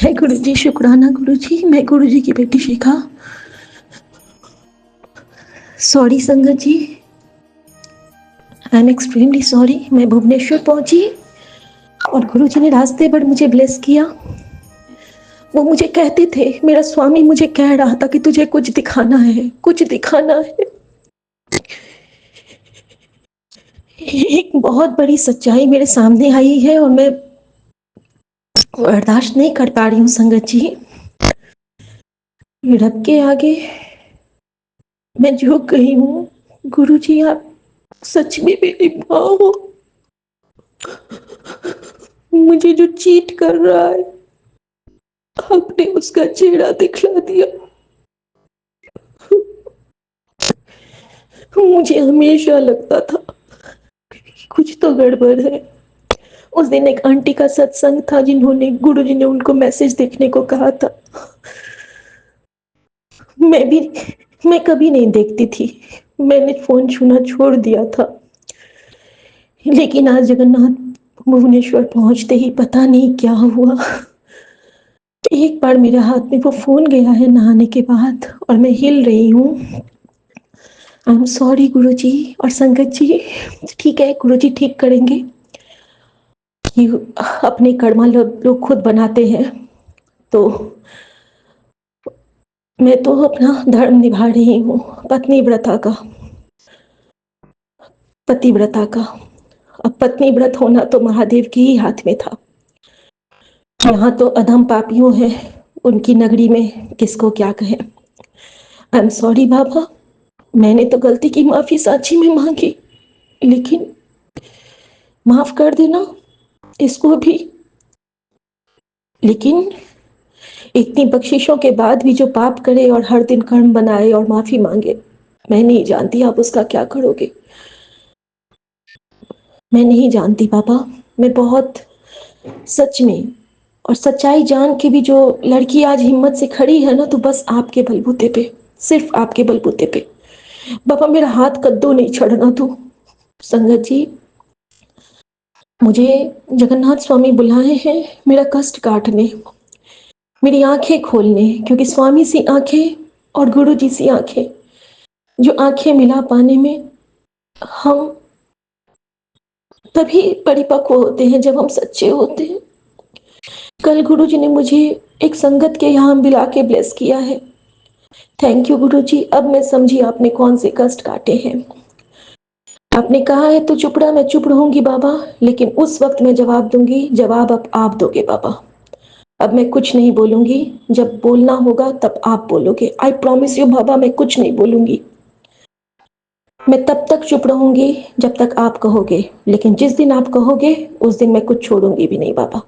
जय गुरु जी, शुक्राना गुरु जी। मैं गुरु जी की बेटी शिखा। सॉरी संगत जी, आई एम एक्सट्रीमली सॉरी। मैं भुवनेश्वर पहुंची और गुरु जी ने रास्ते पर मुझे ब्लेस किया। वो मुझे कहते थे, मेरा स्वामी मुझे कह रहा था कि तुझे कुछ दिखाना है, कुछ दिखाना है। एक बहुत बड़ी सच्चाई मेरे सामने आई है और मैं बर्दाश्त नहीं कर पा रही हूँ संगत जी। रब के आगे मैं झुक गई हूँ। गुरु जी, आप सच में मेरी माँ हो। मुझे जो चीट कर रहा है, आपने उसका चेहरा दिखला दिया। मुझे हमेशा लगता था कि कुछ तो गड़बड़ है। उस दिन एक आंटी का सत्संग था जिन्होंने गुरुजी ने उनको मैसेज देखने को कहा था। मैं कभी नहीं देखती थी, मैंने फोन छूना छोड़ दिया था। लेकिन आज जगन्नाथ भुवनेश्वर पहुंचते ही पता नहीं क्या हुआ। एक बार मेरे हाथ में वो फोन गया है नहाने के बाद और मैं हिल रही हूँ। आई एम सॉरी गुरुजी और संगत जी। ठीक है, गुरुजी ठीक करेंगे। कि अपने कर्मा लोग खुद बनाते हैं। तो मैं तो अपना धर्म निभा रही हूँ, पत्नी व्रता का, पतिव्रता का। अब पत्नी व्रत होना तो महादेव के ही हाथ में था। यहाँ तो अधम पापियों है, उनकी नगरी में किसको क्या कहे। आई एम सॉरी बाबा, मैंने तो गलती की माफी साक्षी में मांगी, लेकिन माफ कर देना इसको भी। लेकिन इतनी बख्शिशों के बाद भी जो पाप करे और हर दिन कर्म बनाए और माफी मांगे, मैं नहीं जानती आप उसका क्या करोगे। मैं नहीं जानती बाबा। मैं बहुत सच में, और सच्चाई जान के भी जो लड़की आज हिम्मत से खड़ी है ना, तो बस आपके बलबूते पे, सिर्फ आपके बलबूते पे। बाबा मेरा हाथ कद्दू नहीं छड़ना तू। संगत जी, मुझे जगन्नाथ स्वामी बुलाए हैं मेरा कष्ट काटने, मेरी आंखें खोलने। क्योंकि स्वामी सी आंखें और गुरु जी सी आंखें, जो आंखें मिला पाने में हम तभी परिपक्व होते हैं जब हम सच्चे होते हैं। कल गुरु जी ने मुझे एक संगत के यहाँ मिला के ब्लेस किया है। थैंक यू गुरु जी। अब मैं समझी आपने कौन से कष्ट काटे हैं। आपने कहा है तो चुप रहा, मैं चुप रहूंगी बाबा, लेकिन उस वक्त मैं जवाब दूंगी। जवाब अब आप दोगे बाबा। अब मैं कुछ नहीं बोलूंगी, जब बोलना होगा तब आप बोलोगे। आई प्रॉमिस यू बाबा, मैं कुछ नहीं बोलूंगी। मैं तब तक चुप रहूंगी जब तक आप कहोगे, लेकिन जिस दिन आप कहोगे उस दिन मैं कुछ छोड़ूंगी भी नहीं बाबा।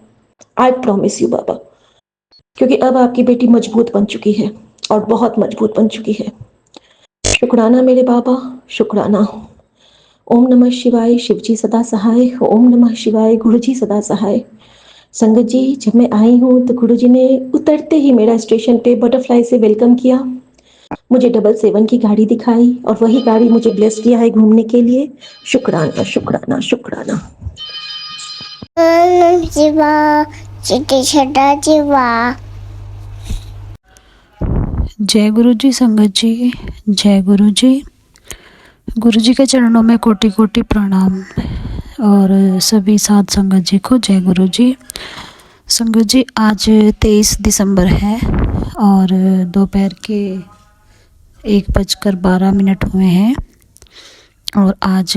आई प्रॉमिस यू बाबा। क्योंकि अब आपकी बेटी मजबूत बन चुकी है और बहुत मजबूत बन चुकी है। शुक्राना मेरे बाबा, शुक्राना। ओम नमः शिवाय, शिवजी सदा सहाय। ओम नमः शिवाय, गुरु जी सदा सहाय। संगत जी, जब मैं आई हूँ तो गुरु जी ने उतरते ही मेरा स्टेशन पे बटरफ्लाई से वेलकम किया। मुझे 777 की गाड़ी दिखाई और वही गाड़ी मुझे ब्लेस किया है घूमने के लिए। शुक्राना शुक्राना शुक्राना। जय गुरु जी संगत जी, जय गुरु जी। गुरु जी के चरणों में कोटि कोटि प्रणाम और सभी साध संगत जी को जय गुरु जी। संगत जी, आज 23 दिसंबर है और दोपहर के 1:12 हुए हैं और आज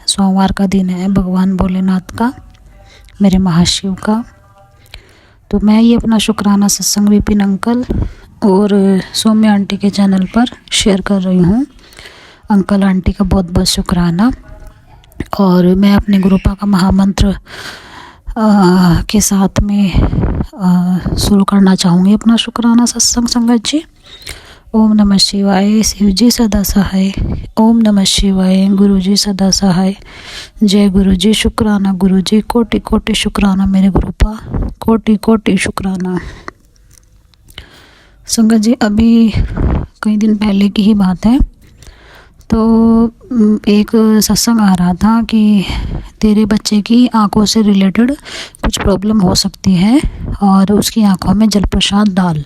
सोमवार का दिन है भगवान भोलेनाथ का, मेरे महाशिव का। तो मैं ये अपना शुक्राना सत्संग विपिन अंकल और सौम्या आंटी के चैनल पर शेयर कर रही हूँ। अंकल आंटी का बहुत बहुत शुक्राना। और मैं अपने गुरुपा का महामंत्र के साथ में शुरू करना चाहूँगी अपना शुक्राना सत्संग संगत जी। ओम नमः शिवाय, शिव जी सदा सहाय। ओम नमः शिवाय, गुरु जी सदा सहाय। जय गुरु जी, शुक्राना गुरु जी, कोटि कोटि शुक्राना मेरे गुरुपा, कोटि कोटि शुक्राना। संगत जी, अभी कई दिन पहले की ही बात है। तो एक सत्संग आ रहा था कि तेरे बच्चे की आंखों से रिलेटेड कुछ प्रॉब्लम हो सकती है और उसकी आंखों में जल प्रसाद डाल।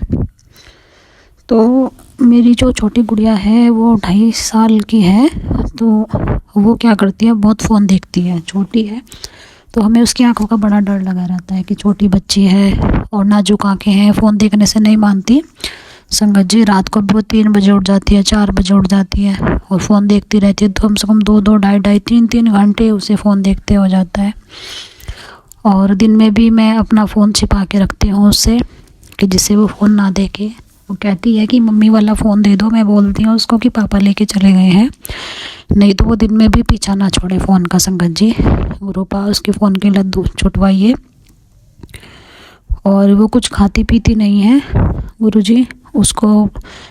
तो मेरी जो छोटी गुड़िया है वो 2.5 साल की है, तो वो क्या करती है, बहुत फ़ोन देखती है, छोटी है, तो हमें उसकी आंखों का बड़ा डर लगा रहता है कि छोटी बच्ची है और नाजुक आंखें हैं, फ़ोन देखने से नहीं मानती। संगत जी, रात को भी वो 3 बजे उठ जाती है, 4 बजे उठ जाती है और फ़ोन देखती रहती है। तो कम से कम 2-2, 2.5, 3-3 घंटे उसे फ़ोन देखते हो जाता है। और दिन में भी मैं अपना फ़ोन छिपा के रखती हूँ उससे कि जिससे वो फ़ोन ना देखे। वो कहती है कि मम्मी वाला फ़ोन दे दो, मैं बोलती हूँ उसको कि पापा लेके चले गए हैं, नहीं तो वो दिन में भी पीछा ना छोड़े फ़ोन का। संगत जी, गुरुपा उसके फ़ोन की लत छुटवाइए। और वो कुछ खाती पीती नहीं है, गुरुजी उसको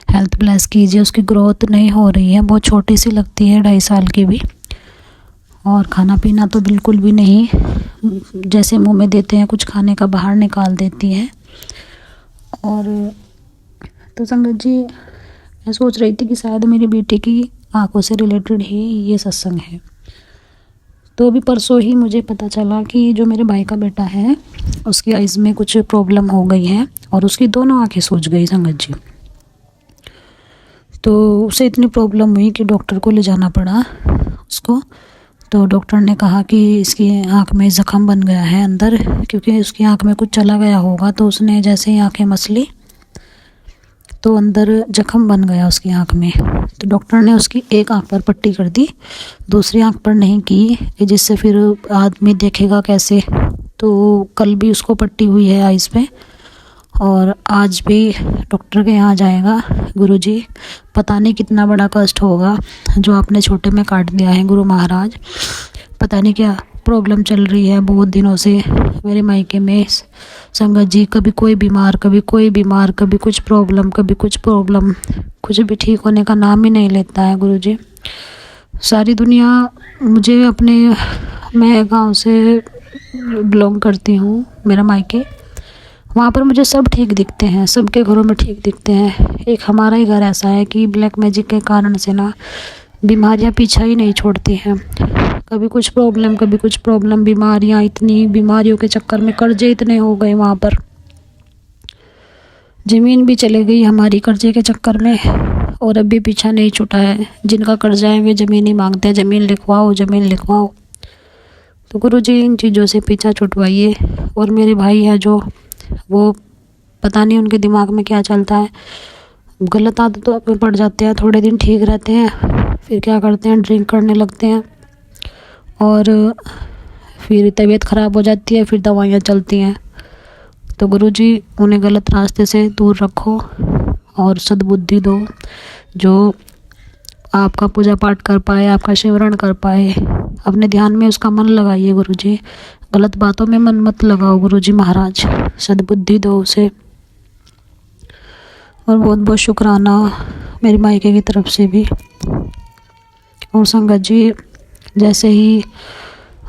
हेल्थ ब्लेस कीजिए। उसकी ग्रोथ नहीं हो रही है, बहुत छोटी सी लगती है, 2.5 साल की भी, और खाना पीना तो बिल्कुल भी नहीं, जैसे मुंह में देते हैं कुछ खाने का बाहर निकाल देती है। और तो संगत जी, मैं सोच रही थी कि शायद मेरी बेटी की आंखों से रिलेटेड ही ये सत्संग है। तो अभी परसों ही मुझे पता चला कि जो मेरे भाई का बेटा है उसकी आइज़ में कुछ प्रॉब्लम हो गई है और उसकी दोनों आंखें सूज गई संगत जी। तो उसे इतनी प्रॉब्लम हुई कि डॉक्टर को ले जाना पड़ा उसको। तो डॉक्टर ने कहा कि इसकी आंख में ज़ख़म बन गया है अंदर, क्योंकि उसकी आंख में कुछ चला गया होगा, तो उसने जैसे ही आंखें मसली तो अंदर जख्म बन गया उसकी आंख में। तो डॉक्टर ने उसकी एक आंख पर पट्टी कर दी, दूसरी आंख पर नहीं की, कि जिससे फिर आदमी देखेगा कैसे। तो कल भी उसको पट्टी हुई है आइज़ पे और आज भी डॉक्टर के यहाँ जाएगा। गुरुजी, पता नहीं कितना बड़ा कष्ट होगा जो आपने छोटे में काट दिया है गुरु महाराज। पता नहीं क्या प्रॉब्लम चल रही है बहुत दिनों से मेरे मायके में संगत जी। कभी कोई बीमार, कभी कोई बीमार, कभी कुछ प्रॉब्लम, कभी कुछ प्रॉब्लम, कुछ भी ठीक होने का नाम ही नहीं लेता है गुरुजी। सारी दुनिया मुझे अपने, मैं गांव से बिलोंग करती हूँ, मेरा मायके, वहाँ पर मुझे सब ठीक दिखते हैं, सबके घरों में ठीक दिखते हैं। एक हमारा ही घर ऐसा है कि ब्लैक मैजिक के कारण से ना बीमारियाँ पीछा ही नहीं छोड़ती हैं। कभी कुछ प्रॉब्लम, कभी कुछ प्रॉब्लम, बीमारियाँ, इतनी बीमारियों के चक्कर में कर्जे इतने हो गए, वहाँ पर ज़मीन भी चले गई हमारी कर्जे के चक्कर में, और अब भी पीछा नहीं छूटा है। जिनका कर्जा है वे ज़मीन ही मांगते हैं, ज़मीन लिखवाओ, ज़मीन लिखवाओ। तो गुरुजी, इन चीज़ों से पीछा छुटवाइए। और मेरे भाई हैं जो, वो पता नहीं उनके दिमाग में क्या चलता है, गलत आदतों पे पड़ जाते हैं, थोड़े दिन ठीक रहते हैं, फिर क्या करते हैं, ड्रिंक करने लगते हैं और फिर तबीयत ख़राब हो जाती है, फिर दवाइयाँ चलती हैं। तो गुरुजी, उन्हें गलत रास्ते से दूर रखो और सद्बुद्धि दो, जो आपका पूजा पाठ कर पाए, आपका शिवरण कर पाए। अपने ध्यान में उसका मन लगाइए गुरुजी, गलत बातों में मन मत लगाओ गुरुजी महाराज, सद्बुद्धि दो उसे। और बहुत बहुत शुक्राना मेरी मायके की तरफ से भी। और संगत जी, जैसे ही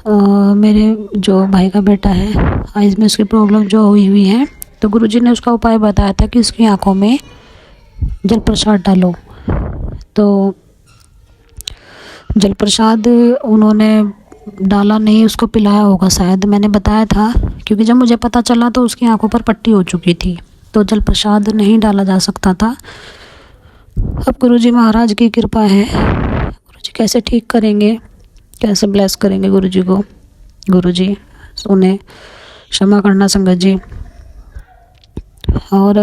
मेरे जो भाई का बेटा है, आइज़ में उसकी प्रॉब्लम जो हुई है, तो गुरुजी ने उसका उपाय बताया था कि उसकी आंखों में जल प्रसाद डालो। तो जल प्रसाद उन्होंने डाला नहीं, उसको पिलाया होगा शायद, मैंने बताया था, क्योंकि जब मुझे पता चला तो उसकी आंखों पर पट्टी हो चुकी थी, तो जल प्रसाद नहीं डाला जा सकता था। अब गुरुजी महाराज की कृपा है, गुरुजी कैसे ठीक करेंगे, कैसे ब्लेस करेंगे गुरुजी को। गुरुजी उन्हें क्षमा करना संगत जी। और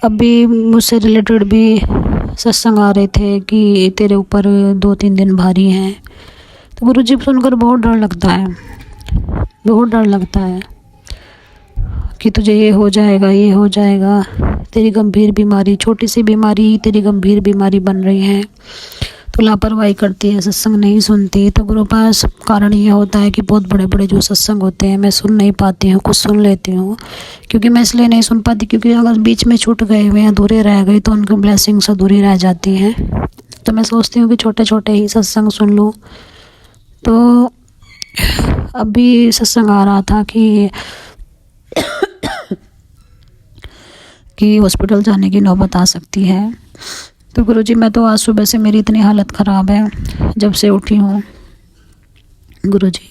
अभी मुझसे रिलेटेड भी सत्संग आ रहे थे कि तेरे ऊपर 2-3 दिन भारी हैं। तो गुरुजी सुनकर बहुत डर लगता है, बहुत डर लगता है कि तुझे ये हो जाएगा, ये हो जाएगा, तेरी गंभीर बीमारी, छोटी सी बीमारी तेरी गंभीर बीमारी बन रही है। तो लापरवाही करती है, सत्संग नहीं सुनती। तो गुरु पास कारण ये होता है कि बहुत बड़े बड़े जो सत्संग होते हैं मैं सुन नहीं पाती हूँ, कुछ सुन लेती हूँ, क्योंकि मैं इसलिए नहीं सुन पाती क्योंकि अगर बीच में छूट गए हुए, अधूरे रह गए, तो उनकी ब्लेसिंग्स अधूरी रह जाती हैं। तो मैं सोचती हूँ कि छोटे छोटे ही सत्संग सुन लूँ। तो अभी सत्संग आ रहा था कि हॉस्पिटल जाने की नौबत आ सकती है। तो गुरुजी मैं तो आज सुबह से मेरी इतनी हालत ख़राब है जब से उठी हूँ गुरुजी।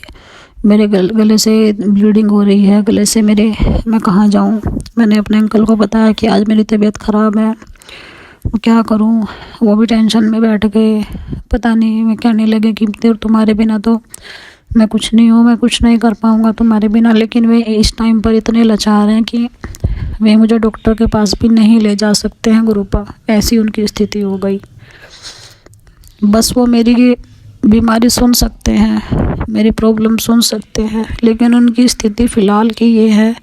मेरे गले से ब्लीडिंग हो रही है, गले से मेरे, मैं कहाँ जाऊँ। मैंने अपने अंकल को बताया कि आज मेरी तबीयत ख़राब है, मैं क्या करूँ। वो भी टेंशन में बैठ गए। पता नहीं, मैं कहने लगे कि तुम्हारे बिना तो मैं कुछ नहीं हूँ, मैं कुछ नहीं कर पाऊँगा तुम्हारे बिना। लेकिन वे इस टाइम पर इतने लाचार हैं कि वे मुझे डॉक्टर के पास भी नहीं ले जा सकते हैं गुरुपा, ऐसी उनकी स्थिति हो गई। बस वो मेरी बीमारी सुन सकते हैं, मेरी प्रॉब्लम सुन सकते हैं, लेकिन उनकी स्थिति फ़िलहाल की ये है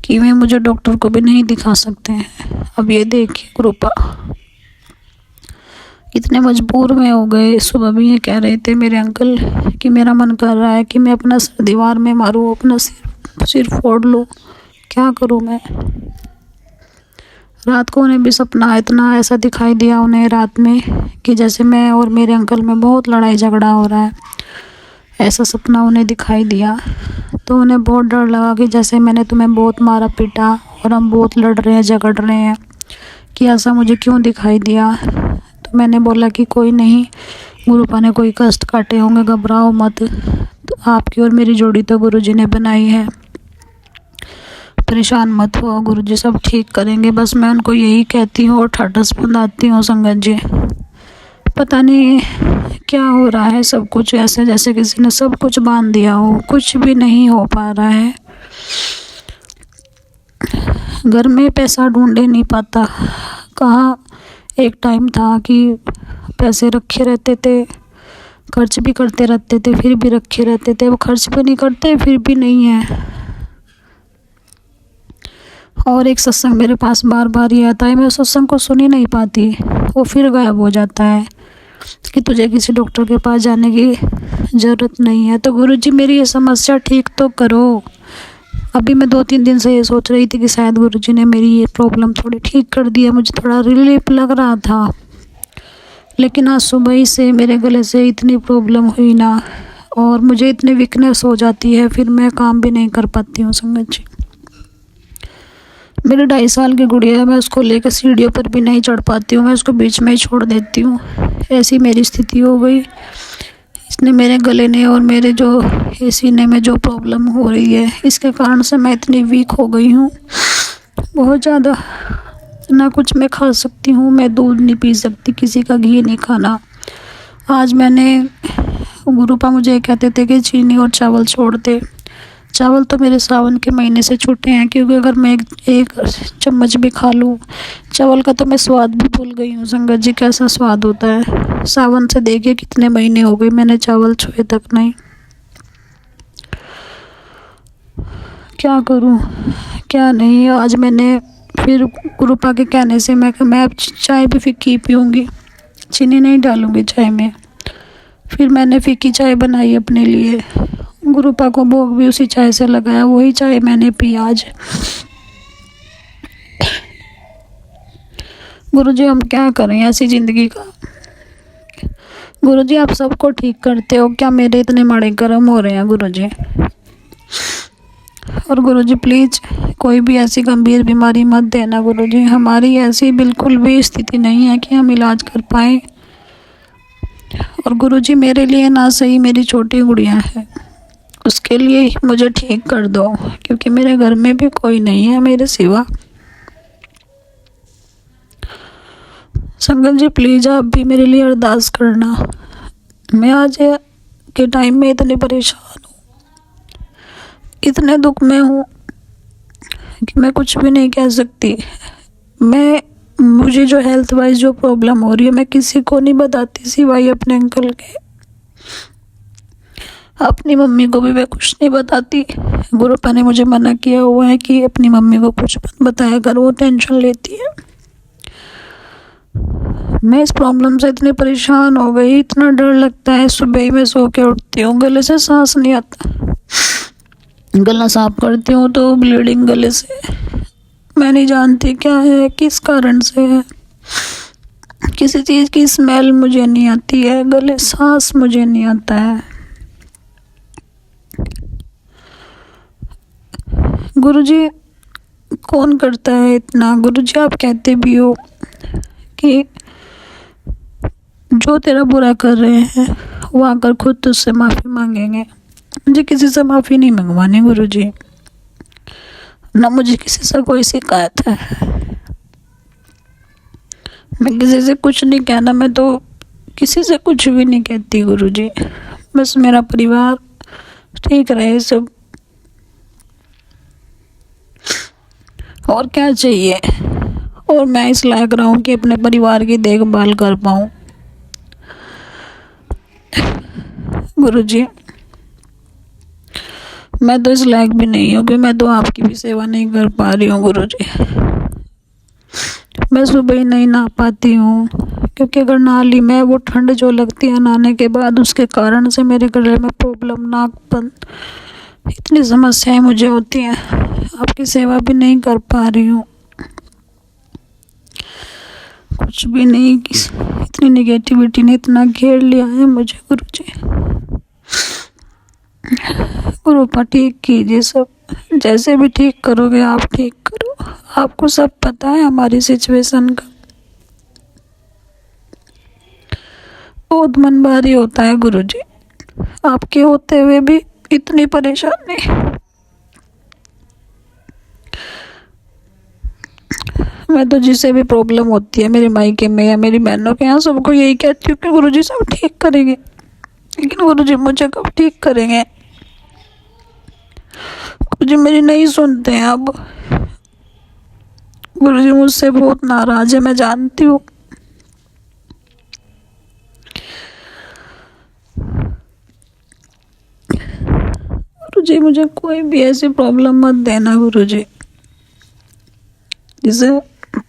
कि वे मुझे डॉक्टर को भी नहीं दिखा सकते हैं। अब ये देखिए गुरुपा, इतने मजबूर में हो गए। सुबह भी ये कह रहे थे मेरे अंकल कि मेरा मन कर रहा है कि मैं अपना सिर दीवार में मारूं, अपना सिर फोड़ लूं, क्या करूं मैं। रात को उन्हें भी सपना इतना ऐसा दिखाई दिया उन्हें रात में कि जैसे मैं और मेरे अंकल में बहुत लड़ाई झगड़ा हो रहा है, ऐसा सपना उन्हें दिखाई दिया। तो उन्हें बहुत डर लगा कि जैसे मैंने तुम्हें बहुत मारा पीटा और हम बहुत लड़ रहे हैं, झगड़ रहे हैं, कि ऐसा मुझे क्यों दिखाई दिया। तो मैंने बोला कि कोई नहीं, गुरुपा ने कोई कष्ट काटे होंगे, घबराओ मत। तो आपकी और मेरी जोड़ी तो गुरुजी ने बनाई है, परेशान मत हो, गुरुजी सब ठीक करेंगे। बस मैं उनको यही कहती हूँ और ठाठस बंधाती हूँ संगत जी। पता नहीं क्या हो रहा है, सब कुछ ऐसे जैसे किसी ने सब कुछ बांध दिया हो, कुछ भी नहीं हो पा रहा है। घर में पैसा ढूंढे नहीं पाता। कहाँ एक टाइम था कि पैसे रखे रहते थे, खर्च भी करते रहते थे, फिर भी रखे रहते थे। वो खर्च भी नहीं करते, फिर भी नहीं है। और एक सत्संग मेरे पास बार बार ही आता है, मैं उस सत्संग को सुन ही नहीं पाती, वो फिर गायब हो जाता है कि तुझे किसी डॉक्टर के पास जाने की ज़रूरत नहीं है। तो गुरुजी मेरी ये समस्या ठीक तो करो। अभी मैं 2-3 दिन से ये सोच रही थी कि शायद गुरुजी ने मेरी ये प्रॉब्लम थोड़ी ठीक कर दी है, मुझे थोड़ा रिलीफ लग रहा था। लेकिन आज सुबह ही से मेरे गले से इतनी प्रॉब्लम हुई ना, और मुझे इतनी वीकनेस हो जाती है, फिर मैं काम भी नहीं कर पाती हूँ संगत जी। मेरी 2.5 साल की गुड़िया है, मैं उसको लेकर सीढ़ियों पर भी नहीं चढ़ पाती हूँ, मैं उसको बीच में ही छोड़ देती हूँ। ऐसी मेरी स्थिति हो गई। इसने मेरे गले ने और मेरे जो सीने में जो प्रॉब्लम हो रही है, इसके कारण से मैं इतनी वीक हो गई हूँ बहुत ज़्यादा। ना कुछ मैं खा सकती हूँ, मैं दूध नहीं पी सकती, किसी का घी नहीं खाना। आज मैंने, गुरुपा मुझे कहते थे कि चीनी और चावल छोड़ दे। चावल तो मेरे सावन के महीने से छूटे हैं, क्योंकि अगर मैं एक चम्मच भी खा लूँ चावल का तो मैं स्वाद भी भूल गई हूँ संगत जी, कैसा स्वाद होता है। सावन से देखिए कितने महीने हो गए मैंने चावल छुए तक नहीं। क्या करूँ क्या नहीं। आज मैंने फिर गुरुपा के कहने से मैं अब चाय भी फीकी पीऊँगी, चीनी नहीं डालूँगी चाय में। फिर मैंने फीकी चाय बनाई अपने लिए, गुरुपा को भोग भी उसी चाय से लगाया, वही चाय मैंने पी आज। गुरुजी हम क्या करें ऐसी ज़िंदगी का। गुरुजी आप सबको ठीक करते हो, क्या मेरे इतने माड़े कर्म हो रहे हैं गुरुजी। और गुरुजी प्लीज़ कोई भी ऐसी गंभीर बीमारी मत देना गुरुजी। हमारी ऐसी बिल्कुल भी स्थिति नहीं है कि हम इलाज कर पाएँ। और गुरुजी मेरे लिए ना सही मेरी छोटी गुड़िया है, उसके लिए ही मुझे ठीक कर दो, क्योंकि मेरे घर में भी कोई नहीं है मेरे सिवा। संगत जी प्लीज़ आप भी मेरे लिए अरदास करना। मैं आज के टाइम में इतनी परेशान हूँ, इतने दुख में हूँ कि मैं कुछ भी नहीं कह सकती। मुझे जो हेल्थ वाइज जो प्रॉब्लम हो रही है, मैं किसी को नहीं बताती सिवाय अपने अंकल के। अपनी मम्मी को भी मैं कुछ नहीं बताती। गुरुपा ने मुझे मना किया हुआ है कि अपनी मम्मी को कुछ मत बताया कर, वो टेंशन लेती है। मैं इस प्रॉब्लम से इतनी परेशान हो गई, इतना डर लगता है। सुबह ही मैं सो के उठती हूँ, गले से सांस नहीं आता, गला साफ करती हूँ तो ब्लीडिंग गले से। मैं नहीं जानती क्या है, किस कारण से है। किसी चीज़ की स्मेल मुझे नहीं आती है, गले सांस मुझे नहीं आता है। गुरुजी कौन करता है इतना। गुरुजी आप कहते भी हो कि जो तेरा बुरा कर रहे हैं वो आकर खुद तुझसे माफ़ी मांगेंगे। मुझे किसी से माफ़ी नहीं मंगवानी गुरुजी, ना मुझे किसी से कोई शिकायत है। मैं किसी से कुछ नहीं कहना, मैं तो किसी से कुछ भी नहीं कहती गुरुजी। बस मेरा परिवार ठीक रहे सब, और क्या चाहिए। और मैं इस लायक रहूं कि अपने परिवार की देखभाल कर पाऊं गुरुजी। मैं तो इस लायक भी नहीं हूँ कि मैं तो आपकी भी सेवा नहीं कर पा रही हूँ गुरुजी। मैं सुबह ही नहीं नहा पाती हूँ, क्योंकि अगर नहा ली मैं, वो ठंड जो लगती है नहाने के बाद, उसके कारण से मेरे गले में प्रॉब्लम, नाकपन, इतनी समस्याएं मुझे होती हैं। आपकी सेवा भी नहीं कर पा रही हूँ, कुछ भी नहीं। इतनी नेगेटिविटी ने इतना घेर लिया है मुझे गुरुजी। गुरुपा ठीक कीजिए सब, जैसे भी ठीक करोगे आप ठीक करो। आपको सब पता है हमारी सिचुएशन का। बहुत मन भारी होता है गुरुजी, आपके होते हुए भी इतनी परेशानी। मैं तो जिसे भी प्रॉब्लम होती है मेरे मायके में या मेरी बहनों के यहाँ, सबको यही कहती हूँ कि गुरुजी सब ठीक करेंगे, लेकिन गुरुजी मुझे कब ठीक करेंगे। गुरुजी मेरी नहीं सुनते हैं अब। गुरुजी मुझसे बहुत नाराज है, मैं जानती हूँ। गुरुजी मुझे कोई भी ऐसी प्रॉब्लम मत देना गुरुजी, जिसे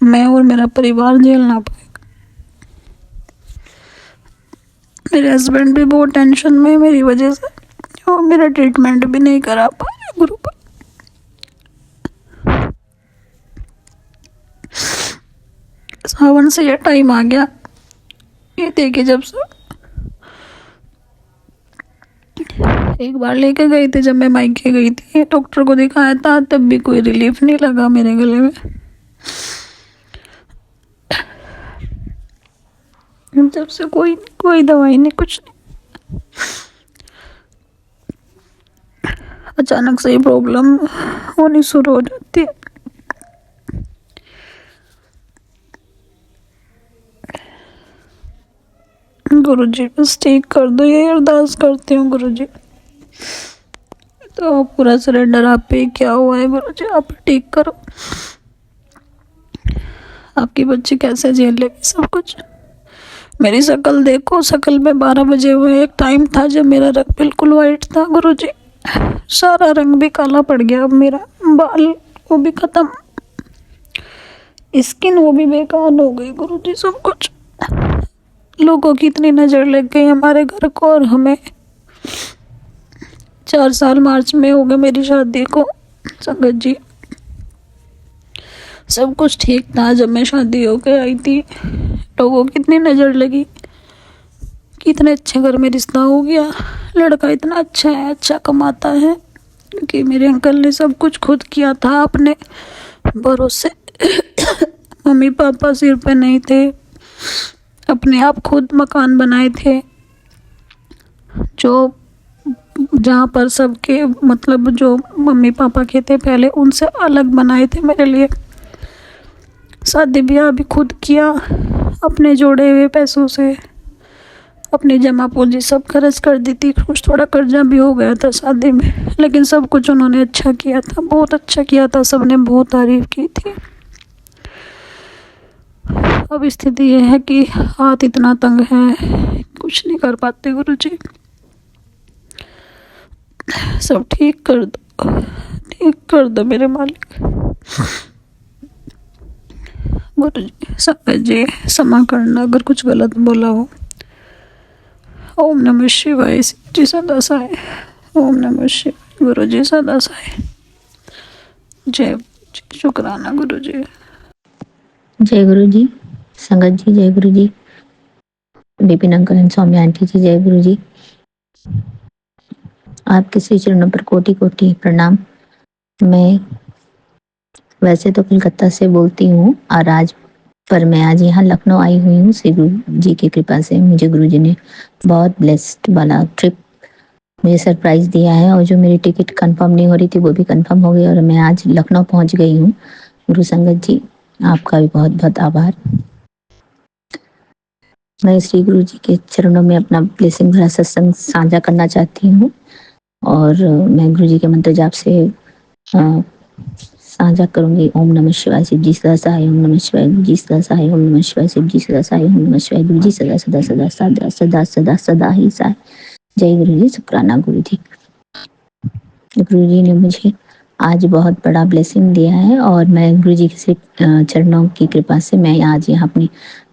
मैं और मेरा परिवार झेलना पाएगा। मेरे हस्बैंड भी बहुत टेंशन में है मेरी वजह से, वो मेरा ट्रीटमेंट भी नहीं करा पा रहे गुरु पर। सावन से ये टाइम आ गया, ये देखिए, जब से एक बार लेके गई थी, जब मैं मायके गई थी, डॉक्टर को दिखाया था, तब भी कोई रिलीफ नहीं लगा मेरे गले में। जब से कोई दवाई नहीं, कुछ नहीं। अचानक से ही प्रॉब्लम होनी शुरू हो जाती है। गुरुजी बस ठीक कर दो, ये अरदास करती हूँ गुरुजी। तो पूरा सरेंडर आप पे क्या हुआ है गुरुजी, आप ठीक करो। आपकी बच्ची कैसे झेल लेगी सब कुछ। मेरी शक्ल देखो, शक्ल में 12 बजे हुए एक टाइम था जब मेरा रंग बिल्कुल वाइट था गुरुजी, सारा रंग भी काला पड़ गया। अब मेरा बाल वो भी खत्म, स्किन वो भी बेकार हो गई गुरुजी, सब कुछ। लोगों की इतनी नज़र लग गई हमारे घर को और हमें। 4 साल मार्च में हो गए मेरी शादी को संगत जी। सब कुछ ठीक था जब मैं शादी होकर आई थी। लोगों की इतनी नज़र लगी कि इतने अच्छे घर में रिश्ता हो गया, लड़का इतना अच्छा है, अच्छा कमाता है, क्योंकि मेरे अंकल ने सब कुछ खुद किया था अपने भरोसे। मम्मी पापा सिर पे नहीं थे, अपने आप खुद मकान बनाए थे, जो जहाँ पर सबके मतलब जो मम्मी पापा के थे पहले, उनसे अलग बनाए थे मेरे लिए। शादी ब्याह भी खुद किया, अपने जोड़े हुए पैसों से अपनी जमा पूंजी सब खर्च कर दी थी। कुछ थोड़ा कर्जा भी हो गया था शादी में, लेकिन सब कुछ उन्होंने अच्छा किया था, बहुत अच्छा किया था, सबने बहुत तारीफ की थी। अब स्थिति ये है कि हाथ इतना तंग है, कुछ नहीं कर पाते गुरुजी। सब ठीक कर दो, ठीक कर दो मेरे मालिक। गुरुजी संगत जी क्षमा करना अगर कुछ गलत बोला हो। ओम नमः शिवाय जी, सदा साय। ओम नमः शिवाय गुरुजी, सदा साय। जय शुक्राना गुरुजी। जय गुरु जी, संगत जी जय गुरु जी, Vipin uncle and Saumya aunty ji जय गुरु जी। आपके श्री चरणों पर कोटि कोटि प्रणाम। मैं वैसे तो कलकत्ता से बोलती हूँ और आज पर मैं आज यहाँ लखनऊ आई हुई हूँ। श्री गुरु जी की कृपा से मुझे गुरु जी ने बहुत ब्लेस्ड वाला ट्रिप मुझे सरप्राइज दिया है, और जो मेरी टिकट कंफर्म नहीं हो रही थी वो भी कंफर्म हो गई, और मैं आज लखनऊ पहुंच गई हूँ। गुरु संगत जी, आपका भी बहुत बहुत आभार। मैं श्री गुरु जी के चरणों में अपना ब्लेसिंग भरा सत्संग साझा करना चाहती हूँ, और मैं गुरु जी के मंत्र जाप से साझा करूंगी। ओम नमः शिवाय, शिव जी सदा सहाय। ओम नमः शिवाय, गुरु जी सदा सहाय। ओम नमः शिवाय, शिव जी सदा सहाय। ओम नमः शिवाय, गुरु जी सदा सदा सदा सदा सदा सदा सदा ही सहाय। जय गुरु जी, शुक्राना गुरु जी। गुरु जी ने मुझे आज बहुत बड़ा ब्लेसिंग दिया है, और मैं गुरु जी के चरणों की कृपा से मैं आज यहाँ अपनी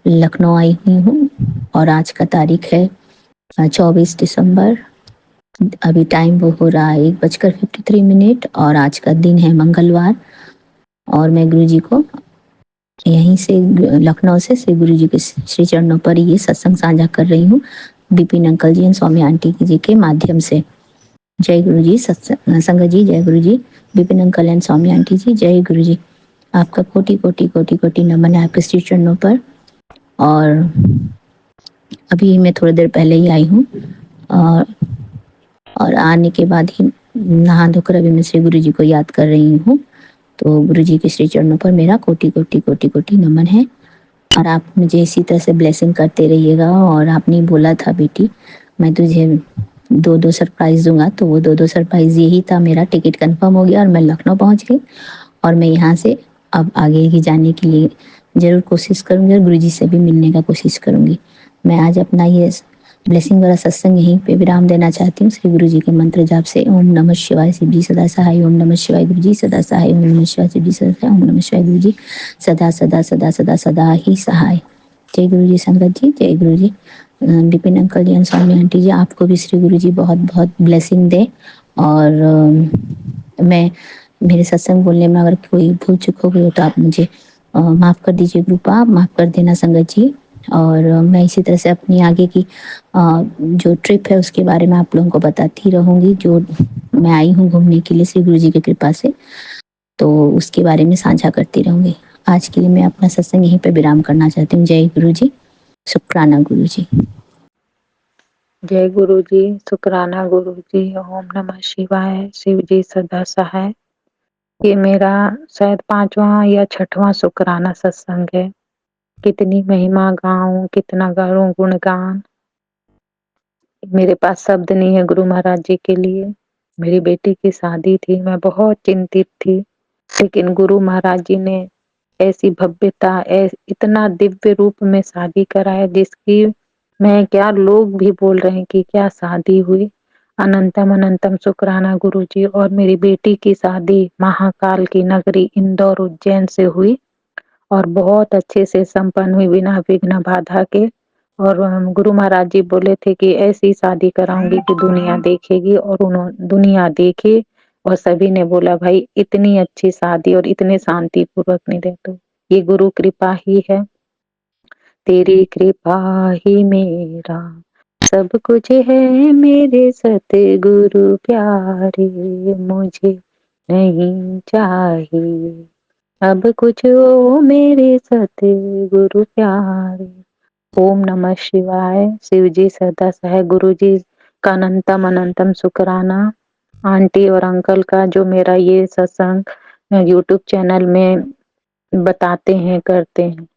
लखनऊ आई हुई हूँ, और आज का तारीख है 24 दिसंबर। अभी टाइम वो हो रहा है 1:53, और आज का दिन है मंगलवार, और मैं गुरु जी को यहीं से लखनऊ से श्री गुरु जी के श्री चरणों पर ये सत्संग साझा कर रही हूँ, बिपिन अंकल जी और स्वामी आंटी जी के माध्यम से। जय गुरु जी, संगत जी, जय गुरु जी, Bipin uncle and Swami aunty ji, जय गुरु जी। आपका कोटि कोटि कोटि कोटि नमन है आपके श्री चरणों पर। और अभी मैं थोड़ी देर पहले ही आई हूँ, और आने के बाद ही नहा धोकर अभी मैं श्री गुरु जी को याद कर रही हूँ। तो गुरु जी के श्री चरणों पर मेरा कोटि कोटि कोटि कोटि नमन है, और आप मुझे इसी तरह से ब्लेसिंग करते रहिएगा। और आपने बोला था बेटी मैं तुझे दो दो सरप्राइज दूंगा, तो वो दो सरप्राइज यही था। मेरा टिकट कंफर्म हो गया और मैं लखनऊ पहुंच गई, और मैं यहाँ से अब आगे ही जाने के लिए जरूर कोशिश करूंगी, और गुरु जी से भी मिलने का कोशिश करूंगी। मैं आज अपना ये ब्लेसिंग वाला सत्संग यहीं पे विराम देना चाहती हूँ श्री गुरु जी के मंत्र जाप से। ओम नमः शिवाय, शिव जी सदा सहाय। ओम नमः शिवाय, गुरु जी सदा सहाय। ओम नमः शिवाय, शिव जी सदा सहाय। ओम नमः शिवाय, गुरु जी सदा सदा सदा सदा सदा ही सहाय। जय गुरु जी, संगत जी, जय गुरु जी। विपिन अंकल जी, स्वामी आंटी जी, आपको भी श्री गुरु जी बहुत बहुत ब्लेसिंग दे। और मैं मेरे सत्संग बोलने में अगर कोई भूल चूक हो गई हो तो आप मुझे माफ कर दीजिए, ग्रुप आप माफ कर देना संगत जी। और मैं इसी तरह से अपनी आगे की जो ट्रिप है उसके बारे में आप लोगों को बताती रहूंगी, जो मैं आई हूँ घूमने के लिए श्री गुरु जी की कृपा से, तो उसके बारे में साझा करती रहूंगी। आज के लिए मैं अपना सत्संग यहीं पे विराम करना चाहती हूँ। जय गुरु जी, शुक्राना गुरु जी। जय गुरु जी, शुक्राना गुरु जी। ओम नमः शिवाय, शिव जी सदा सहाय। ये मेरा शायद 5वां या 6वां शुक्राना सत्संग है। कितनी महिमा गाऊं, कितना करूं गुणगान, मेरे पास शब्द नहीं है गुरु महाराज जी के लिए। मेरी बेटी की शादी थी, मैं बहुत चिंतित थी, लेकिन गुरु महाराज जी ने ऐसी भव्यता, इतना दिव्य रूप में शादी कराया जिसकी मैं क्या, लोग भी बोल रहे हैं कि क्या शादी हुई। अनंतम अनंतम शुक्राना गुरु जी। और मेरी बेटी की शादी महाकाल की नगरी इंदौर उज्जैन से हुई, और बहुत अच्छे से संपन्न हुई बिना विघ्न बाधा के। और गुरु महाराज जी बोले थे कि ऐसी शादी कराऊंगी कि दुनिया देखेगी, और उन्होंने दुनिया देखी, और सभी ने बोला भाई इतनी अच्छी शादी और इतने शांति पूर्वक नहीं दे। तो ये गुरु कृपा ही है, तेरी कृपा ही मेरा सब कुछ है, मेरे सतगुरु प्यारे, मुझे नहीं चाहिए अब कुछ, ओ मेरे सतगुरु प्यारे। ओम नमः शिवाय, शिव जी सदा सहाय। गुरु जी का अनंतम अनंतम शुक्राना। आंटी और अंकल का जो मेरा ये सत्संग यूट्यूब चैनल में बताते हैं, करते हैं।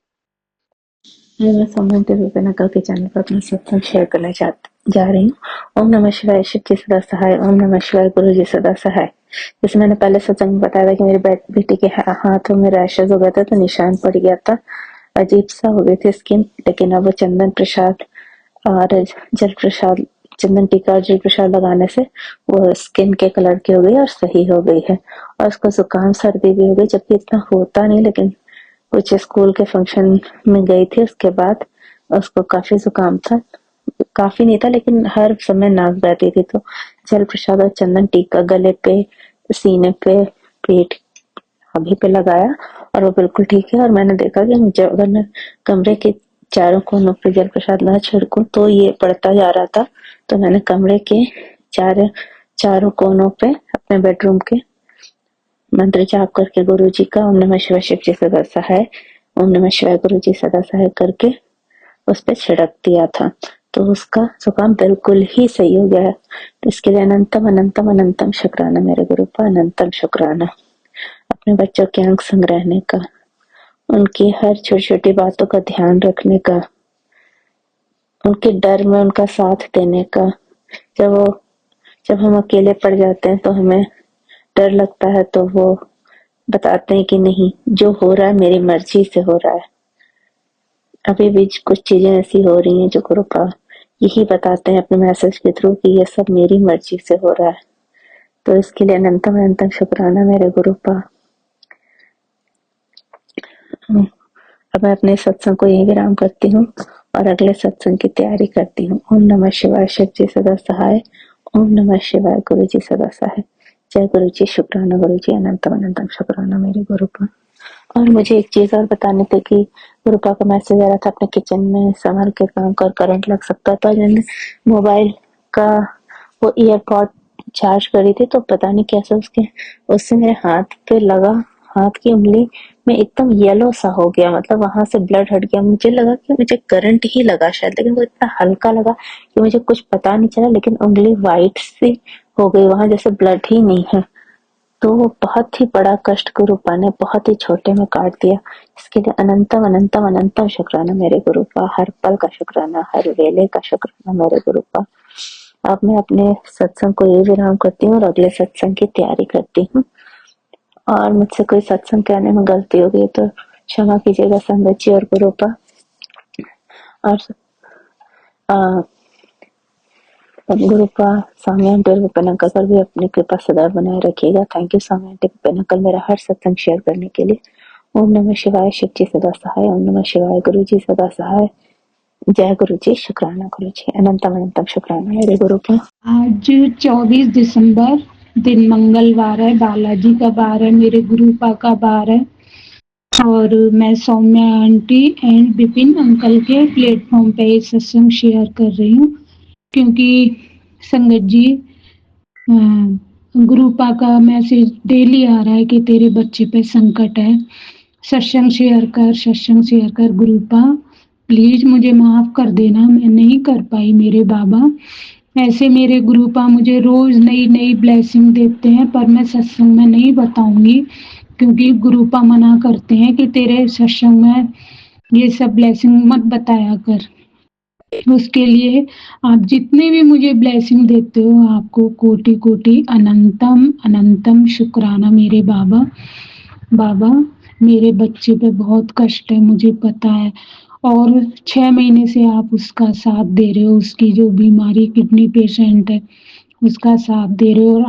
मैं सोमन विपिन अंकल के चैनल पर अपना सत्संग शेयर करना जा रही हूँ। ओम नमः शिवाय, शिव जी सदा सहाय। ओम नमः शिवाय, गुरु जी सदा सहाय। जैसे मैंने पहले सत्संग में बताया था कि मेरी बेटी के हाथों में रैशेज हो गया था, तो निशान पड़ गया था, अजीब सा हो गई थी स्किन। लेकिन अब वो चंदन प्रसाद और जल प्रसाद, चंदन टीका और जल प्रसाद लगाने से वो स्किन के कलर की हो गई और सही हो गई है। और उसको जुकाम सर्दी भी हो गई, जबकि इतना होता नहीं, लेकिन कुछ स्कूल के फंक्शन में गई थी, उसके बाद उसको काफी जुकाम था। काफी नहीं था, लेकिन हर समय नाक बहती थी। तो जल प्रसाद और चंदन टीका गले पे, सीने पे, पेट अभी पे लगाया, और वो बिल्कुल ठीक है। और मैंने देखा कि मुझे अगर मैं कमरे के चारों कोनों पे जल प्रसाद ना छिड़कूं तो ये पड़ता जा रहा था। तो मैंने कमरे के चारों कोनों पे अपने बेडरूम के मंत्र जाप करके गुरु जी का ओम नमः शिवाय, शिव जी सदा सहाय, ओम नमः शिवाय गुरु जी सदा सहाय करके उस पर छिड़क दिया था, तो उसका जुकाम बिल्कुल ही सही हो गया है। तो इसके लिए अनंतम अनंतम अनंतम शुक्राना मेरे गुरु का, अनंतम शुक्राना। अपने बच्चों के अंग संग रहने का, उनकी हर छोटी छोटी बातों का ध्यान रखने का, उनके डर में उनका साथ देने का। जब हम अकेले पड़ जाते हैं तो हमें डर लगता है, तो वो बताते हैं कि नहीं, जो हो रहा है मेरी मर्जी से हो रहा है। अभी भी कुछ चीजें ऐसी हो रही हैं जो गुरुपा यही बताते हैं अपने मैसेज के थ्रू कि ये सब मेरी मर्जी से हो रहा है। तो इसके लिए अनंतम अनंतम शुक्राना मेरे गुरुपा। अब मैं अपने सत्संग को यही विराम करती हूँ और अगले सत्संग की तैयारी करती हूँ। ओम नमः शिवाय, शिव जी सदा सहाय। ओम नमः शिवाय, गुरु जी सदा सहाय। जय गुरु जी, शुक्राना गुरु जी, अनंतम अनंतम शुक्राना मेरे गुरुपा। और मुझे एक चीज और बताने थे कि गुरुपा का मैसेज आ रहा था अपने किचन में संभल के काम कर, करंट लग सकता है। तो मैंने मोबाइल का वो ईयरपॉड चार्ज करी थी, तो पता नहीं कैसे उससे मेरे हाथ पे लगा, हाथ की उंगली में एकदम येलो सा हो गया, मतलब वहां से ब्लड हट गया। मुझे लगा कि मुझे करंट ही लगा शायद, लेकिन वो इतना हल्का लगा कि मुझे कुछ पता नहीं चला, लेकिन उंगली वाइट सी हो गई वहां, जैसे ब्लड ही नहीं है। तो वो बहुत ही बड़ा कष्ट गुरुपा ने बहुत ही छोटे में काट दिया। इसके लिए अनंतम अनंतम अनंतम शुक्राना मेरे गुरुपा, हर पल का शुक्राना, हर वेले का शुक्राना मेरे गुरुपा। अब मैं अपने सत्संग को ये विराम करती हूँ और अगले सत्संग की तैयारी करती हूँ। और मुझसे कोई सत्संग कहने में गलती हो गई तो क्षमा कीजिएगा संगत जी और गुरुपा। और गुरुपा स्वामी आंटी और विपिन अंकल पर भी अपनी कृपा सदा बनाए रखिएगा। Thank you Swami aunty, Vipin uncle मेरा हर सत्संग शेयर करने के लिए। ओम नमः शिवाय, शिव जी सदा सहाय। ओम नमः शिवाय, गुरु जी सदा सहाय। जय गुरु जी, शुक्राना गुरु जी, अनंतम अनंतम शुक्राना मेरे गुरुपा। आज 24 दिसंबर दिन मंगलवार है, बालाजी का बार है, मेरे गुरुपा का बार है और मैं Saumya aunty and Vipin uncle के प्लेटफॉर्म पे ये सत्संग शेयर कर रही हूँ, क्योंकि संगत जी गुरुपा का मैसेज डेली आ रहा है कि तेरे बच्चे पे संकट है, सत्संग शेयर कर, सत्संग शेयर कर। गुरुपा प्लीज मुझे माफ कर देना, मैं नहीं कर पाई मेरे बाबा। ऐसे मेरे गुरुपा मुझे रोज नई नई ब्लेसिंग देते हैं, पर मैं सत्संग में नहीं बताऊंगी, क्योंकि गुरुपा मना करते हैं कि तेरे सत्संग में ये सब ब्लेसिंग मत बताया कर। उसके लिए आप जितने भी मुझे ब्लेसिंग देते हो, आपको कोटि कोटि अनंतम अनंतम शुक्राना मेरे बाबा। बाबा मेरे बच्चे पे बहुत कष्ट है, मुझे पता है, और 6 महीने से आप उसका साथ दे रहे हो। उसकी जो बीमारी, किडनी पेशेंट है, उसका साथ दे रहे हो, और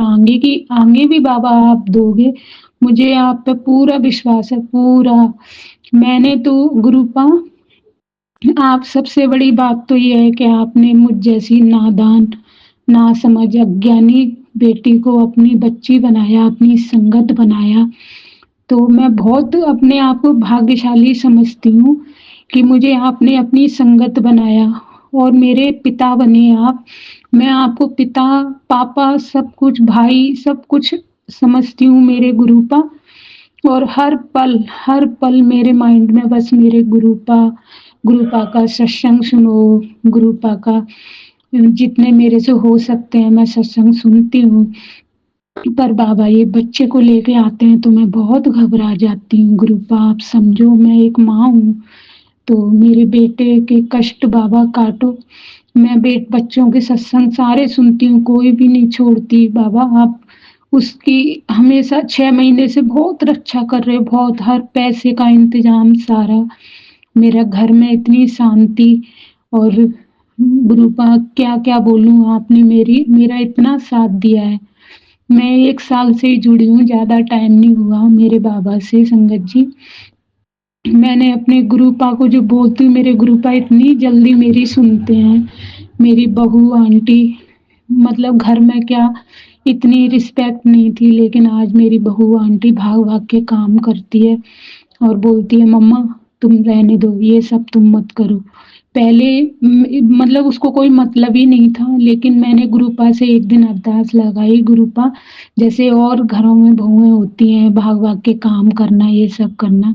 आगे भी बाबा आप दोगे, मुझे आप पे पूरा विश्वास है, पूरा। मैंने तो गुरुपा, आप सबसे बड़ी बात तो ये है कि आपने मुझ जैसी नादान, नासमझ, अज्ञानी बेटी को अपनी बच्ची बनाया, अपनी संगत बनाया। तो मैं बहुत अपने आप को भाग्यशाली समझती हूँ कि मुझे आपने अपनी संगत बनाया और मेरे पिता बने आप। मैं आपको पिता, पापा, सब कुछ, भाई, सब कुछ समझती हूँ मेरे गुरुपा। और हर पल मेरे माइंड में बस मेरे गुरुपा का सत्संग सुनो, गुरुपा का जितने मेरे से हो सकते हैं मैं सत्संग सुनती हूँ। पर बाबा ये बच्चे को लेके आते हैं तो मैं बहुत घबरा जाती हूँ। गुरुपा आप समझो, मैं एक माँ हूँ, तो मेरे बेटे के कष्ट बाबा काटो। मैं बच्चों के सत्संग सारे सुनती हूँ, कोई भी नहीं छोड़ती। बाबा आप उसकी हमेशा 6 महीने से बहुत रक्षा कर रहे हो, बहुत, हर पैसे का इंतजाम सारा। मेरा घर में इतनी शांति, और गुरुपा क्या क्या बोलूं, आपने मेरा इतना साथ दिया है। मैं 1 साल से ही जुड़ी हूँ, ज्यादा टाइम नहीं हुआ मेरे बाबा से संगत जी। मैंने अपने गुरुपा को जो बोलती हूँ, मेरे गुरुपा इतनी जल्दी मेरी सुनते हैं। मेरी बहू आंटी, मतलब घर में क्या इतनी रिस्पेक्ट नहीं थी, लेकिन आज मेरी बहू आंटी भाग भाग के काम करती है और बोलती है मम्मा तुम रहने दो, ये सब तुम मत करो। पहले मतलब उसको कोई मतलब ही नहीं था, लेकिन मैंने गुरुपा से एक दिन अरदास लगाई, गुरुपा जैसे और घरों में बहुएं होती हैं भाग भाग के काम करना, ये सब करना,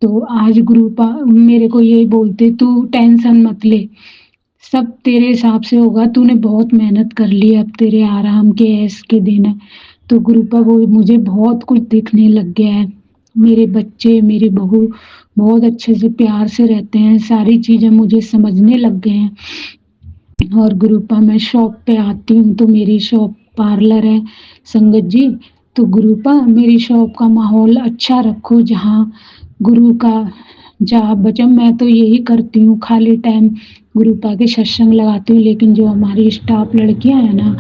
तो आज गुरुपा मेरे को यही बोलते, तू टेंशन मत ले, सब तेरे हिसाब से होगा, तूने बहुत मेहनत कर ली, अब तेरे आराम के ऐश के दिन है। तो गुरुपा वो मुझे बहुत कुछ दिखने लग गया है। मेरे बच्चे, मेरी बहू बहुत अच्छे से प्यार से रहते हैं, सारी चीज़ें मुझे समझने लग गए हैं। और गुरुपा मैं शॉप पे आती हूँ तो मेरी शॉप पार्लर है संगत जी, तो गुरुपा मेरी शॉप का माहौल अच्छा रखो, जहाँ गुरु का जाप बचम। मैं तो यही करती हूँ, खाली टाइम गुरुपा के सत्संग लगाती हूँ, लेकिन जो हमारी स्टाफ लड़कियां हैं ना,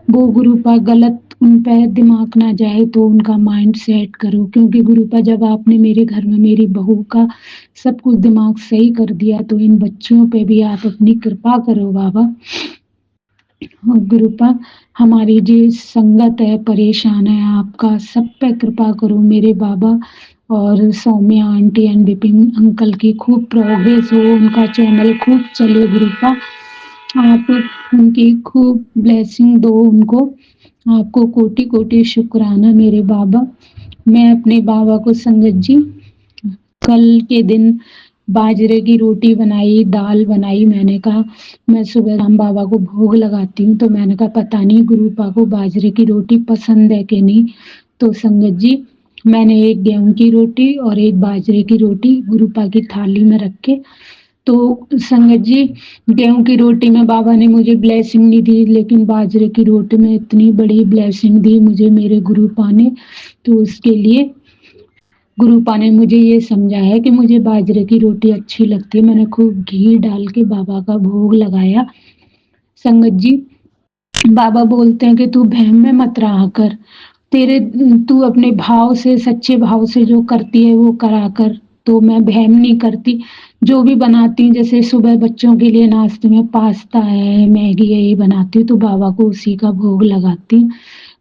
वो गुरुपा गलत उन पे दिमाग ना जाए तो उनका माइंड सेट करो, क्योंकि गुरुपा जब आपने मेरे घर में मेरी बहू का सब कुछ दिमाग सही कर दिया, तो इन बच्चियों पे भी आप अपनी कृपा करो बाबा। और गुरुपा हमारी जो संगत है परेशान है, आपका सब पे कृपा करो मेरे बाबा। और Saumya aunty and Vipin uncle की खूब प्रोग्रेस हो, उनका चैनल खूब चले गुरुपा, आप उनकी खूब ब्लेसिंग दो उनको। आपको कोटि कोटि शुक्राना मेरे बाबा। मैं अपने बाबा को संगत जी कल के दिन बाजरे की रोटी बनाई, दाल बनाई, मैंने कहा मैं सुबह राम बाबा को भोग लगाती हूँ, तो मैंने कहा पता नहीं गुरुपा को बाजरे की रोटी पसंद है कि नहीं। तो संगत जी मैंने एक गेहूं की रोटी और एक बाजरे की रोटी गुरुपा की थाली में रख के, तो संगत जी गेहूं की रोटी में बाबा ने मुझे ब्लेसिंग नहीं दी, लेकिन बाजरे की रोटी में इतनी बड़ी ब्लेसिंग दी मुझे मेरे गुरुपा ने। तो उसके लिए गुरुपा ने मुझे ये समझाया कि मुझे बाजरे की रोटी अच्छी लगती है। मैंने खूब घी डाल के बाबा का भोग लगाया। संगत जी बाबा बोलते हैं कि तू बहम में मत रहा कर, तेरे तू अपने भाव से, सच्चे भाव से जो करती है वो करा कर। तो मैं बहम नहीं करती, जो भी बनाती हूँ, जैसे सुबह बच्चों के लिए नाश्ते में पास्ता है, मैगी है, ये बनाती हूँ तो बाबा को उसी का भोग लगाती हूँ।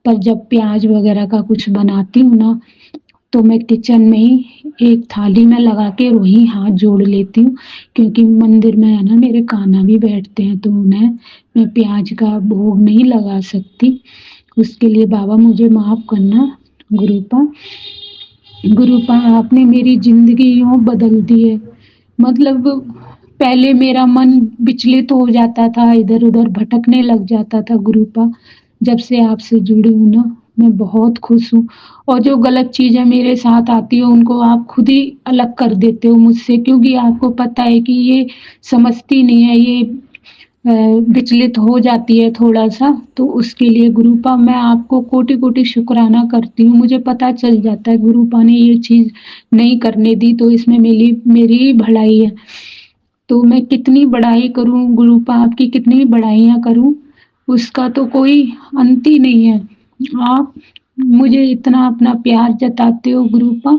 पर जब प्याज वगैरह का कुछ बनाती हूँ ना, तो मैं किचन में ही एक थाली में लगा के वही हाथ जोड़ लेती हूँ, क्योंकि मंदिर में है ना मेरे कान्हा भी बैठते हैं, तो उन्हें मैं प्याज का भोग नहीं लगा सकती। उसके लिए बाबा मुझे माफ करना गुरुपा। गुरुपा आपने मेरी जिंदगी यूं बदल दी है, मतलब पहले मेरा मन विचलित हो जाता था, इधर उधर भटकने लग जाता था गुरुपा। जब से आपसे जुड़ी हूँ ना, मैं बहुत खुश हूँ। और जो गलत चीजें मेरे साथ आती है उनको आप खुद ही अलग कर देते हो मुझसे, क्योंकि आपको पता है कि ये समझती नहीं है, ये विचलित हो जाती है थोड़ा सा। तो उसके लिए गुरुपा मैं आपको कोटि कोटि शुक्राना करती हूँ। मुझे पता चल जाता है गुरुपा ने ये चीज नहीं करने दी, तो इसमें मेरी मेरी ही भलाई है। तो मैं कितनी बड़ाई करूं गुरुपा, आपकी कितनी बड़ाइयां करूं, उसका तो कोई अंत ही नहीं है। आप मुझे इतना अपना प्यार जताते हो गुरुपा।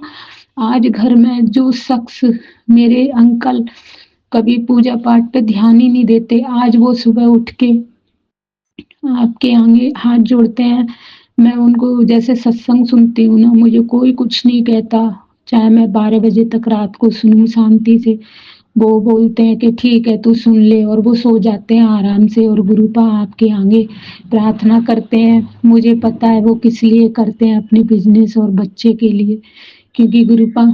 आज घर में जो शख्स, मेरे अंकल कभी पूजा पाठ पे ध्यान ही नहीं देते, आज वो सुबह उठ के आपके आगे हाथ जोड़ते हैं। मैं उनको जैसे सत्संग सुनती हूँ ना, मुझे कोई कुछ नहीं कहता, चाहे मैं 12 बजे तक रात को सुनूं शांति से, वो बोलते हैं कि ठीक है तू सुन ले, और वो सो जाते हैं आराम से। और गुरुपा आपके आगे प्रार्थना करते हैं, मुझे पता है वो किस लिए करते हैं, अपने बिजनेस और बच्चे के लिए, क्योंकि गुरुपा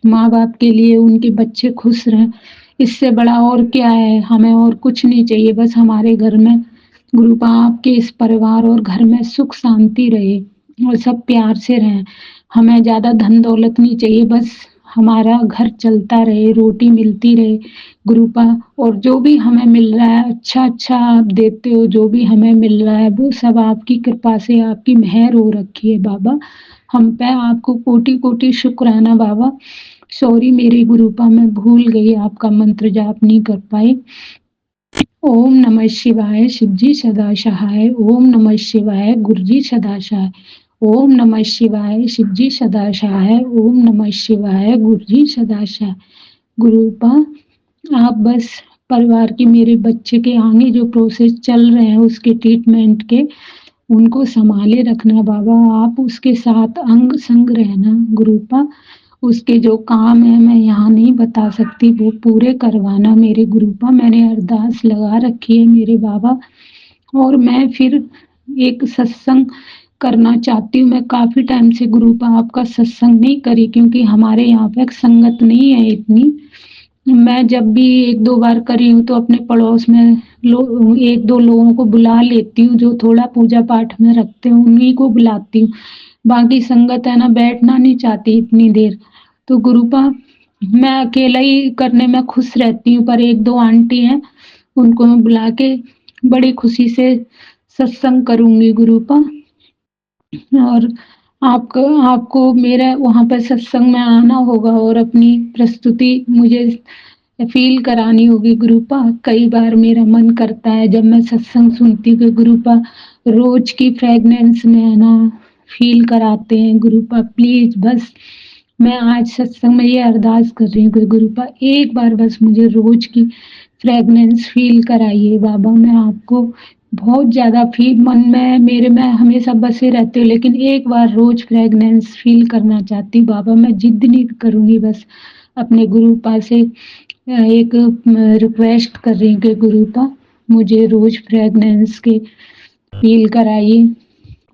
माँ बाप के लिए उनके बच्चे खुश रहें, इससे बड़ा और क्या है, हमें और कुछ नहीं चाहिए। बस हमारे घर में गुरुपा आपके इस परिवार और घर में सुख शांति रहे और सब प्यार से रहें। हमें ज्यादा धन दौलत नहीं चाहिए, बस हमारा घर चलता रहे, रोटी मिलती रहे गुरुपा। और जो भी हमें मिल रहा है अच्छा अच्छा आप देते हो, जो भी हमें मिल रहा है वो सब आपकी कृपा से, आपकी मेहर हो रखी है बाबा हम पे। आपको कोटि कोटि शुक्राना बाबा। सॉरी मेरी गुरुपा, मैं भूल गई, आपका मंत्र जाप नहीं कर पाई। ओम नमः शिवाय शिवजी सदा सहाय, ओम नमः शिवाय गुरुजी सदा सहाय, ओम नमः शिवाय शिवजी सदा सहाय, ओम नमः शिवाय गुरुजी सदा सहाय। गुरुपा आप बस परिवार की, मेरे बच्चे के आगे जो प्रोसेस चल रहे हैं उसके ट्रीटमेंट के, उनको संभाले रखना बाबा, आप उसके साथ अंग संग रहना गुरुपा। उसके जो काम है मैं यहाँ नहीं बता सकती, वो पूरे करवाना मेरे गुरुपा। मैंने अरदास लगा रखी है मेरे बाबा। और मैं फिर एक सत्संग करना चाहती हूँ। मैं काफ़ी टाइम से गुरुपा आपका सत्संग नहीं करी, क्योंकि हमारे यहाँ पे संगत नहीं है इतनी। मैं जब भी 1-2 बार करी हूँ तो अपने पड़ोस में 1-2 लोगों को बुला लेती हूँ, जो थोड़ा पूजा पाठ में रखते हैं, उन्हीं को बुलाती हूँ। बाकी संगत है ना, बैठना नहीं चाहती इतनी देर। तो गुरुपा मैं अकेला ही करने में खुश रहती हूँ, पर 1-2 आंटी हैं, उनको मैं बुला के बड़ी खुशी से सत्संग करूँगी गुरुपा। और आपको मेरा वहाँ पे सत्संग में आना होगा और अपनी प्रस्तुति मुझे फ़ील करानी होगी गुरुपा। कई बार मेरा मन करता है जब मैं सत्संग सुनती हूँ कि गुरुपा रोज़ की फ्रेगनेंस में है ना फ़ील कराते हैं गुरुपा। प्लीज़ बस मैं आज सत्संग में ये अरदास कर रही हूँ कि गुरुपा एक बार बस मुझे रोज़ की फ्रेगनेंस फ़ील कराइए बाबा। मैं आपको बहुत ज़्यादा मन में मेरे में हमेशा बसे रहते हो, लेकिन एक बार रोज़ फ्रेगनेंस फ़ील करना चाहती हूँ बाबा। मैं ज़िद नहीं करूँगी, बस अपने गुरुपा से एक रिक्वेस्ट कर रही हूँ कि गुरुपा मुझे रोज़ फ्रेगनेंस के फ़ील कराइए।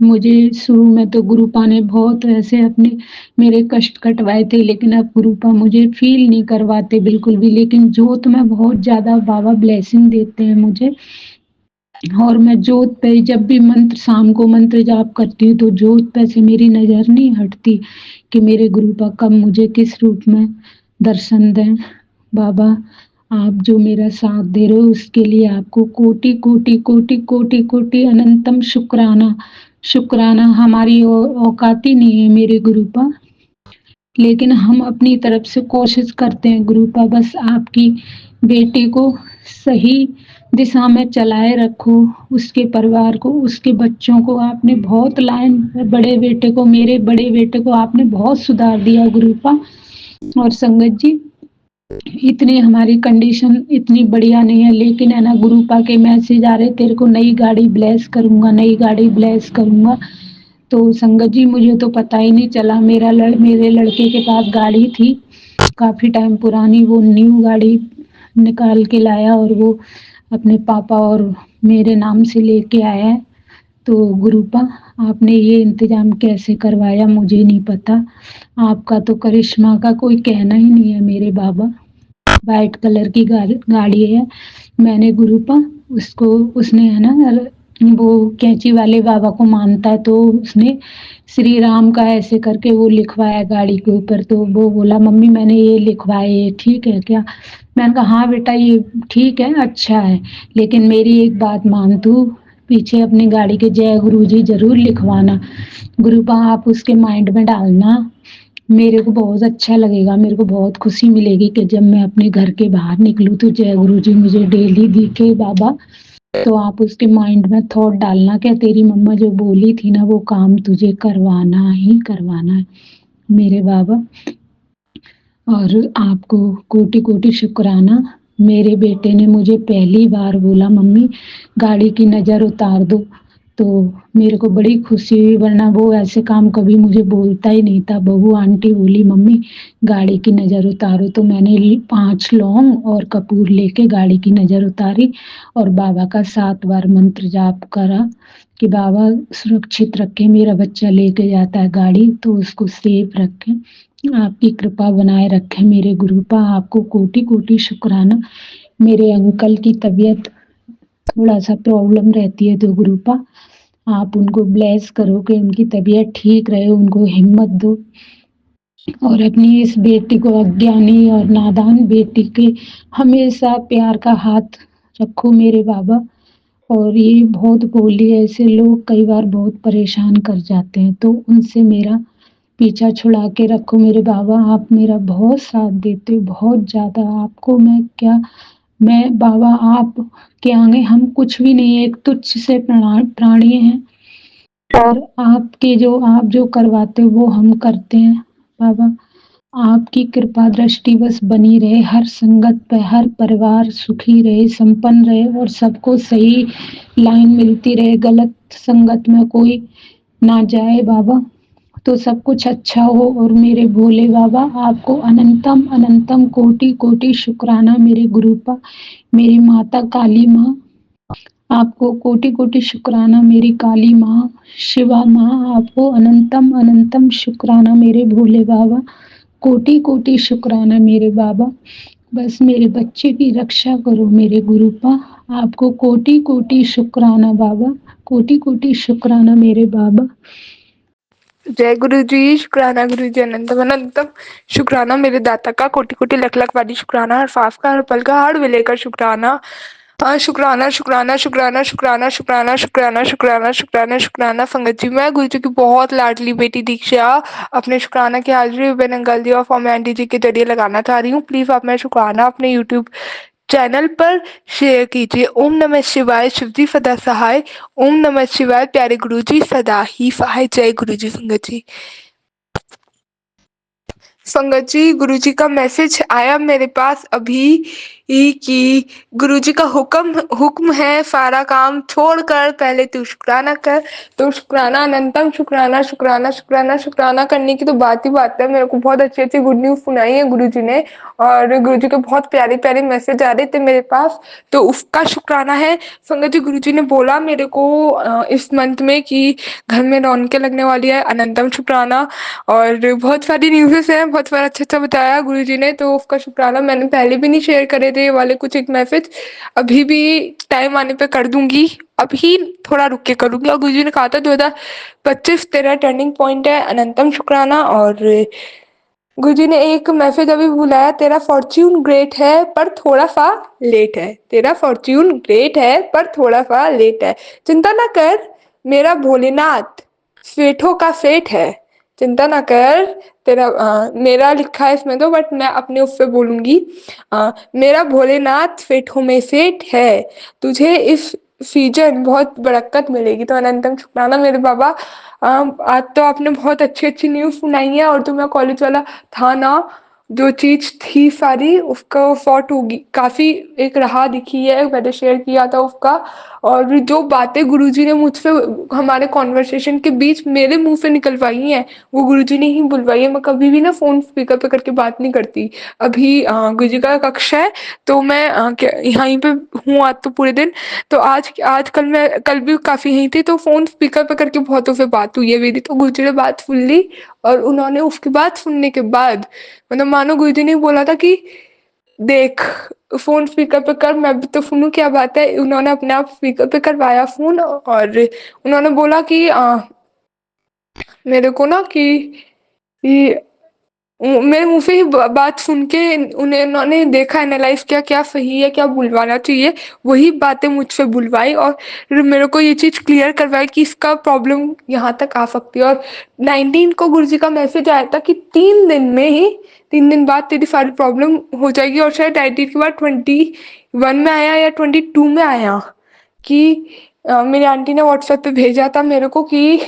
मुझे शुरू में तो गुरुपा ने बहुत ऐसे अपने मेरे कष्ट कटवाए थे, लेकिन अब गुरुपा मुझे फ़ील नहीं करवाते बिल्कुल भी। लेकिन जोत में बहुत ज़्यादा बाबा ब्लेसिंग देते हैं मुझे, और मैं जोत पे जब भी शाम को मंत्र जाप करती हूँ तो जोत पे से मेरी नज़र नहीं हटती कि मेरे गुरुपा कब मुझे किस रूप में दर्शन दें। बाबा आप जो मेरा साथ दे रहे हो उसके लिए आपको कोटि कोटि कोटि कोटि कोटि अनंतम शुक्राना। शुक्राना हमारी औकात ही नहीं है मेरे गुरुपा, लेकिन हम अपनी तरफ से कोशिश करते हैं गुरुपा। बस आपकी बेटी को सही दिशा में चलाए रखो, उसके परिवार को, उसके बच्चों को। आपने बहुत मेरे बड़े बेटे को आपने बहुत सुधार दिया गुरुपा। और संगत जी इतनी हमारी कंडीशन इतनी बढ़िया नहीं है, लेकिन है ना गुरुपा के मैसेज आ रहे तेरे को नई गाड़ी ब्लेस करूँगा, नई गाड़ी ब्लेस करूँगा। तो संगत जी मुझे तो पता ही नहीं चला, मेरे लड़के के पास गाड़ी थी काफ़ी टाइम पुरानी, वो न्यू गाड़ी निकाल के लाया और वो अपने पापा और मेरे नाम से लेके आया है। तो गुरुपा आपने ये इंतज़ाम कैसे करवाया मुझे नहीं पता, आपका तो करिश्मा का कोई कहना ही नहीं है मेरे बाबा। वाइट कलर की गाड़ी है। मैंने गुरुपा उसने है ना वो कैंची वाले बाबा को मानता है, तो उसने श्री राम का ऐसे करके वो लिखवाया गाड़ी के ऊपर। तो वो बोला मम्मी मैंने ये लिखवाया, ये ठीक है क्या? मैंने कहा हाँ बेटा ये ठीक है, अच्छा है, लेकिन मेरी एक बात मान, तू पीछे अपनी गाड़ी के जय गुरु जी जरूर लिखवाना। गुरुपा आप उसके माइंड में डालना, मेरे को बहुत अच्छा लगेगा, मेरे को बहुत खुशी मिलेगी कि जब मैं अपने घर के बाहर निकलूँ तो जय गुरु जी मुझे डेली दिखे बाबा। तो आप उसके माइंड में थॉट डालना कि तेरी मम्मा जो बोली थी ना वो काम तुझे करवाना ही करवाना है मेरे बाबा। और आपको कोटि कोटि शुक्राना। मेरे बेटे ने मुझे पहली बार बोला मम्मी गाड़ी की नज़र उतार दो, तो मेरे को बड़ी खुशी हुई, वरना वो ऐसे काम कभी मुझे बोलता ही नहीं था। बहू आंटी बोली मम्मी गाड़ी की नज़र उतारो, तो मैंने 5 लौंग और कपूर लेके गाड़ी की नज़र उतारी और बाबा का 7 बार मंत्र जाप करा कि बाबा सुरक्षित रखे, मेरा बच्चा लेके जाता है गाड़ी तो उसको सेफ रखें, आपकी कृपा बनाए रखें मेरे गुरुपा। आपको कोटि कोटि शुक्राना। मेरे अंकल की तबीयत थोड़ा सा प्रॉब्लम रहती है, तो गुरुपा आप उनको ब्लेस करो कि उनकी तबीयत ठीक रहे, उनको हिम्मत दो, और अपनी इस बेटी को, अज्ञानी और नादान बेटी के हमेशा प्यार का हाथ रखो मेरे बाबा। और ये बहुत भोली है, ऐसे लोग कई बार बहुत परेशान कर जाते हैं, तो उनसे मेरा पीछा छुड़ा के रखो मेरे बाबा। आप मेरा बहुत साथ देते हो, बहुत ज़्यादा। आपको मैं बाबा आप के आगे हम कुछ भी नहीं है, एक तुच्छ से प्राणी हैं, और आप जो करवाते हो वो हम करते हैं बाबा। आपकी कृपा दृष्टि बस बनी रहे हर संगत पे, हर परिवार सुखी रहे, संपन्न रहे, और सबको सही लाइन मिलती रहे, गलत संगत में कोई ना जाए बाबा, तो सब कुछ अच्छा हो। और मेरे भोले बाबा आपको अनंतम अनंतम कोटि कोटि शुक्राना मेरे गुरुपा। मेरी माता काली माँ आपको कोटि कोटि शुक्राना मेरी काली माँ, शिवा माँ, आपको अनंतम अनंतम शुक्राना मेरे भोले बाबा, कोटि कोटि शुक्राना मेरे बाबा। बस मेरे बच्चे की रक्षा करो मेरे गुरुपा, आपको कोटि कोटि शुक्राना बाबा, कोटि कोटि शुक्राना मेरे बाबा। जय गुरु जी, शुक्राना गुरु जी अनंतम अनंतम, शुक्राना मेरे दाता का कोटि कोटि लख लख वाली शुक्राना, हर फाफ का हर पल का हर विले का शुक्राना। शुक्राना शुक्राना शुक्राना शुक्राना शुक्राना शुक्राना शुक्राना शुक्राना शुक्राना। संगत जी, मैं गुरु जी की बहुत लाडली बेटी दीक्षा अपने शुक्राना की हाजिरी बेनंगल दी और फॉर्म आंटी जी के जरिए लगाना चाह रही हूँ। प्लीज आप मेरा शुक्राना अपने यूट्यूब चैनल पर शेयर कीजिए। ओम नमः शिवाय, शिव जी सदा सहाय। ओम नमः शिवाय, प्यारे गुरु जी सदा ही सहाय। जय गुरु जी। संगत जी, गुरु जी का मैसेज आया मेरे पास अभी ही कि गुरु जी का हुक्म है, सारा काम छोड़कर पहले तू शुक्राना कर। तो शुक्राना, अनंतम शुक्राना, शुक्राना शुक्राना शुक्राना करने की तो बात ही बात है। मेरे को बहुत अच्छी अच्छी गुड न्यूज सुनाई है गुरु जी ने, और गुरु जी के बहुत प्यारे प्यारे मैसेज आ रहे थे मेरे पास, तो उसका शुक्राना है। संगत जी, गुरु जी ने बोला मेरे को इस मंथ में कि घर में रौनकें लगने वाली है, अनंतम शुक्राना। और बहुत सारी न्यूज़ेस हैं, बहुत सारा अच्छा अच्छा बताया गुरु जी ने, तो उसका शुक्राना। मैंने पहले भी नहीं शेयर करे थे ये वाले कुछ एक मैसेज, अभी भी टाइम आने पे कर दूंगी, अभी थोड़ा रुक के करूंगी। और गुरु जी ने कहा था 2025 तेरा टर्निंग पॉइंट है, अनंतम शुक्राना। और गुरुजी ने एक मैसेज अभी बुलाया, तेरा फॉर्च्यून ग्रेट है पर थोड़ा सा लेट है। तेरा फॉर्च्यून ग्रेट है पर थोड़ा सा लेट है, चिंता ना कर मेरा भोलेनाथ, सेठों का सेठ है। चिंता ना कर तेरा मेरा लिखा है इसमें तो, बट मैं अपने उस पे बोलूंगी। मेरा भोलेनाथ सेठों में सेठ है, तुझे इस सीजन बहुत बरकत मिलेगी। तो अनंतम शुक्राना मेरे बाबा। आज तो आपने बहुत अच्छी अच्छी न्यूज़ सुनाई है, और जो मैं कॉलेज वाला था ना, जो चीज थी सारी उसका फॉट होगी काफी, एक राह दिखी है, मैंने शेयर किया था उसका। और जो बातें गुरुजी ने मुझसे हमारे कॉन्वर्सेशन के बीच मेरे मुंह से निकलवाई हैं, वो गुरुजी ने ही बुलवाई है। मैं कभी भी ना फोन स्पीकर पे करके बात नहीं करती। अभी गुरुजी का कक्षा है, तो मैं यहीं पे हूँ आज तो पूरे दिन। तो आज कल मैं कल भी काफी यहीं थी, तो फोन स्पीकर पे करके बहुतों से बात हुई है मेरी। तो गुरुजी ने बात सुन ली, और उन्होंने उसकी बात सुनने के बाद, मतलब मानो गुरुजी ने बोला था कि देख फोन स्पीकर पे कर, मैं भी तो सुनूं क्या बात है। उन्होंने अपने आप स्पीकर पे करवाया फोन, और उन्होंने बोला कि मेरे को ना कि मेरे मुंह से ही बात सुन के उन्होंने देखा, एनालाइज किया क्या सही है क्या बुलवाना चाहिए, वही बातें मुझसे बुलवाई, और मेरे को ये चीज क्लियर करवाई कि इसका प्रॉब्लम यहाँ तक आ सकती है। और 19 को गुरुजी का मैसेज आया था कि 3 दिन में ही, 3 दिन बाद तेरी सारी प्रॉब्लम हो जाएगी। और शायद 19 के बाद 21 में आया या 22 में आया कि मेरी आंटी ने व्हाट्सएप पे भेजा था मेरे को कि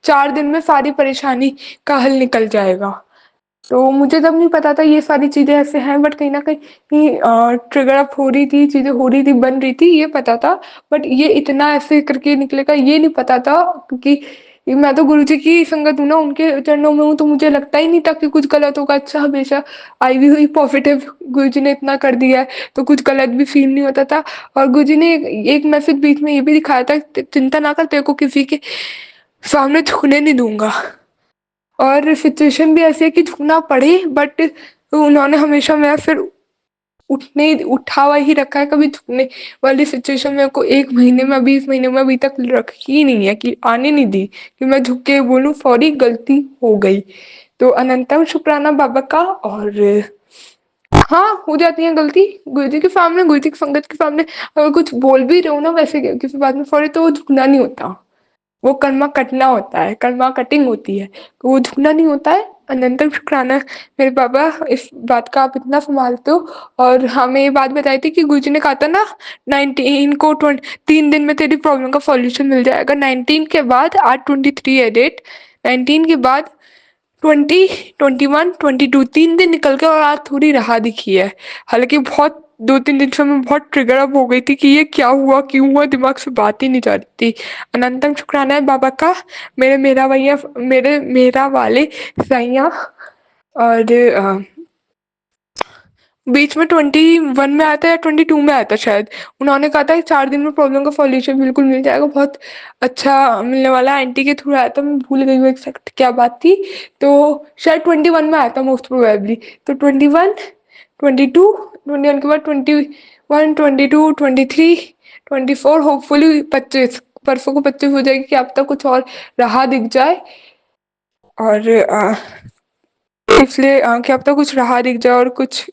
4 दिन में सारी परेशानी का हल निकल जाएगा। तो मुझे तब नहीं पता था ये सारी चीजें ऐसे हैं, बट कहीं ना कहीं ट्रिगर अप हो रही थी, चीजें हो रही थी, बन रही थी, ये पता था। बट ये इतना ऐसे करके निकलेगा ये नहीं पता था, क्योंकि मैं तो गुरुजी की संगत हूँ ना, उनके चरणों में हूँ, तो मुझे लगता ही नहीं था कि कुछ गलत होगा। अच्छा, हमेशा आई हुई पॉजिटिव गुरुजी ने इतना कर दिया है, तो कुछ गलत भी फील नहीं होता था। और गुरुजी ने एक मैसेज बीच में ये भी दिखाया था, चिंता ना कर, तेरे को किसी के सामने झुकने नहीं दूंगा। और सिचुएशन भी ऐसी है कि झुकना पड़े, बट उन्होंने हमेशा मेरा फिर उठा हुआ ही रखा है, कभी झुकने वाली सिचुएशन मेरे को 1 महीने में, अभी इस महीने में अभी तक रखी ही नहीं है, कि आने नहीं दी कि मैं झुक के बोलूं सॉरी गलती हो गई। तो अनंतम शुक्राना बाबा का। और हाँ, हो जाती है गलती गुरु जी के सामने, गुरु जी की संगत के सामने। अगर कुछ बोल भी रहे हो ना वैसे किसी बात में सॉरी, तो वो झुकना नहीं होता, वो कर्मा कटना होता है, कर्मा कटिंग होती है, तो वो झुकना नहीं होता है। अनंतम शुक्राना मेरे बाबा, इस बात का आप इतना संभालते हो। और हमें ये बात बताई थी कि गुरुजी ने कहा था ना 19 को 3 दिन में तेरी प्रॉब्लम का सॉल्यूशन मिल जाएगा। 19 के बाद, आज 23 है डेट, 19 के बाद 20, 21, 22, 3 दिन निकल गए, और आज थोड़ी राह दिखी है। हालांकि बहुत 2-3 दिन से मैं बहुत ट्रिगर अप हो गई थी कि ये क्या हुआ क्यों हुआ, दिमाग से बात ही नहीं जा रही थी। अनंतम शुक्राना है बाबा का, मेरा भैया, मेरा वाले सैया। और बीच में 21 में आया था या 22 में आया था शायद। उन्होंने कहा था कि 4 दिन में प्रॉब्लम का सॉल्यूशन बिल्कुल मिल जाएगा, बहुत अच्छा मिलने वाला है। आंटी के थ्रू आया था, मैं भूल गई हूँ एग्जैक्ट क्या बात थी। तो शायद 21 में आया था मोस्ट प्रोबेबली। तो 21, 22, 21 के बाद 21, 22, 23, 24, होपफुली 25, परसों को 25 हो जाएगी कि अब तक कुछ और राह दिख जाए। और इसलिए कि अब तक कुछ राह दिख जाए और कुछ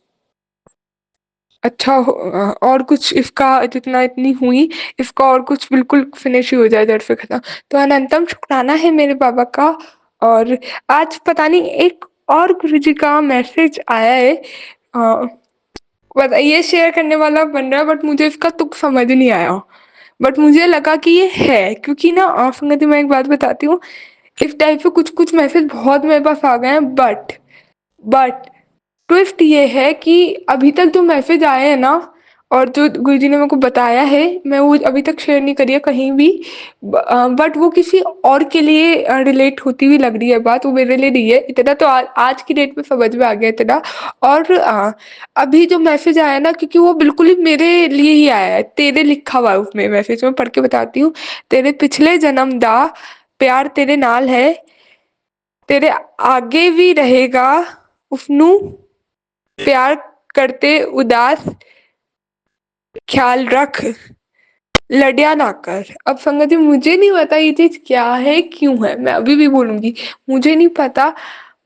अच्छा हो, और कुछ इसका जितना इतनी हुई इसका और कुछ बिल्कुल फिनिश ही हो जाए, जड़ से खत्म। तो अनंतम शुक्राना है मेरे बाबा का। और आज पता नहीं एक और गुरुजी का मैसेज आया है, ये शेयर करने वाला बन रहा है, बट मुझे इसका तुक समझ नहीं आया। बट मुझे लगा कि ये है, क्योंकि ना संगति मैं एक बात बताती हूँ, इस टाइप से कुछ कुछ मैसेज बहुत मेरे पास आ गए हैं। बट ट्विस्ट ये है कि अभी तक जो मैसेज आए हैं ना, और जो गुरुजी ने मेरे को बताया है, मैं वो अभी तक शेयर नहीं करी है कहीं भी। बट वो किसी और के लिए रिलेट होती हुई लग रही है बात, वो मेरे लिए नहीं है इतना। तो आज की डेट में समझ में आ गया इतना। और अभी जो मैसेज आया ना, क्योंकि वो बिल्कुल ही मेरे लिए ही आया है, तेरे लिखा हुआ है उसमें मैसेज में, पढ़ के बताती हूँ। तेरे पिछले जन्म दा प्यार तेरे नाल है, तेरे आगे भी रहेगा, उसनू प्यार करते उदास ख्याल रख, लड़िया ना कर। अब संगति मुझे नहीं पता ये चीज क्या है, क्यों है, मैं अभी भी बोलूंगी मुझे नहीं पता।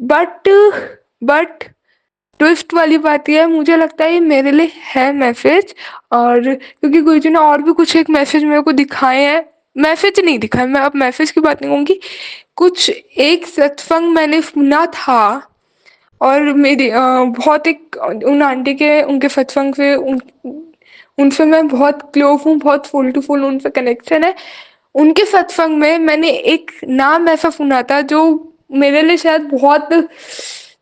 बट ट्विस्ट वाली बात यह है, मुझे लगता है ये मेरे लिए है मैसेज। और क्योंकि गुरुजी ने और भी कुछ एक मैसेज मेरे को दिखाए हैं, मैसेज नहीं दिखाए, मैं अब मैसेज की बात नहीं कहूंगी, कुछ एक सत्संग मैंने सुना था। और मेरी बहुत एक उन आंटी के उनके सत्संग से उनसे मैं बहुत क्लोज हूँ, बहुत फुल टू फुल उनसे कनेक्शन है। उनके सत्संग में मैंने एक नाम ऐसा सुना था जो मेरे लिए शायद बहुत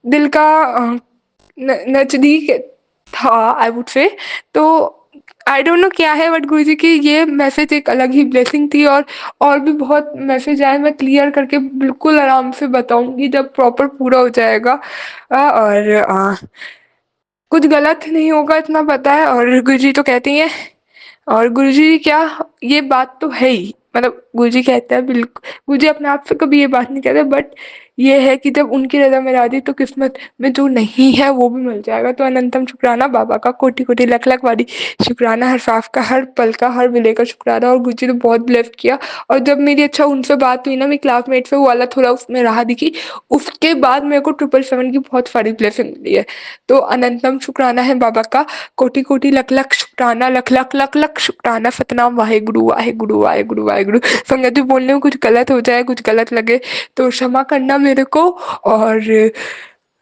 दिल का नजदीक था, आई वुड से। तो आई डोंट नो क्या है, बट गुरुजी की ये मैसेज एक अलग ही ब्लेसिंग थी। और भी बहुत मैसेज आए, मैं क्लियर करके बिल्कुल आराम से बताऊंगी जब प्रॉपर पूरा हो जाएगा। और कुछ गलत नहीं होगा इतना पता है। और गुरुजी तो कहती हैं, और गुरुजी क्या, ये बात तो है ही, मतलब गुरुजी कहते हैं, बिल्कुल गुरुजी अपने आप से कभी ये बात नहीं कहते, बट ये है कि जब उनकी रजा में राजी तो किस्मत में जो नहीं है वो भी मिल जाएगा। तो अनंतम शुक्राना बाबा का, कोटि कोटि लख लख वाली शुक्राना, हर सांस का, हर पल का, हर विलय का शुक्राना। और गुरुजी ने बहुत ब्लेस किया। और जब मेरी अच्छा उनसे बात हुई ना, मेरी क्लासमेट से, वो वाला थोड़ा उसमें राह दिखी, उसके बाद मेरे को 777 की बहुत सारी ब्लेसिंग मिली है। तो अनंतम शुक्राना है बाबा का, कोटि कोटि लख लख शुक्राना, लख लख लख लख शुक्राना। सतनाम वाहेगुरु वाहेगुरु वाहेगुरु वाहेगुरु। संगति बोलने में कुछ गलत हो जाए, कुछ गलत लगे तो क्षमा करना मेरे को। और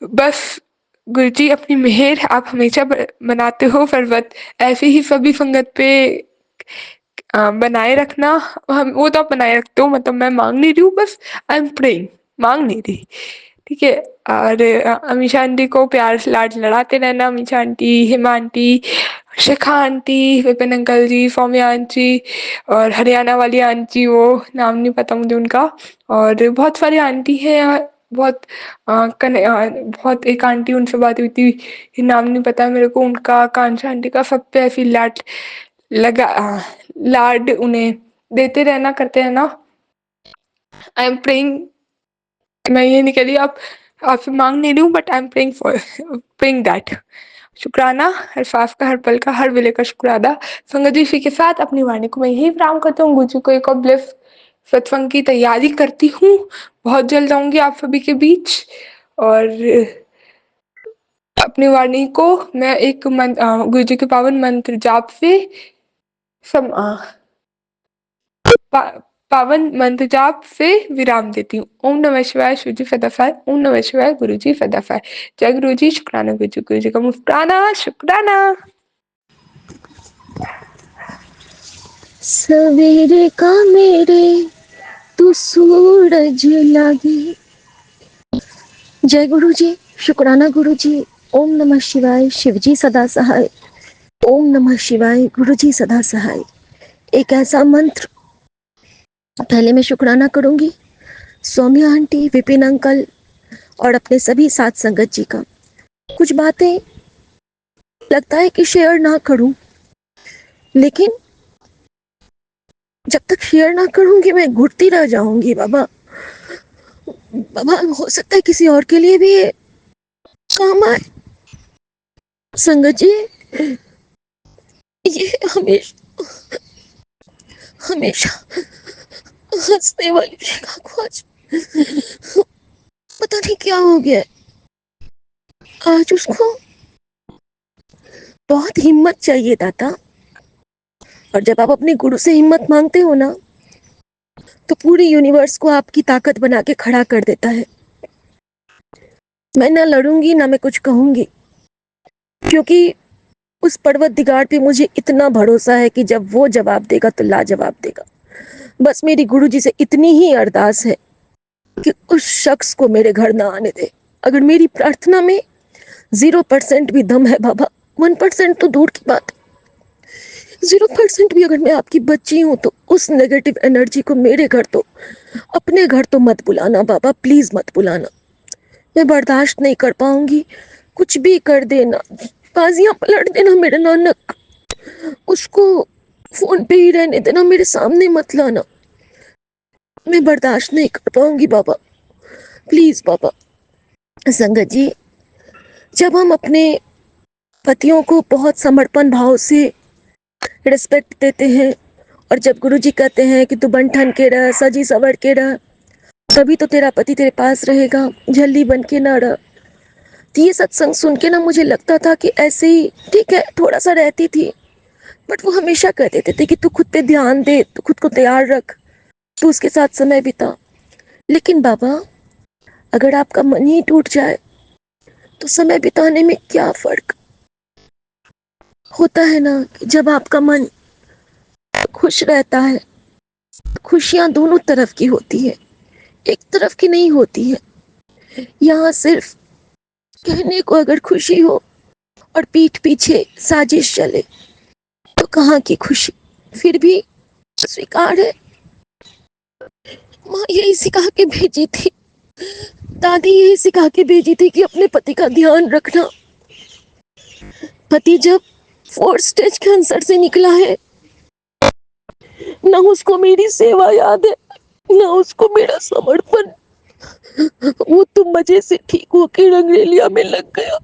बस गुरुजी अपनी मेहर आप हमेशा बनाते हो पर्वत, ऐसे ही सभी संगत पे बनाए रखना। हम वो तो आप बनाए रखते हो, मतलब मैं मांग नहीं रही हूँ, बस आई एम प्रेइंग, मांग नहीं रही, ठीक है। और अमीषा आंटी को प्यार से लाड लड़ाते रहना, अमीषा आंटी, हेमा आंटी, शिखा आंटी, विपिन अंकल जी, सौम्या आंटी, और हरियाणा वाली आंटी, वो नाम नहीं पता मुझे उनका। और बहुत सारी आंटी हैं यहाँ, बहुत बहुत एक आंटी उनसे बात हुई थी, नाम नहीं पता मेरे को उनका, कांशा आंटी का, सब पे ऐसी लाड उन्हें देते रहना, करते रहना। आई एम प्रेइंग, मैं ये नहीं कह रही आप आपसे मांग नहीं रही हूँ, but I am praying that. शुक्राना, हर सांस का, हर पल का, हर विलय का शुक्राना। संगत जी इसी के साथ अपनी वाणी को मैं यही प्रारंभ करता हूँ। गुरुजी को एक और ब्लेस सत्संग की तैयारी करती हूँ, बहुत जल्द आऊंगी आप सभी के बीच। और अपनी वाणी को मैं एक गुरुजी के पावन मंत्र जाप से पावन मंत्र जाप से विराम देती हूँ। ओम नमः शिवाय, शिवजी फदाफाय, ओम नमः शिवाय, गुरुजी फदाफाय। जय गुरुजी, शुक्राना गुरुजी, गुरुजी का मुस्कुराना, शुक्राना। सवेरे का मेरे तू सूरज लागे। जय गुरु जी, शुक्राना गुरु जी। ओम नमः शिवाय, शिवजी सदा सहाय, ओम नमः शिवाय, गुरु जी सदा सहाय। एक ऐसा मंत्र, पहले मैं शुक्राना करूंगी सौम्या आंटी, विपिन अंकल और अपने सभी साथ संगत जी का। कुछ बातें लगता है कि शेयर ना करूं, लेकिन जब तक शेयर ना करूंगी मैं घुटती रह जाऊंगी बाबा। बाबा हो सकता है किसी और के लिए भी ये काम आए। संगत जी, ये हमेशा हमेशा हंसने वाली रेखा को आज पता नहीं क्या हो गया है। आज उसको बहुत हिम्मत चाहिए दाता, और जब आप अपने गुरु से हिम्मत मांगते हो ना, तो पूरी यूनिवर्स को आपकी ताकत बना के खड़ा कर देता है। मैं ना लड़ूंगी ना मैं कुछ कहूंगी, क्योंकि उस परवतदिगार पे मुझे इतना भरोसा है कि जब वो जवाब देगा तो लाजवाब देगा। बस मेरी गुरुजी से इतनी ही अरदास है कि उस शख्स को मेरे घर ना आने दे। अगर मेरी प्रार्थना में 0% भी दम है बाबा, 1% तो दूर की बात, 0% भी अगर मैं आपकी बच्ची हूं, तो उस नेगेटिव एनर्जी को मेरे घर तो, अपने घर तो मत बुलाना बाबा, प्लीज मत बुलाना। मैं बर्दाश्त नहीं कर पाऊंगी। कुछ भी कर देना, बाजियां पलट देना मेरे नानक, उसको फोन पे ही रहने देना, मेरे सामने मत लाना। मैं बर्दाश्त नहीं कर पाऊंगी बाबा, प्लीज बाबा। संगत जी, जब हम अपने पतियों को बहुत समर्पण भाव से रिस्पेक्ट देते हैं, और जब गुरुजी कहते हैं कि तू बन ठन के रह, सजी सवर के रह, तभी तो तेरा पति तेरे पास रहेगा, झल्ली बन के ना रह। तो ये सत्संग सुन के ना मुझे लगता था कि ऐसे ही ठीक है, थोड़ा सा रहती थी, बट वो हमेशा कह देते थे कि तू खुद पे ध्यान दे, तू खुद को तैयार रख, तू उसके साथ समय बिता। लेकिन बाबा, अगर आपका मन ही टूट जाए तो समय बिताने में क्या फर्क होता है ना। कि जब आपका मन खुश रहता है, खुशियां दोनों तरफ की होती है, एक तरफ की नहीं होती है। यहाँ सिर्फ कहने को अगर खुशी हो और पीठ पीछे साजिश चले तो कहाँ की खुशी। फिर भी स्वीकार है। माँ यही सिखा के भेजी थी, दादी यही सिखा के भेजी थी कि अपने पति का ध्यान रखना। पति जब 4 स्टेज कैंसर से निकला है, ना उसको मेरी सेवा याद है, ना उसको मेरा समर्पण। वो तो मजे से ठीक होके रंगरेलिया में लग गया।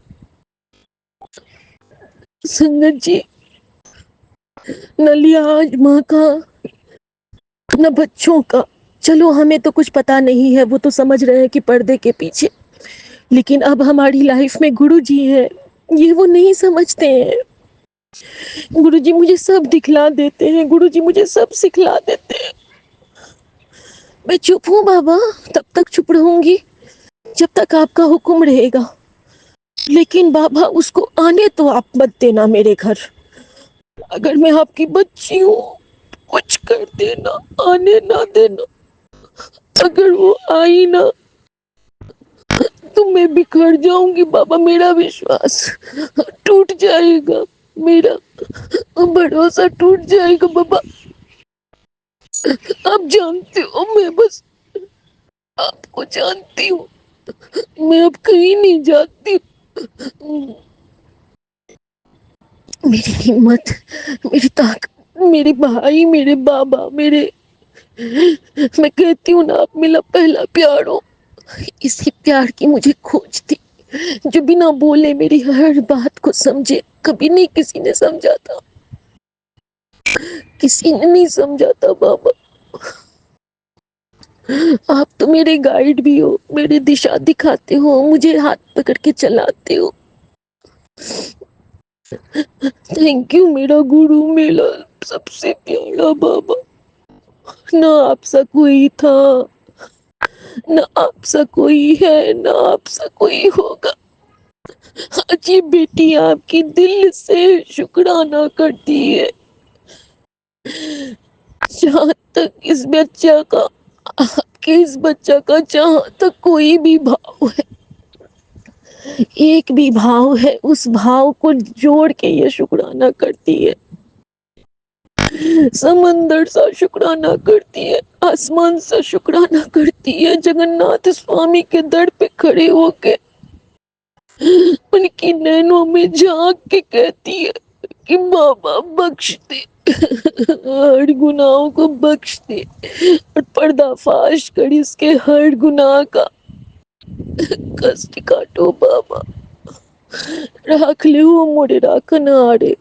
संगत जी, न लिहाज माँ का न बच्चों का। चलो हमें तो कुछ पता नहीं है, वो तो समझ रहे हैं कि पर्दे के पीछे, लेकिन अब हमारी लाइफ में गुरुजी है, ये वो नहीं समझते हैं। गुरुजी मुझे सब दिखला देते हैं, गुरुजी मुझे सब सिखला देते हैं। मैं चुप हूँ बाबा, तब तक चुप रहूंगी जब तक आपका हुक्म रहेगा। लेकिन बाबा, उसको आने तो आप मत देना मेरे घर। अगर मैं आपकी बच्ची हूँ, कुछ कर देना, आने ना देना। अगर वो आई ना तो मैं बिखर जाऊंगी बाबा, मेरा विश्वास टूट जाएगा, मेरा भरोसा टूट जाएगा बाबा। आप जानते हो, मैं बस आपको जानती हूँ, मैं अब कहीं नहीं जाती। मेरी हिम्मत, मेरी ताकत, मेरे भाई, मेरे बाबा, मेरे, मैं कहती हूँ ना, आप मेरा पहला प्यार हो। इसी प्यार की मुझे खोज थी, जो बिना बोले मेरी हर बात को समझे। कभी नहीं किसी ने समझा था, किसी ने नहीं समझा था बाबा। आप तो मेरे गाइड भी हो, मेरी दिशा दिखाते हो, मुझे हाथ पकड़ के चलाते हो। थैंक यू मेरा गुरु, मेरा सबसे प्यारा बाबा। ना आपसा कोई था, ना आपसा कोई है, ना आपसा कोई होगा। आज ये बेटी आपकी दिल से शुक्राना करती है। जहाँ तक इस बच्चा का, आपके इस बच्चा का जहाँ तक कोई भी भाव है, एक भी भाव है, उस भाव को जोड़ के ये शुक्राना करती है। समंदर सा शुक्राना करती है, आसमान सा शुक्राना करती है, जगन्नाथ स्वामी के दर पे खड़े होके उनकी नैनों में झांक के कहती है कि बाबा बख्श दे, हर गुनाहों को बख्श दे और पर्दाफाश कर इसके हर गुनाह का कष्ट काटो बाबा, राख ले वो मोरे राखन हारे,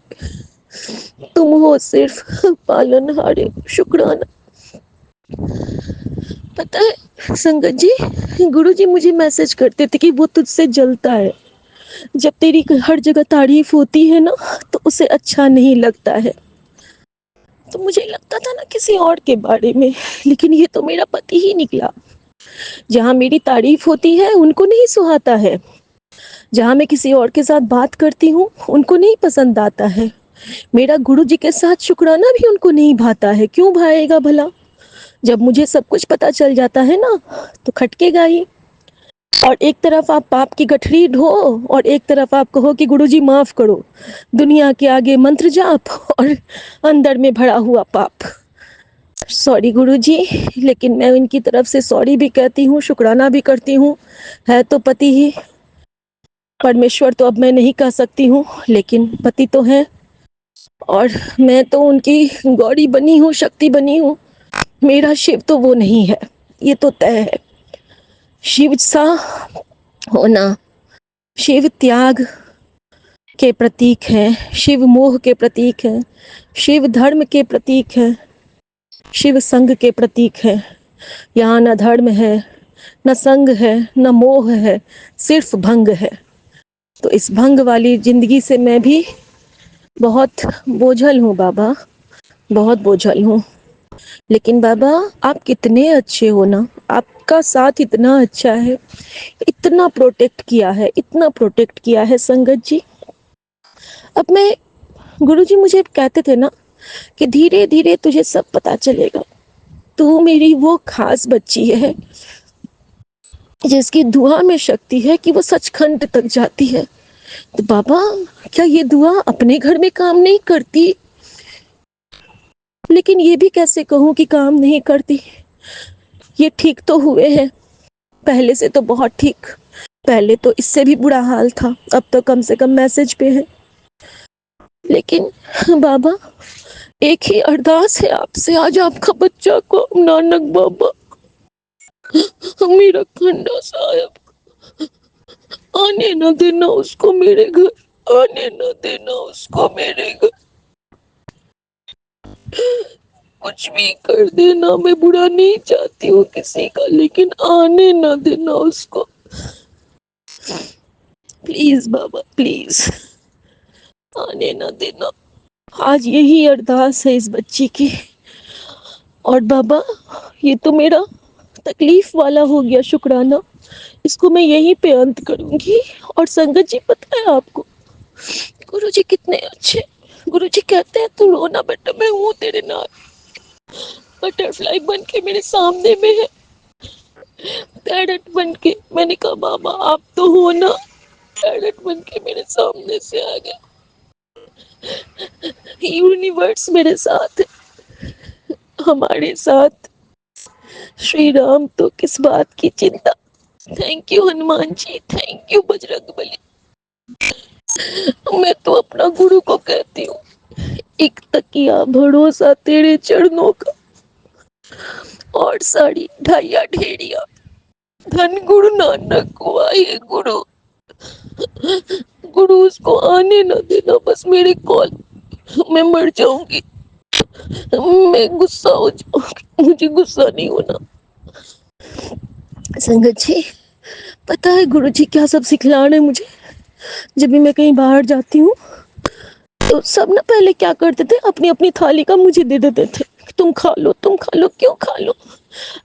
तुम हो सिर्फ पालन हारे। शुक्राना। पता है संगत जी, गुरुजी मुझे मैसेज करते थे कि वो तुझसे जलता है, जब तेरी हर जगह तारीफ होती है ना तो उसे अच्छा नहीं लगता है। तो मुझे लगता था ना किसी और के बारे में, लेकिन ये तो मेरा पति ही निकला। जहाँ मेरी तारीफ होती है उनको नहीं सुहाता है, जहाँ मैं किसी और के साथ बात करती हूँ उनको नहीं पसंद आता है। मेरा गुरुजी के साथ शुक्राना भी उनको नहीं भाता है। क्यों भाएगा भला? जब मुझे सब कुछ पता चल जाता है ना तो खटकेगा ही। और एक तरफ आप पाप की गठरी ढो और एक तरफ आप कहो कि गुरुजी माफ करो, दुनिया के आगे मंत्र जाप और अंदर में भरा हुआ पाप। सॉरी गुरुजी, लेकिन मैं इनकी तरफ से सॉरी भी कहती हूँ, शुक्राना भी करती हूँ। है तो पति ही, परमेश्वर तो अब मैं नहीं कह सकती हूँ, लेकिन पति तो है और मैं तो उनकी गौरी बनी हूँ, शक्ति बनी हूँ। मेरा शिव तो वो नहीं है, ये तो तय है। शिव सा होना, शिव त्याग के प्रतीक है, शिव मोह के प्रतीक है, शिव धर्म के प्रतीक है, शिव संग के प्रतीक है। यहाँ न धर्म है, न संग है, न मोह है, सिर्फ भंग है। तो इस भंग वाली जिंदगी से मैं भी बहुत बोझल हूँ बाबा, बहुत बोझल हूँ। लेकिन बाबा आप कितने अच्छे हो ना, आपका साथ इतना अच्छा है, इतना प्रोटेक्ट किया है, इतना प्रोटेक्ट किया है संगत जी। अब मैं, गुरुजी मुझे कहते थे ना कि धीरे धीरे तुझे सब पता चलेगा, तू मेरी वो खास बच्ची है जिसकी दुआ में शक्ति है कि वो सचखंड तक जाती है। तो बाबा क्या ये दुआ अपने घर में काम नहीं करती? लेकिन ये भी कैसे कहूँ कि काम नहीं करती? ये ठीक तो हुए हैं, पहले से तो बहुत ठीक। पहले तो इससे भी बुरा हाल था, अब तो कम से कम मैसेज पे है। लेकिन बाबा एक ही अरदास है आपसे, आज आपका बच्चा को नानक बाबा, मेरा खंडा साहब, आने न देना उसको मेरे घर, आने न देना उसको मेरे घर। कुछ भी कर देना, मैं बुरा नहीं चाहती हूँ किसी का, लेकिन आने न देना उसको, प्लीज बाबा प्लीज, आने न देना। आज यही अरदास है इस बच्ची की। और बाबा ये तो मेरा तकलीफ वाला हो गया शुक्राना, इसको मैं यहीं पे अंत करूंगी। और संगत जी पता है आपको गुरुजी कितने अच्छे, गुरुजी कहते हैं तू रोना बेटा, मैं हूँ तेरे नाल। बटरफ्लाई बन के मेरे सामने में है, पैरट बन के। मैंने कहा बाबा आप तो हो ना, पैरट बन के मेरे सामने से आ गया। यूनिवर्स मेरे साथ है, हमारे साथ श्री राम, तो किस बात की चिंता। Thank you Hanuman ji, thank you Bajrangbali. मैं तो अपना गुरु को कहती हूँ, एक तकिया भरोसा तेरे चरणों का, और साड़ी ढाइया ढेरिया, धन गुरु नानक को आए गुरु। गुरु उसको आने न देना बस मेरे कॉल, मैं मर जाऊंगी, मैं गुस्सा हो जाऊंगी, मुझे गुस्सा नहीं होना। संगत जी पता है गुरुजी क्या सब सिखला रहे मुझे? जब भी मैं कहीं बाहर जाती हूँ तो सब ना पहले क्या करते थे, अपनी अपनी थाली का मुझे दे देते थे, तुम खा लो, तुम खा लो, क्यों खा लो?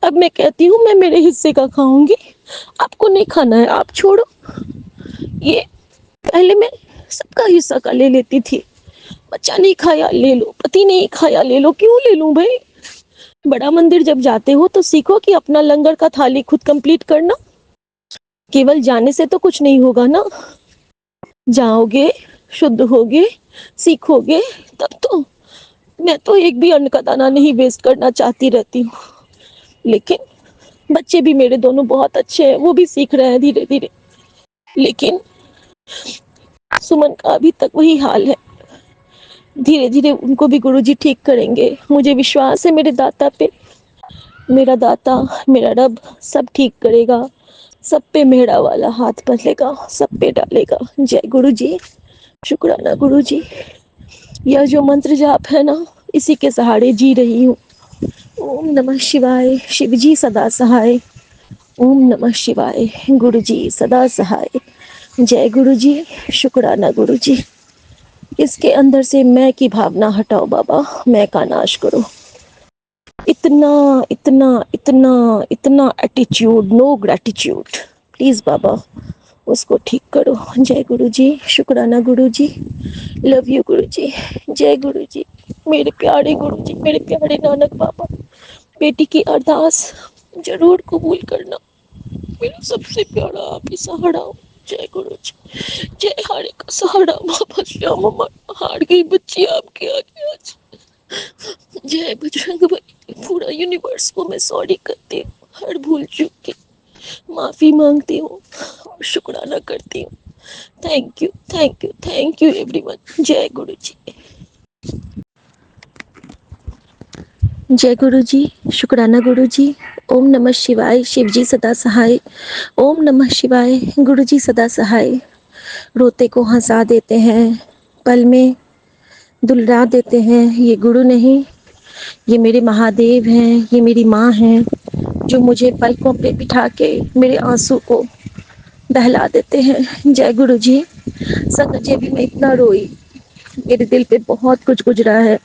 अब मैं कहती हूँ मैं मेरे हिस्से का खाऊंगी, आपको नहीं खाना है आप छोड़ो। ये पहले मैं सबका हिस्सा का ले लेती थी, बच्चा नहीं खाया ले लो, पति नहीं खाया ले लो, क्यों ले लूं भाई? बड़ा मंदिर जब जाते हो तो सीखो कि अपना लंगर का थाली खुद कंप्लीट करना। केवल जाने से तो कुछ नहीं होगा ना, जाओगे शुद्ध होगे सीखोगे तब तो। मैं तो एक भी अन्न का दाना नहीं वेस्ट करना चाहती रहती हूँ, लेकिन बच्चे भी मेरे दोनों बहुत अच्छे हैं, वो भी सीख रहे हैं धीरे धीरे। लेकिन सुमन का अभी तक वही हाल है। धीरे धीरे उनको भी गुरुजी ठीक करेंगे, मुझे विश्वास है मेरे दाता पे। मेरा दाता, मेरा रब सब ठीक करेगा, सब पे मेहरा वाला हाथ बदलेगा, सब पे डालेगा। जय गुरु जी, शुक्राना गुरु जी। यह जो मंत्र जाप है ना, इसी के सहारे जी रही हूँ। ओम नमः शिवाय, शिव जी सदा सहाय। ओम नमः शिवाय, गुरु जी सदा सहाय। जय गुरु जी, शुक्राना गुरु जी। इसके अंदर से मैं की भावना हटाओ बाबा, मैं का नाश करो। इतना इतना इतना इतना एटीट्यूड, नो ग्रेटिट्यूड, प्लीज बाबा उसको ठीक करो। जय गुरु जी, शुक्राना गुरु जी, लव यू गुरु जी। जय गुरु जी, मेरे प्यारे गुरु जी, मेरे प्यारे नानक बाबा, बेटी की अरदास जरूर कबूल करना। मेरा सबसे प्यारा आप ही सहारा हो। जय गुरु जी, जय हारे का सहारा बाबा श्याम अमर। हार गई बच्ची आपके आगे आज। जय बजरंग बली। पूरा यूनिवर्स को मैं सॉरी करती हूँ, हर भूल चूक की माफी मांगती हूँ और शुक्राना करती हूँ। Thank you, thank you, thank you everyone. जय गुरु जी। जय गुरु जी, शुक्राना गुरु जी। ओम नमः शिवाय, शिव जी सदा सहाय। ओम नमः शिवाय, गुरु जी सदा सहाय। रोते को हंसा देते हैं, पल में दुलरा देते हैं। ये गुरु नहीं, ये मेरे महादेव हैं, ये मेरी माँ हैं, जो मुझे पलकों पे बिठा के मेरे आंसू को बहला देते हैं। जय गुरु जी। संगत जी, भी मैं इतना रोई, मेरे दिल पे बहुत कुछ गुजरा है,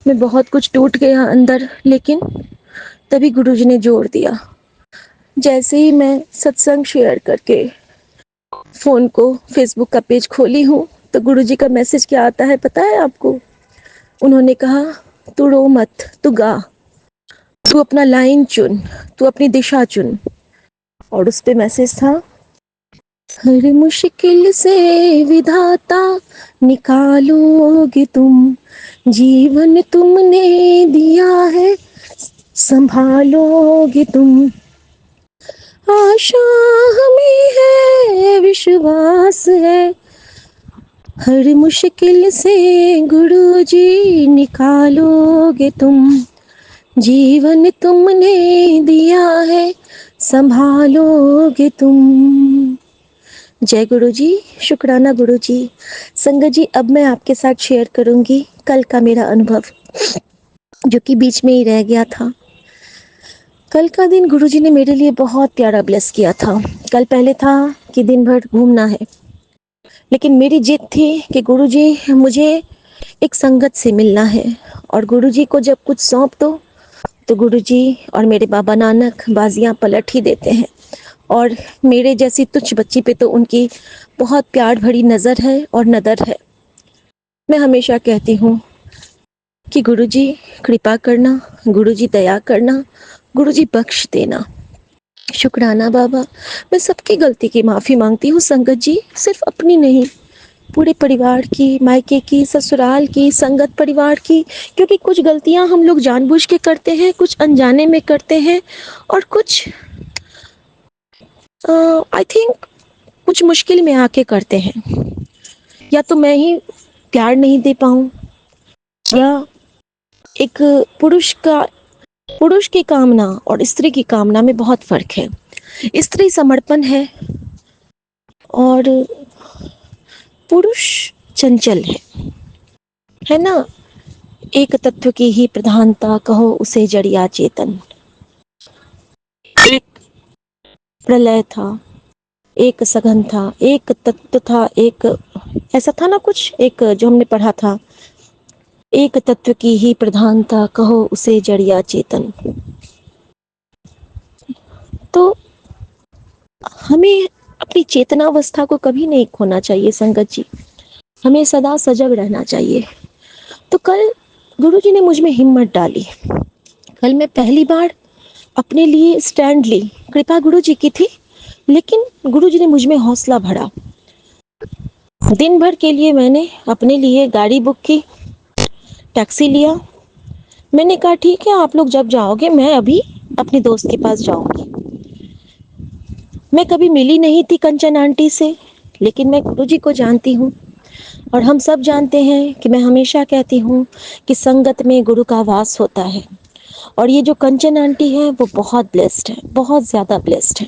मैं बहुत कुछ टूट गया अंदर, लेकिन तभी गुरुजी ने जोड़ दिया। जैसे ही मैं सत्संग शेयर करके फोन को, फेसबुक का पेज खोली हूँ, तो गुरुजी का मैसेज क्या आता है पता है आपको? उन्होंने कहा, तू रो मत, तू गा, तू अपना लाइन चुन, तू अपनी दिशा चुन। और उस पे मैसेज था, हर मुश्किल से विधाता निकालोगे तुम, जीवन तुमने दिया है संभालोगे तुम। आशा हमें है, विश्वास है, हर मुश्किल से गुरुजी निकालोगे तुम, जीवन तुमने दिया है संभालोगे तुम। जय गुरु जी, शुक्राना गुरु जी। संगत जी, अब मैं आपके साथ शेयर करूंगी कल का मेरा अनुभव, जो कि बीच में ही रह गया था। कल का दिन गुरुजी ने मेरे लिए बहुत प्यारा ब्लेस किया था। कल पहले था कि दिन भर घूमना है, लेकिन मेरी जिद थी कि गुरुजी मुझे एक संगत से मिलना है, और गुरुजी को जब कुछ सौंप दो तो गुरुजी और मेरे बाबा नानक बाजियां पलट ही देते हैं। और मेरे जैसी तुच्छ बच्ची पे तो उनकी बहुत प्यार भरी नज़र है और नदर है। मैं हमेशा कहती हूँ कि गुरुजी कृपा करना, गुरुजी दया करना, गुरुजी बख्श देना। शुक्राना बाबा। मैं सबकी गलती की माफ़ी मांगती हूँ संगत जी, सिर्फ अपनी नहीं, पूरे परिवार की, मायके की, ससुराल की, संगत परिवार की। क्योंकि कुछ गलतियाँ हम लोग जानबूझ के करते हैं, कुछ अनजाने में करते हैं, और कुछ आई थिंक कुछ मुश्किल में आके करते हैं। या तो मैं ही प्यार नहीं दे पाऊँ, या एक पुरुष की कामना और स्त्री की कामना में बहुत फर्क है। स्त्री समर्पण और पुरुष चंचल है ना। एक तत्व की ही प्रधानता, कहो उसे जड़िया चेतन। एक प्रलय था, एक सघन था, एक तत्व था, एक ऐसा था ना कुछ, एक जो हमने पढ़ा था, एक तत्व की ही प्रधानता, कहो उसे जड़िया चेतन। तो हमें अपनी चेतनावस्था को कभी नहीं खोना चाहिए संगत जी, हमें सदा सजग रहना चाहिए। तो कल गुरुजी ने मुझ में हिम्मत डाली। कल मैं पहली बार अपने लिए स्टैंड ली। कृपा गुरुजी की थी, लेकिन गुरुजी ने मुझ में हौसला भरा। दिन भर के लिए मैंने अपने लिए गाड़ी बुक की, टैक्सी लिया। मैंने कहा ठीक है, आप लोग जब जाओगे मैं अभी अपने दोस्त के पास जाऊंगी। मैं कभी मिली नहीं थी कंचन आंटी से, लेकिन मैं गुरुजी को जानती हूँ और हम सब जानते हैं कि मैं हमेशा कहती हूँ कि संगत में गुरु का वास होता है। और ये जो कंचन आंटी है वो बहुत ब्लेस्ड है, बहुत ज़्यादा ब्लेस्ड है।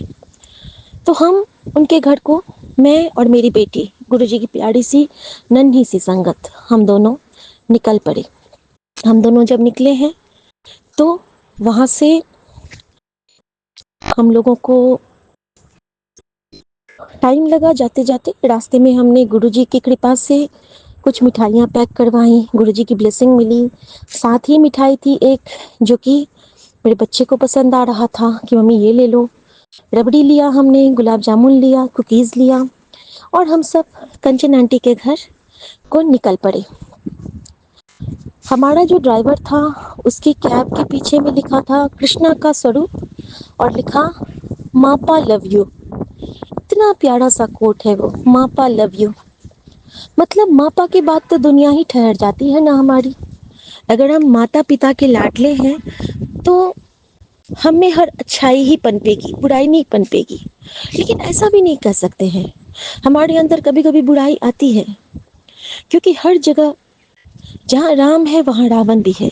तो हम उनके घर को, मैं और मेरी बेटी, गुरुजी की प्यारी सी नन्ही सी संगत, हम दोनों निकल पड़े। हम दोनों जब निकले हैं तो वहाँ से हम लोगों को टाइम लगा। जाते जाते रास्ते में हमने गुरुजी की कृपा से कुछ मिठाइयाँ पैक करवाई, गुरुजी की ब्लेसिंग मिली। साथ ही मिठाई थी एक जो कि मेरे बच्चे को पसंद आ रहा था कि मम्मी ये ले लो। रबड़ी लिया हमने, गुलाब जामुन लिया, कुकीज़ लिया और हम सब कंचन आंटी के घर को निकल पड़े। हमारा जो ड्राइवर था उसकी कैब के पीछे में लिखा था कृष्णा का स्वरूप और लिखा मापा लव यू। इतना प्यारा सा कोट है वो, मापा लव यू। मतलब मापा के बाद तो दुनिया ही ठहर जाती है ना हमारी। अगर हम माता पिता के लाडले हैं तो हम में हर अच्छाई ही पनपेगी, बुराई नहीं पनपेगी। लेकिन ऐसा भी नहीं कह सकते हैं, हमारे अंदर कभी कभी बुराई आती है, क्योंकि हर जगह जहाँ राम है वहाँ रावण भी है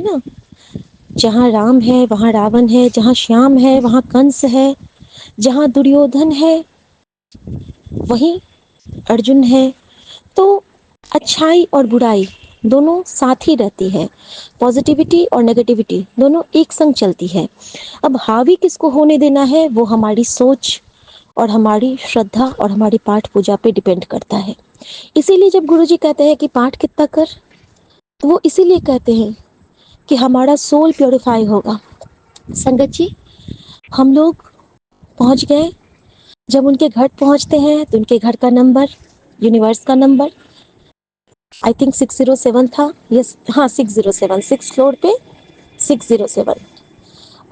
ना। जहाँ राम है वहाँ रावण है, जहाँ श्याम है वहाँ कंस है, जहाँ दुर्योधन है वहीं अर्जुन है। तो अच्छाई और बुराई दोनों साथ ही रहती है, पॉजिटिविटी और नेगेटिविटी दोनों एक संग चलती है। अब हावी किसको होने देना है वो हमारी सोच और हमारी श्रद्धा और हमारी पाठ पूजा पे डिपेंड करता है। इसीलिए जब गुरुजी कहते हैं कि पाठ कितना कर, तो वो इसीलिए कहते हैं कि हमारा सोल प्योरीफाई होगा। संगत जी, हम लोग पहुंच गए। जब उनके घर पहुंचते हैं तो उनके घर का नंबर, यूनिवर्स का नंबर आई थिंक 607 था। यस, हाँ 607, 6 फ्लोर पे 607।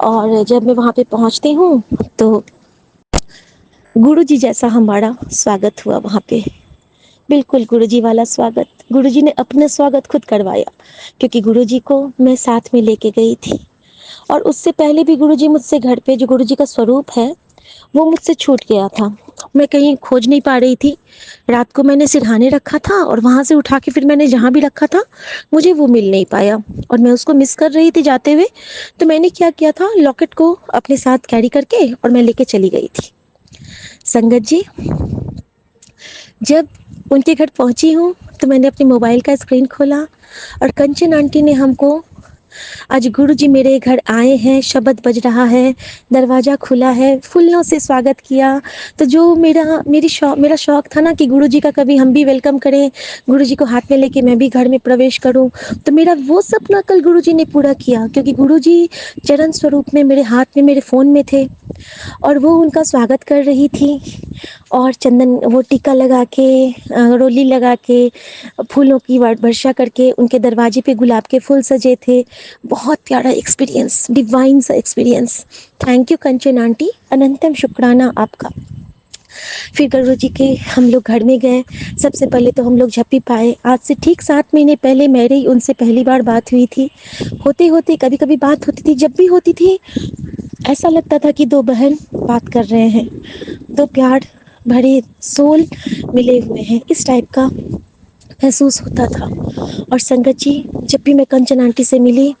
और जब मैं वहाँ पे पहुँचती हूँ तो गुरुजी जैसा हमारा स्वागत हुआ वहाँ पे, बिल्कुल गुरुजी वाला स्वागत। गुरुजी ने अपना स्वागत खुद करवाया, क्योंकि गुरुजी को मैं साथ में लेके गई थी। और उससे पहले भी गुरुजी मुझसे घर पे, जो गुरुजी का स्वरूप है वो मुझसे छूट गया था। मैं कहीं खोज नहीं पा रही थी। रात को मैंने सिरहाने रखा था और वहाँ से उठा के फिर मैंने जहाँ भी रखा था मुझे वो मिल नहीं पाया और मैं उसको मिस कर रही थी जाते हुए। तो मैंने क्या किया था, लॉकेट को अपने साथ कैरी करके और मैं लेके चली गई थी। संगत जी, जब उनके घर पहुंची हूँ तो मैंने अपने मोबाइल का स्क्रीन खोला और कंचन आंटी ने हमको, आज गुरुजी मेरे घर आए हैं, शब्द बज रहा है, दरवाज़ा खुला है, फूलों से स्वागत किया। तो जो मेरा शौक था ना कि गुरुजी का कभी हम भी वेलकम करें, गुरुजी को हाथ में लेके मैं भी घर में प्रवेश करूं, तो मेरा वो सपना कल गुरुजी ने पूरा किया, क्योंकि गुरुजी चरण स्वरूप में मेरे हाथ में, मेरे फ़ोन में थे और वो उनका स्वागत कर रही थी। और चंदन, वो टीका लगा के, रोली लगा के, फूलों की वर्षा करके, उनके दरवाजे पे गुलाब के फूल सजे थे। बहुत प्यारा एक्सपीरियंस, डिवाइन सा experience. Thank you Kanchan aunty, अनंतम शुक्राना आपका। फिर गुरुजी के हम लोग घर में गए। सबसे पहले तो हम लोग झप्पी पाए। आज से ठीक 7 महीने पहले मेरी उनसे पहली बार बात हुई थी। होते होते कभी कभी बात होती थी, जब भी होती थी ऐसा लगता था कि दो बहन बात कर रहे हैं, दो प्यार भरे सोल मिले हुए हैं, इस टाइप का महसूस होता था। और संगत जी, जब भी मैं कंचन आंटी से मिली,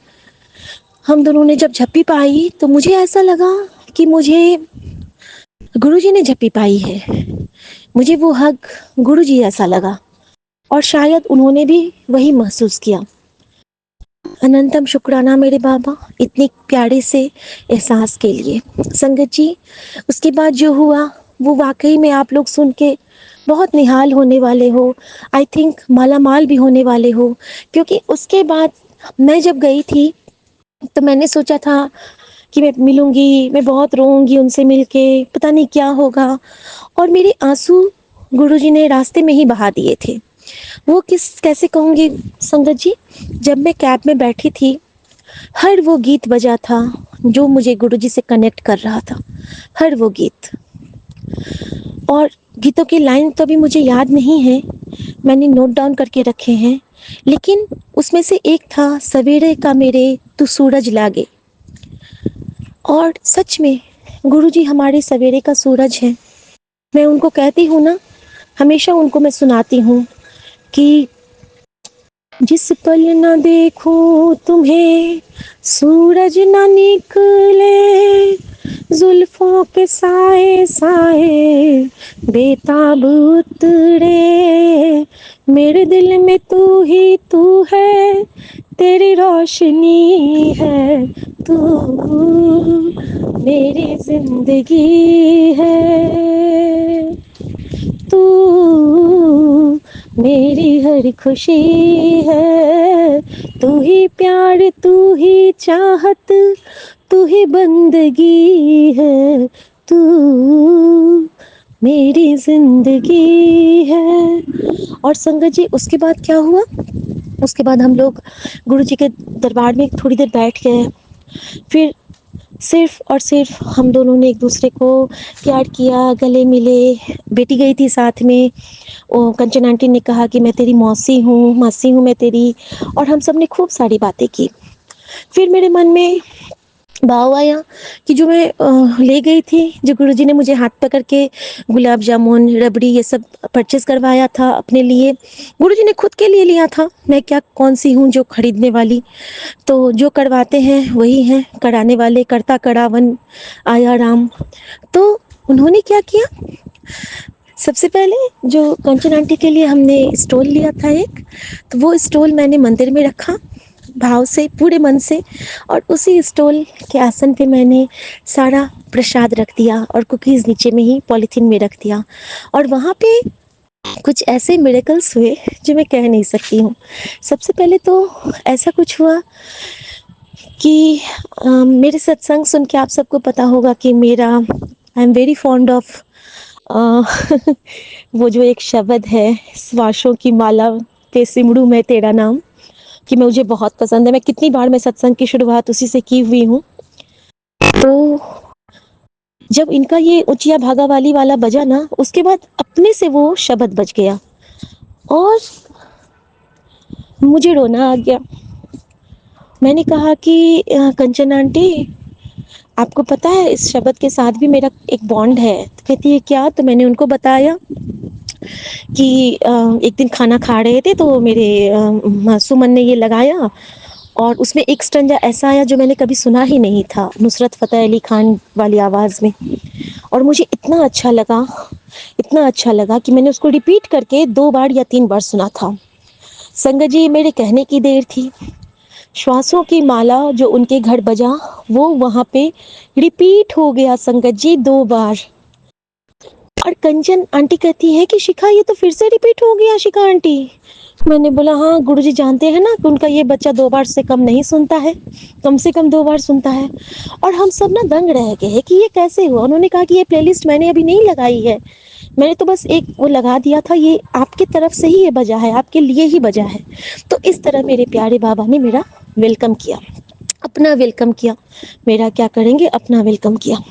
हम दोनों ने जब झप्पी पाई तो मुझे ऐसा लगा कि मुझे गुरुजी ने झप्पी पाई है। मुझे वो हग गुरुजी ऐसा लगा और शायद उन्होंने भी वही महसूस किया। अनंतम शुक्राना मेरे बाबा, इतने प्यारे से एहसास के लिए। संगत जी, उसके बाद जो हुआ वो वाकई में आप लोग सुन के बहुत निहाल होने वाले हो, आई थिंक मालामाल भी होने वाले हो। क्योंकि उसके बाद मैं जब गई थी तो मैंने सोचा था कि मैं मिलूंगी, मैं बहुत रोऊंगी उनसे मिलके, पता नहीं क्या होगा। और मेरे आंसू गुरुजी ने रास्ते में ही बहा दिए थे। वो कैसे कहूँगी संगत जी, जब मैं कैब में बैठी थी, हर वो गीत बजा था जो मुझे गुरुजी से कनेक्ट कर रहा था, हर वो गीत। और गीतों की लाइन तो अभी मुझे याद नहीं है, मैंने नोट डाउन करके रखे हैं, लेकिन उसमें से एक था, सवेरे का मेरे तू सूरज लागे। और सच में गुरुजी हमारे सवेरे का सूरज हैं। मैं उनको कहती हूँ ना, हमेशा उनको मैं सुनाती हूँ कि जिस पल न देखूं तुम्हें सूरज न निकले, जुल्फों के साए साए बेताब उतरे, मेरे दिल में तू ही तू है, तेरी रोशनी है तू, मेरी जिंदगी है तू, मेरी हर खुशी है, तू ही प्यार तू ही चाहत तू ही बंदगी है तू, मेरी जिंदगी है। और संगत जी उसके बाद क्या हुआ, उसके बाद हम लोग गुरु जी के दरबार में थोड़ी देर बैठ गए, फिर सिर्फ और सिर्फ हम दोनों ने एक दूसरे को प्यार किया, गले मिले, बेटी गई थी साथ में, कंचन आंटी ने कहा कि मैं तेरी मौसी हूँ, मासी हूँ मैं तेरी, और हम सब ने खूब सारी बातें की। फिर मेरे मन में भाव आया कि जो मैं ले गई थी, जो गुरुजी ने मुझे हाथ पकड़ के गुलाब जामुन रबड़ी ये सब परचेस करवाया था अपने लिए, गुरुजी ने खुद के लिए लिया था, मैं क्या कौन सी हूँ जो खरीदने वाली, तो जो करवाते हैं वही हैं कराने वाले, करता करावन आया राम। तो उन्होंने क्या किया, सबसे पहले जो कंचन आंटी के लिए हमने स्टॉल लिया था एक, तो वो स्टॉल मैंने मंदिर में रखा भाव से, पूरे मन से, और उसी स्टॉल के आसन पे मैंने सारा प्रसाद रख दिया और कुकीज़ नीचे में ही पॉलीथीन में रख दिया। और वहाँ पे कुछ ऐसे मिरेकल्स हुए जो मैं कह नहीं सकती हूँ। सबसे पहले तो ऐसा कुछ हुआ कि मेरे सत्संग सुन के आप सबको पता होगा कि मेरा I am very fond of वो जो एक शब्द है, श्वासों की माला पे सिमरू मैं तेरा नाम, कि मुझे बहुत पसंद है। मैं कितनी बार मैं सत्संग की शुरुआत उसी से की हुई हूँ। तो जब इनका ये ऊंचिया भागा वाली वाला बजा ना, उसके बाद अपने से वो शब्द बज गया और मुझे रोना आ गया। मैंने कहा कि कंचन आंटी आपको पता है इस शब्द के साथ भी मेरा एक बॉन्ड है। तो कहती है क्या, तो मैंने उनको बताया कि एक दिन खाना खा रहे थे तो मेरे सुमन ने ये लगाया और उसमें एक स्टंजा ऐसा आया जो मैंने कभी सुना ही नहीं था, नुसरत फ़तेह अली खान वाली आवाज़ में, और मुझे इतना अच्छा लगा, इतना अच्छा लगा कि मैंने उसको रिपीट करके 2 बार या 3 बार सुना था। संगत जी मेरे कहने की देर थी, श्वासों की माला जो उनके घर बजा वो वहाँ पे रिपीट हो गया संगत जी 2 बार। और कंचन आंटी कहती है कि शिखा ये तो फिर से रिपीट हो गया शिखा आंटी। मैंने बोला हाँ गुरुजी जानते हैं ना कि उनका ये बच्चा 2 बार से कम नहीं सुनता है, कम से कम 2 बार सुनता है। और हम सब ना दंग रह गए हैं कि ये कैसे हुआ। उन्होंने कहा कि ये प्लेलिस्ट मैंने अभी नहीं लगाई है, मैंने तो बस एक वो लगा दिया था, ये आपकी तरफ से ही ये बजा है, आपके लिए ही बजा है। तो इस तरह मेरे प्यारे बाबा ने मेरा वेलकम किया, अपना वेलकम किया, मेरा क्या करेंगे अपना वेलकम किया।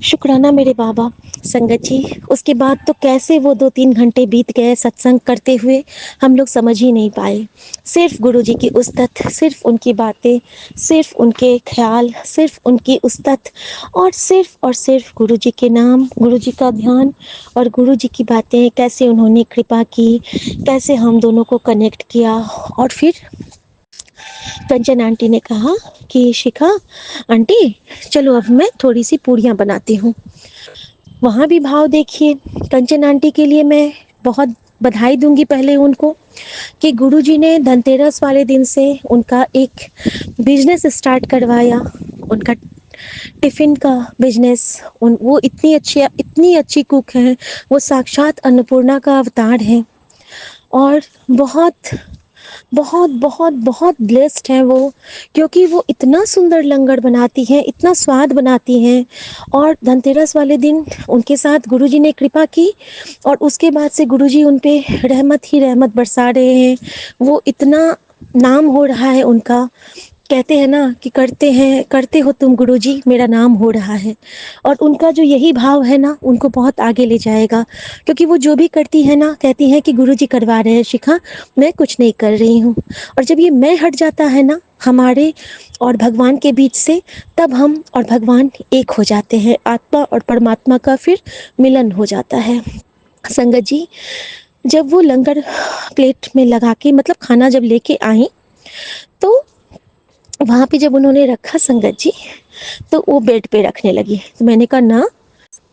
शुक्राना मेरे बाबा। संगत जी उसके बाद तो कैसे वो 2-3 घंटे बीत गए सत्संग करते हुए, हम लोग समझ ही नहीं पाए। सिर्फ गुरुजी की उस्तत, सिर्फ उनकी बातें, सिर्फ उनके ख्याल, सिर्फ उनकी उस्तत, और सिर्फ गुरुजी के नाम, गुरुजी का ध्यान और गुरुजी की बातें, कैसे उन्होंने कृपा की, कैसे हम दोनों को कनेक्ट किया। और फिर कंचन आंटी ने कहा कि शिखा आंटी चलो अब मैं थोड़ी सी पूड़ियाँ बनाती हूँ। वहाँ भी भाव देखिए, कंचन आंटी के लिए मैं बहुत बधाई दूंगी पहले उनको कि गुरुजी ने धनतेरस वाले दिन से उनका एक बिजनेस स्टार्ट करवाया, उनका टिफ़िन का बिजनेस। वो इतनी अच्छी कुक हैं, वो साक्षात अन्नपूर्णा का अवतार हैं और बहुत बहुत बहुत बहुत ब्लेस्ड हैं वो, क्योंकि वो इतना सुंदर लंगर बनाती हैं, इतना स्वाद बनाती हैं। और धनतेरस वाले दिन उनके साथ गुरुजी ने कृपा की और उसके बाद से गुरुजी उन पे रहमत ही रहमत बरसा रहे हैं। वो इतना नाम हो रहा है उनका, कहते हैं ना कि करते हो तुम गुरुजी मेरा नाम हो रहा है। और उनका जो यही भाव है ना उनको बहुत आगे ले जाएगा, क्योंकि वो जो भी करती है ना कहती हैं कि गुरुजी करवा रहे हैं शिखा, मैं कुछ नहीं कर रही हूँ। और जब ये मैं हट जाता है ना, हमारे और भगवान के बीच से, तब हम और भगवान एक हो जाते हैं। आत्मा और परमात्मा का फिर मिलन हो जाता है। संगत जी, जब वो लंगर प्लेट में लगा के मतलब खाना जब लेके आई, तो वहाँ पे जब उन्होंने रखा संगत जी, तो वो बेड पे रखने लगी। तो मैंने कहा ना,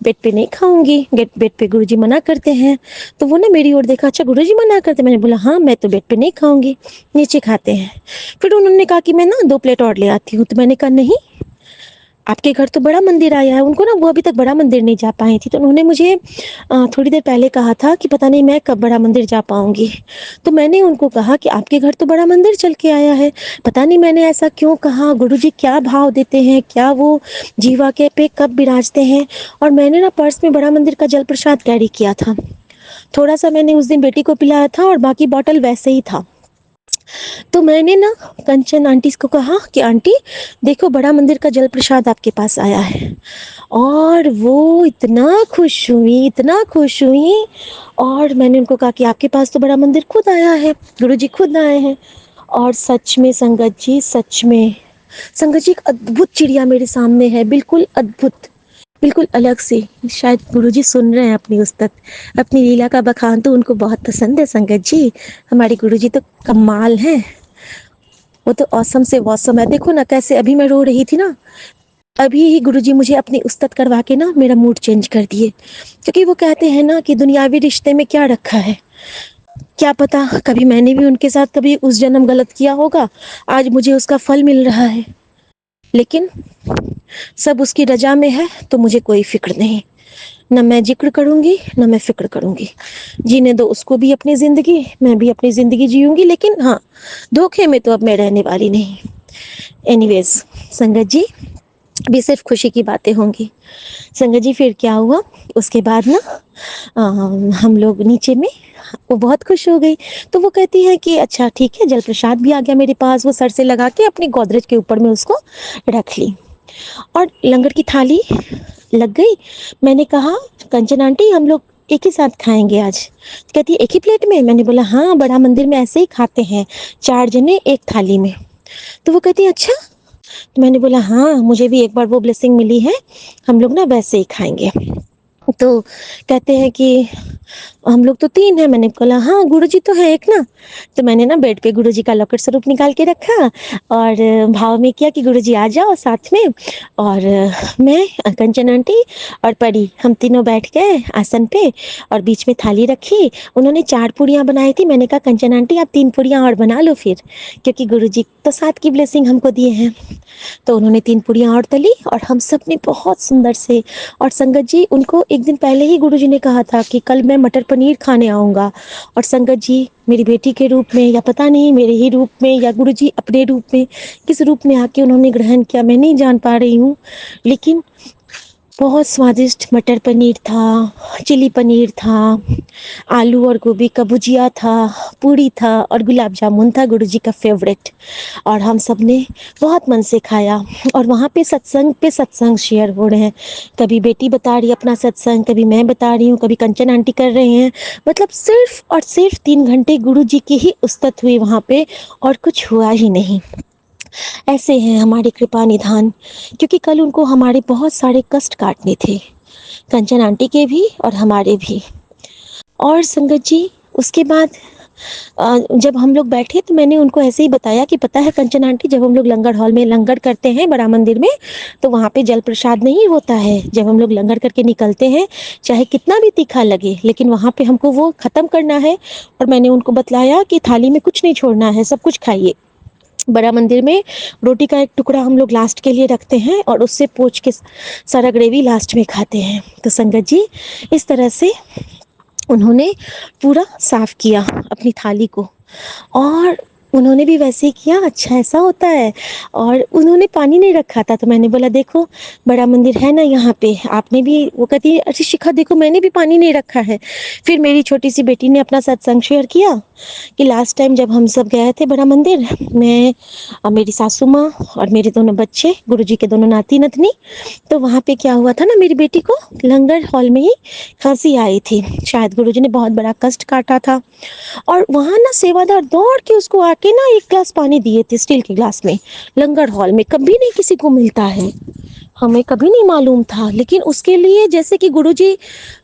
बेड पे नहीं खाऊंगी, बेड पे गुरुजी मना करते हैं। तो वो ना मेरी ओर देखा, अच्छा गुरुजी मना करते? मैंने बोला हाँ, मैं तो बेड पे नहीं खाऊंगी, नीचे खाते हैं। फिर उन्होंने कहा कि मैं ना 2 प्लेट और ले आती हूँ। तो मैंने कहा नहीं, आपके घर तो बड़ा मंदिर आया है। उनको ना, वो अभी तक बड़ा मंदिर नहीं जा पाई थी, तो उन्होंने मुझे थोड़ी देर पहले कहा था कि पता नहीं मैं कब बड़ा मंदिर जा पाऊंगी। तो मैंने उनको कहा कि आपके घर तो बड़ा मंदिर चल के आया है, पता नहीं मैंने ऐसा क्यों कहा, गुरुजी क्या भाव देते हैं, क्या वो जीवा के पे कब विराजते हैं। और मैंने ना पर्स में बड़ा मंदिर का जल प्रसाद कैरी किया था। थोड़ा सा मैंने उस दिन बेटी को पिलाया था और बाकी बॉटल वैसे ही था। तो मैंने ना कंचन आंटी को कहा कि आंटी देखो, बड़ा मंदिर का जल प्रसाद आपके पास आया है। और वो इतना खुश हुई, इतना खुश हुई। और मैंने उनको कहा कि आपके पास तो बड़ा मंदिर खुद आया है, गुरुजी खुद आए हैं। और सच में संगत जी, सच में संगत जी, एक अद्भुत चिड़िया मेरे सामने है, बिल्कुल अद्भुत, बिल्कुल अलग से। शायद गुरुजी सुन रहे हैं अपनी उस्तत, अपनी लीला का बखान तो उनको बहुत पसंद है संगत जी। हमारे गुरुजी तो कमाल हैं, वो तो औसम से वॉसम है। देखो ना कैसे अभी मैं रो रही थी ना, अभी ही गुरुजी मुझे अपनी उस्तत करवा के ना मेरा मूड चेंज कर दिए। क्योंकि वो कहते हैं ना कि दुनियावी रिश्ते में क्या रखा है, क्या पता कभी मैंने भी उनके साथ कभी उस जन्म गलत किया होगा, आज मुझे उसका फल मिल रहा है। लेकिन सब उसकी रजा में है, तो मुझे कोई फिक्र नहीं, न मैं जिक्र करूंगी न मैं फिक्र करूंगी। जीने दो उसको भी अपनी जिंदगी, मैं भी अपनी जिंदगी जीऊंगी। लेकिन हाँ, धोखे में तो अब मैं रहने वाली नहीं। एनीवेज संगत जी, भी सिर्फ खुशी की बातें होंगी। संगत जी फिर क्या हुआ, उसके बाद ना हम लोग नीचे में, वो बहुत खुश हो गई। तो वो कहती है कि अच्छा ठीक है, जल प्रसाद भी आ गया मेरे पास। वो सर से लगा के अपनी गोदरेज के ऊपर में उसको रख ली और लंगर की थाली लग गई। मैंने कहा कंचन आंटी, हम लोग एक ही साथ खाएंगे आज? तो कहती है एक ही प्लेट में? मैंने बोला हाँ, बड़ा मंदिर में ऐसे ही खाते हैं, 4 जने एक थाली में। तो वो कहती है अच्छा? तो मैंने बोला हाँ, मुझे भी एक बार वो ब्लेसिंग मिली है, हम लोग ना वैसे ही खाएंगे। तो कहते हैं कि हम लोग तो 3 हैं। मैंने बोला हाँ, गुरुजी तो है एक ना। तो मैंने ना बेड पे गुरुजी का लॉकेट स्वरूप निकाल के रखा और भाव में किया कि गुरुजी आ जाओ साथ में। और मैं, कंचन आंटी और परी, हम तीनों बैठ गए आसन पे और बीच में थाली रखी। उन्होंने 4 पूड़ियाँ बनाई थी। मैंने कहा कंचन आंटी आप 3 पूड़ियाँ और बना लो फिर, क्योंकि गुरुजी तो 7 की ब्लेसिंग हमको दिए हैं। तो उन्होंने 3 पूड़ियाँ और तली और हम सब ने बहुत सुंदर से। और संगत जी, उनको एक दिन पहले ही गुरुजी ने कहा था कि कल मैं मटर पनीर खाने आऊँगा। और संगत जी, मेरी बेटी के रूप में या पता नहीं मेरे ही रूप में या गुरुजी अपने रूप में, किस रूप में आके उन्होंने ग्रहण किया मैं नहीं जान पा रही हूँ। लेकिन बहुत स्वादिष्ट मटर पनीर था, चिली पनीर था, आलू और गोभी का भुजिया था, पूड़ी था और गुलाब जामुन था, गुरुजी का फेवरेट। और हम सब ने बहुत मन से खाया। और वहाँ पे सत्संग शेयर हो रहे हैं, कभी बेटी बता रही है अपना सत्संग, कभी मैं बता रही हूँ, कभी कंचन आंटी कर रहे हैं। मतलब सिर्फ और सिर्फ 3 घंटे गुरुजी की ही उस्तत हुई वहाँ पे, और कुछ हुआ ही नहीं। ऐसे हैं हमारे कृपा निधान, क्योंकि कल उनको हमारे बहुत सारे कष्ट काटने थे, कंचन आंटी के भी और हमारे भी। और संगत जी, उसके बाद जब हम लोग बैठे तो मैंने उनको ऐसे ही बताया कि पता है कंचन आंटी, जब हम लोग लंगर हॉल में लंगर करते हैं बड़ा मंदिर में, तो वहाँ पे जल प्रसाद नहीं होता है। जब हम लोग लंगर करके निकलते हैं, चाहे कितना भी तीखा लगे, लेकिन वहाँ पे हमको वो ख़त्म करना है। और मैंने उनको बतलाया कि थाली में कुछ नहीं छोड़ना है, सब कुछ खाइए। बड़ा मंदिर में रोटी का एक टुकड़ा हम लोग लास्ट के लिए रखते हैं और उससे पोंछ के सारा ग्रेवी लास्ट में खाते हैं। तो संगत जी, इस तरह से उन्होंने पूरा साफ किया अपनी थाली को, और उन्होंने भी वैसे ही किया। अच्छा ऐसा होता है। और उन्होंने पानी नहीं रखा था, तो मैंने बोला देखो बड़ा मंदिर है ना यहाँ पे, आपने भी। वो कहती है अच्छा शिखा देखो, मैंने भी पानी नहीं रखा है। फिर मेरी छोटी सी बेटी ने अपना सत्संग शेयर किया कि लास्ट टाइम जब हम सब गए थे बड़ा मंदिर, मैं और मेरी सासू माँ और मेरे दोनों बच्चे, गुरुजी के दोनों नाती नतनी, तो वहाँ पे क्या हुआ था ना, मेरी बेटी को लंगर हॉल में ही खांसी आई थी। शायद गुरुजी ने बहुत बड़ा कष्ट काटा था, और वहाँ ना सेवादार दौड़ के उसको आके ना एक ग्लास पानी दिए थे स्टील के ग्लास में, लंगर हॉल में। कभी नहीं किसी को मिलता है, हमें कभी नहीं मालूम था, लेकिन उसके लिए जैसे कि गुरुजी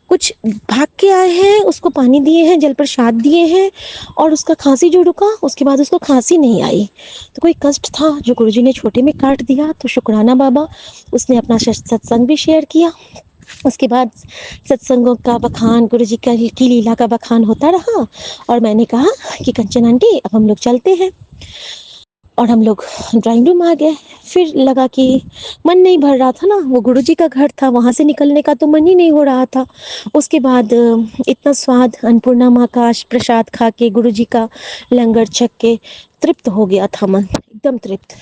कुछ भाग के आए हैं, उसको पानी दिए हैं, जल प्रसाद दिए हैं, और उसका खांसी जो रुका उसके बाद उसको खांसी नहीं आई। तो कोई कष्ट था जो गुरुजी ने छोटे में काट दिया। तो शुक्राना बाबा, उसने अपना सत्संग भी शेयर किया। उसके बाद सत्संगों का बखान, गुरुजी की लीला का बखान होता रहा। और मैंने कहा कि कंचन आंटी अब हम लोग चलते हैं, और हम लोग ड्राइंग रूम आ गए। फिर लगा कि मन नहीं भर रहा था ना, वो गुरुजी का घर था, वहाँ से निकलने का तो मन ही नहीं हो रहा था। उसके बाद इतना स्वाद अन्नपूर्णा माँ का प्रसाद खा के, गुरुजी का लंगर छक के तृप्त हो गया था मन, एकदम तृप्त।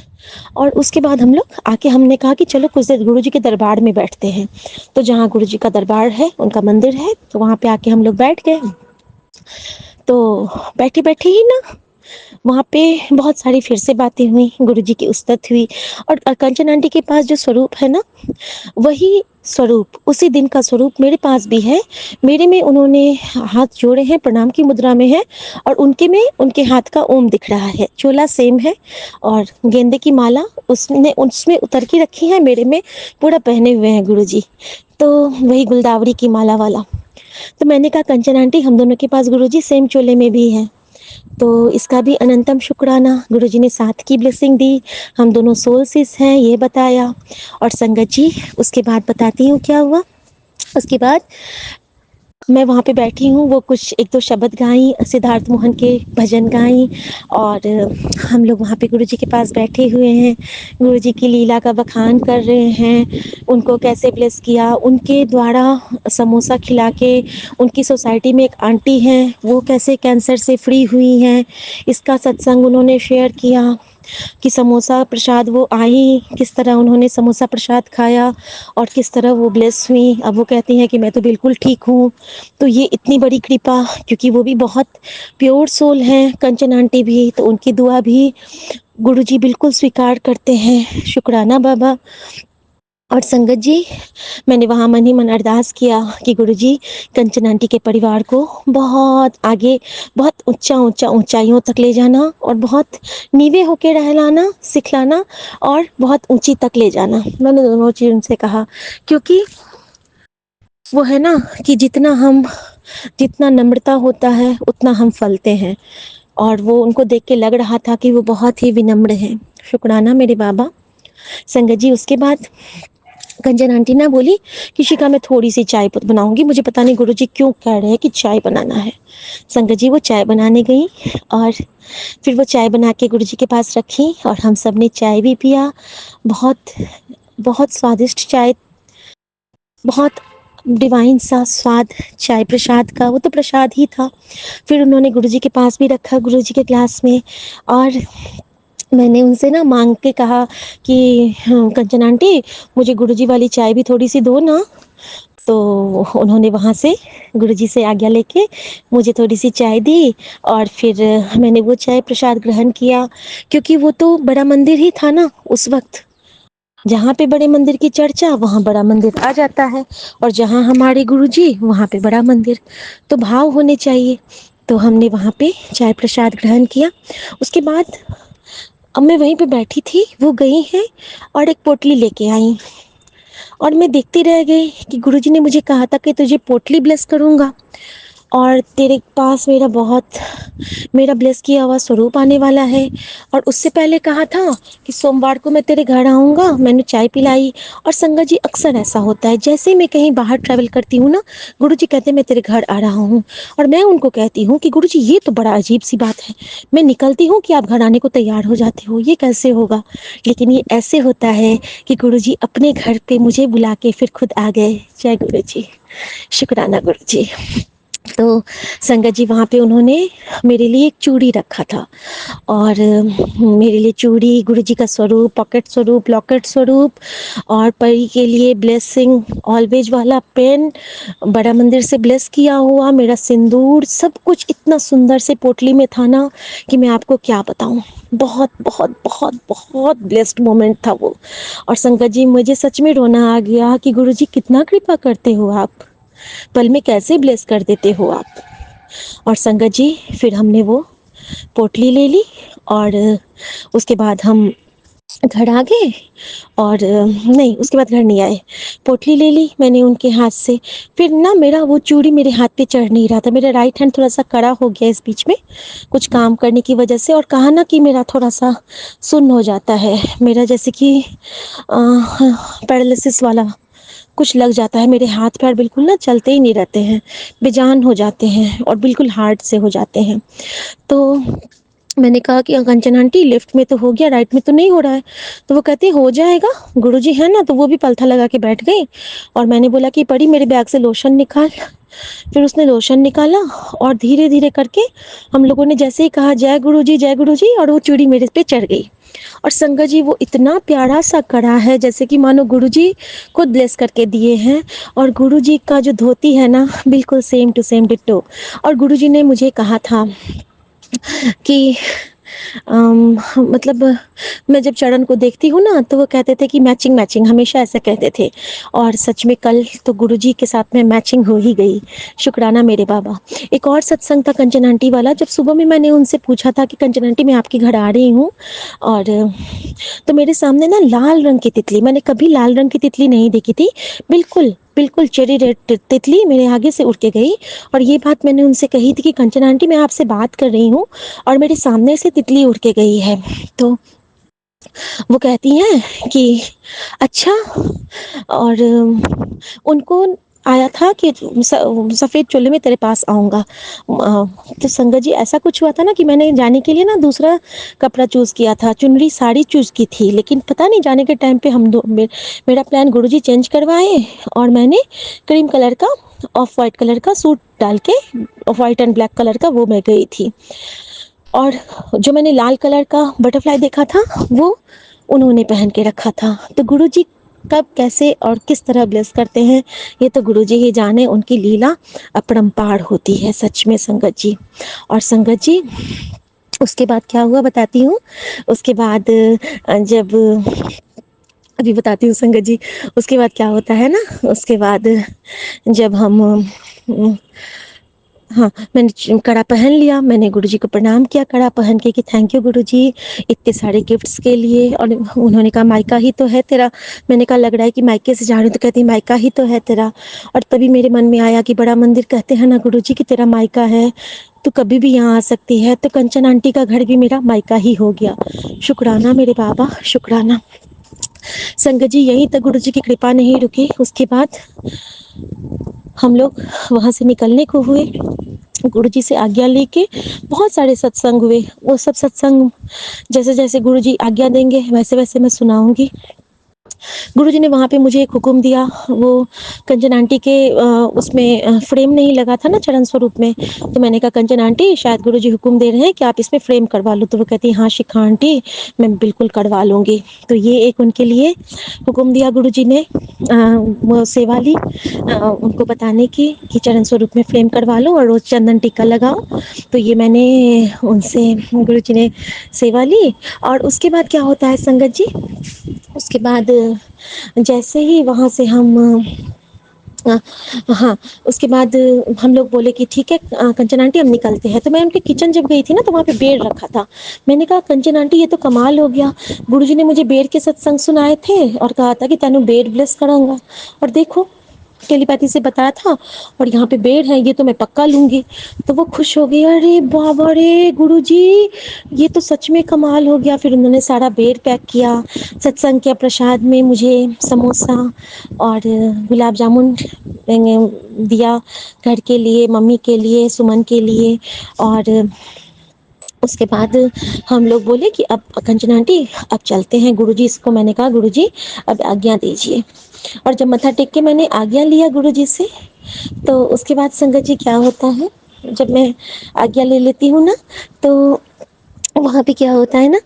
और उसके बाद हम लोग आके हमने कहा कि चलो कुछ देर गुरुजी के दरबार में बैठते हैं। तो जहाँ गुरुजी का दरबार है, उनका मंदिर है, तो वहाँ पे आके हम लोग बैठ गए। तो बैठे बैठे ही ना वहाँ पे बहुत सारी फिर से बातें हुई, गुरुजी की उस्तत हुई। और कंचन आंटी के पास जो स्वरूप है ना, वही स्वरूप, उसी दिन का स्वरूप मेरे पास भी है। मेरे में उन्होंने हाथ जोड़े हैं, प्रणाम की मुद्रा में है, और उनके में उनके हाथ का ओम दिख रहा है। चोला सेम है, और गेंदे की माला उसने उसमें उतर के रखी है, मेरे में पूरा पहने हुए हैं गुरुजी। तो वही गुलदावरी की माला वाला। तो मैंने कहा कंचन आंटी, हम दोनों के पास गुरुजी सेम चोले में भी है, तो इसका भी अनंतम शुक्राना। गुरुजी ने साथ की ब्लेसिंग दी, हम दोनों सोल्सिस हैं ये बताया। और संगत जी, उसके बाद बताती हूँ क्या हुआ। उसके बाद मैं वहाँ पे बैठी हूँ, वो कुछ एक दो शब्द गाई, सिद्धार्थ मोहन के भजन गाई, और हम लोग वहाँ पे गुरुजी के पास बैठे हुए हैं, गुरुजी की लीला का बखान कर रहे हैं, उनको कैसे ब्लेस किया, उनके द्वारा समोसा खिला के। उनकी सोसाइटी में एक आंटी हैं, वो कैसे कैंसर से फ्री हुई हैं, इसका सत्संग उन्होंने शेयर किया कि समोसा प्रसाद वो आई, किस तरह उन्होंने समोसा प्रसाद खाया और किस तरह वो ब्लेस हुई। अब वो कहती हैं कि मैं तो बिल्कुल ठीक हूँ। तो ये इतनी बड़ी कृपा, क्योंकि वो भी बहुत प्योर सोल हैं, कंचन आंटी भी, तो उनकी दुआ भी गुरुजी बिल्कुल स्वीकार करते हैं। शुक्राना बाबा। और संगत जी, मैंने वहाँ मन ही मन अरदास किया कि गुरुजी कंचन आंटी के परिवार को बहुत आगे, बहुत ऊंचाइयों तक ले जाना, और बहुत नीवे होके रहलाना सिखलाना, और बहुत ऊंची तक ले जाना। मैंने दोनों चीज उनसे कहा, क्योंकि वो है ना कि जितना नम्रता होता है उतना हम फलते हैं, और वो उनको देख के लग रहा था कि वो बहुत ही विनम्र हैं। शुक्राना मेरे बाबा। संगत जी, उसके बाद कंचन आंटी ना बोली कि शिखा मैं थोड़ी सी चाय बनाऊंगी, मुझे पता नहीं गुरुजी क्यों कह रहे हैं कि चाय बनाना है। संगत जी, वो चाय बनाने गई, और फिर वो चाय बना के गुरुजी के पास रखी, और हम सब ने चाय भी पिया। बहुत बहुत स्वादिष्ट चाय, बहुत डिवाइन सा स्वाद चाय प्रसाद का, वो तो प्रसाद ही था। फिर उन्होंने गुरुजी के पास भी रखा, गुरुजी के ग्लास में, और मैंने उनसे ना मांग के कहा कि कंचन आंटी, मुझे गुरुजी वाली चाय भी थोड़ी सी दो ना। तो उन्होंने वहाँ से गुरुजी से आज्ञा लेके मुझे थोड़ी सी चाय दी, और फिर मैंने वो चाय प्रसाद ग्रहण किया, क्योंकि वो तो बड़ा मंदिर ही था ना उस वक्त। जहाँ पे बड़े मंदिर की चर्चा, वहाँ बड़ा मंदिर आ जाता है, और जहाँ हमारे गुरुजी, वहाँ पे बड़ा मंदिर, तो भाव होने चाहिए। तो हमने वहाँ पे चाय प्रसाद ग्रहण किया। उसके बाद अब मैं वहीं पे बैठी थी, वो गई हैं और एक पोटली लेके आई, और मैं देखती रह गई कि गुरुजी ने मुझे कहा था कि तुझे पोटली ब्लेस करूँगा, और तेरे पास मेरा ब्लेस किया हुआ स्वरूप आने वाला है। और उससे पहले कहा था कि सोमवार को मैं तेरे घर आऊँगा, मैंने चाय पिलाई। और संगत जी, अक्सर ऐसा होता है, जैसे ही मैं कहीं बाहर ट्रैवल करती हूँ ना, गुरुजी कहते हैं मैं तेरे घर आ रहा हूँ, और मैं उनको कहती हूँ कि गुरुजी ये तो बड़ा अजीब सी बात है, मैं निकलती हूँ कि आप घर आने को तैयार हो जाते हो, ये कैसे होगा। लेकिन ये ऐसे होता है कि गुरुजी अपने घर पे मुझे बुला के फिर खुद आ गए। जय गुरुजी, शुक्राना गुरुजी। तो संगत जी, वहाँ पे उन्होंने मेरे लिए एक चूड़ी रखा था, और मेरे लिए चूड़ी, गुरुजी का स्वरूप, पॉकेट स्वरूप, लॉकेट स्वरूप, और परी के लिए ब्लेसिंग ऑलवेज वाला पेन, बड़ा मंदिर से ब्लेस किया हुआ मेरा सिंदूर, सब कुछ इतना सुंदर से पोटली में था ना कि मैं आपको क्या बताऊं। बहुत बहुत बहुत बहुत ब्लेस्ड मोमेंट था वो। और संगत जी, मुझे सच में रोना आ गया कि गुरुजी कितना कृपा करते हो आप, पल में कैसे ब्लेस कर देते हो आप। और संगत जी, फिर हमने वो पोटली ले ली और उसके बाद हम घर आ गए और नहीं, उसके बाद घर नहीं आए। पोटली ले ली मैंने उनके हाथ से। फिर ना मेरा वो चूड़ी मेरे हाथ पे चढ़ नहीं रहा था। मेरा राइट हैंड थोड़ा सा कड़ा हो गया इस बीच में कुछ काम करने की वजह से, और कहा ना कि मेरा थोड़ा सा सुन्न हो जाता है, मेरा जैसे कि पैरालिसिस वाला कुछ लग जाता है। मेरे हाथ पैर बिल्कुल ना चलते ही नहीं रहते हैं, बेजान हो जाते हैं और बिल्कुल हार्ड से हो जाते हैं। तो मैंने कहा कि कंचन आंटी लेफ्ट में तो हो गया, राइट में तो नहीं हो रहा है। तो वो कहती हो जाएगा, गुरुजी है ना। तो वो भी पलथा लगा के बैठ गई और मैंने बोला कि परी मेरे बैग से लोशन निकाल। फिर उसने लोशन निकाला और धीरे धीरे करके हम लोगों ने जैसे ही कहा जय गुरुजी, और वो चूड़ी मेरे पे चढ़ गई। और संगत जी वो इतना प्यारा सा कड़ा है जैसे कि मानो गुरुजी खुद ब्लेस करके दिए हैं। और गुरुजी का जो धोती है ना बिल्कुल सेम टू सेम डिट्टो। और गुरुजी ने मुझे कहा था कि मतलब मैं जब चरण को देखती हूँ ना तो वो कहते थे कि मैचिंग मैचिंग, हमेशा ऐसा कहते थे। और सच में कल तो गुरुजी के साथ में मैचिंग हो ही गई। शुक्राना मेरे बाबा। एक और सत्संग था कंचन आंटी वाला, जब सुबह में मैंने उनसे पूछा था कि कंचन आंटी मैं आपके घर आ रही हूँ, और तो मेरे सामने ना लाल रंग की तितली, मैंने कभी लाल रंग की तितली नहीं देखी थी, बिल्कुल बिल्कुल चेरी रेड तितली मेरे आगे से उड़ के गई। और ये बात मैंने उनसे कही थी कि कंचन आंटी मैं आपसे बात कर रही हूँ और मेरे सामने से तितली उड़ के गई है। तो वो कहती हैं कि अच्छा। और उनको आया था कि सफ़ेद चोले में तेरे पास आऊँगा। तो संगत जी ऐसा कुछ हुआ था ना कि मैंने जाने के लिए ना दूसरा कपड़ा चूज़ किया था, चुनरी साड़ी चूज़ की थी, लेकिन पता नहीं जाने के टाइम पे मेरा प्लान गुरुजी चेंज करवाए और मैंने क्रीम कलर का ऑफ वाइट कलर का सूट डाल के, of white and black colour का, वो मैं गई थी। और जो मैंने लाल कलर का बटरफ्लाई देखा था वो उन्होंने पहन के रखा था। तो गुरुजी कब कैसे और किस तरह ब्लेस करते हैं ये तो गुरुजी ही जाने, उनकी लीला अपरंपार होती है सच में संगत जी। और संगत जी उसके बाद क्या हुआ बताती हूँ। उसके बाद जब अभी बताती हूँ संगत जी, उसके बाद क्या होता है ना, उसके बाद जब हम हाँ, मैंने कड़ा पहन लिया, मैंने गुरुजी को प्रणाम किया कड़ा पहन के कि थैंक यू गुरुजी इतने सारे गिफ्ट्स के लिए। और उन्होंने कहा मायका ही तो है तेरा। मैंने कहा लग रहा है कि मायके से जा रही हूँ, तो कहती मायका ही तो है तेरा। और तभी मेरे मन में आया कि बड़ा मंदिर कहते हैं ना गुरुजी कि तेरा मायका है, तो कभी भी यहाँ आ सकती है। तो कंचन आंटी का घर भी मेरा मायका ही हो गया। शुक्राना मेरे बाबा, शुक्राना। संगत जी यहीं तक गुरुजी की कृपा नहीं रुकी, उसके बाद हम लोग वहाँ से निकलने को हुए। गुरुजी से आज्ञा लेके बहुत सारे सत्संग हुए। वो सब सत्संग जैसे जैसे गुरुजी आज्ञा देंगे वैसे वैसे मैं सुनाऊंगी। गुरुजी ने वहाँ पे मुझे एक हुक्म दिया, वो कंचन आंटी के उसमें फ्रेम नहीं लगा था ना चरण स्वरूप में। तो मैंने कहा कंचन आंटी शायद गुरुजी हुक्म दे रहे हैं कि आप इसमें फ्रेम करवा लो। तो वो कहती हाँ शिखा आंटी मैं बिल्कुल करवा लूँगी। तो ये एक उनके लिए हुक्म दिया गुरुजी ने, वो सेवा ली उनको बताने की कि चरण स्वरूप में फ्रेम करवा लो और रोज चंदन टीका लगाओ। तो ये मैंने उनसे गुरुजी ने सेवा ली। और उसके बाद क्या होता है संगत जी, उसके बाद जैसे ही वहाँ से हम हाँ, उसके बाद हम लोग बोले कि ठीक है कंचन आंटी हम निकलते हैं। तो मैं उनके किचन जब गई थी ना तो वहाँ पे बेर रखा था। मैंने कहा कंचन आंटी ये तो कमाल हो गया, गुरुजी ने मुझे बेर के सत्संग सुनाए थे और कहा था कि तेनू बेर ब्लेस कराऊंगा, और देखो टेलीपैथी से बताया था और यहाँ पे बेर है, ये तो मैं पक्का लूंगी। तो वो खुश हो गई, अरे बाबा रे गुरुजी ये तो सच में कमाल हो गया। फिर उन्होंने सारा बेर पैक किया, सत्संग के प्रसाद में मुझे समोसा और गुलाब जामुन दिया, घर के लिए, मम्मी के लिए, सुमन के लिए। और उसके बाद हम लोग बोले कि अब कंचन आंटी अब चलते हैं गुरुजी इसको। मैंने कहा गुरुजी अब आज्ञा दीजिए। और जब मत्था टेक के मैंने आज्ञा लिया गुरुजी से, तो उसके बाद संगत जी क्या होता है, जब मैं आज्ञा ले लेती हूँ ना तो वहाँ पे क्या होता है ना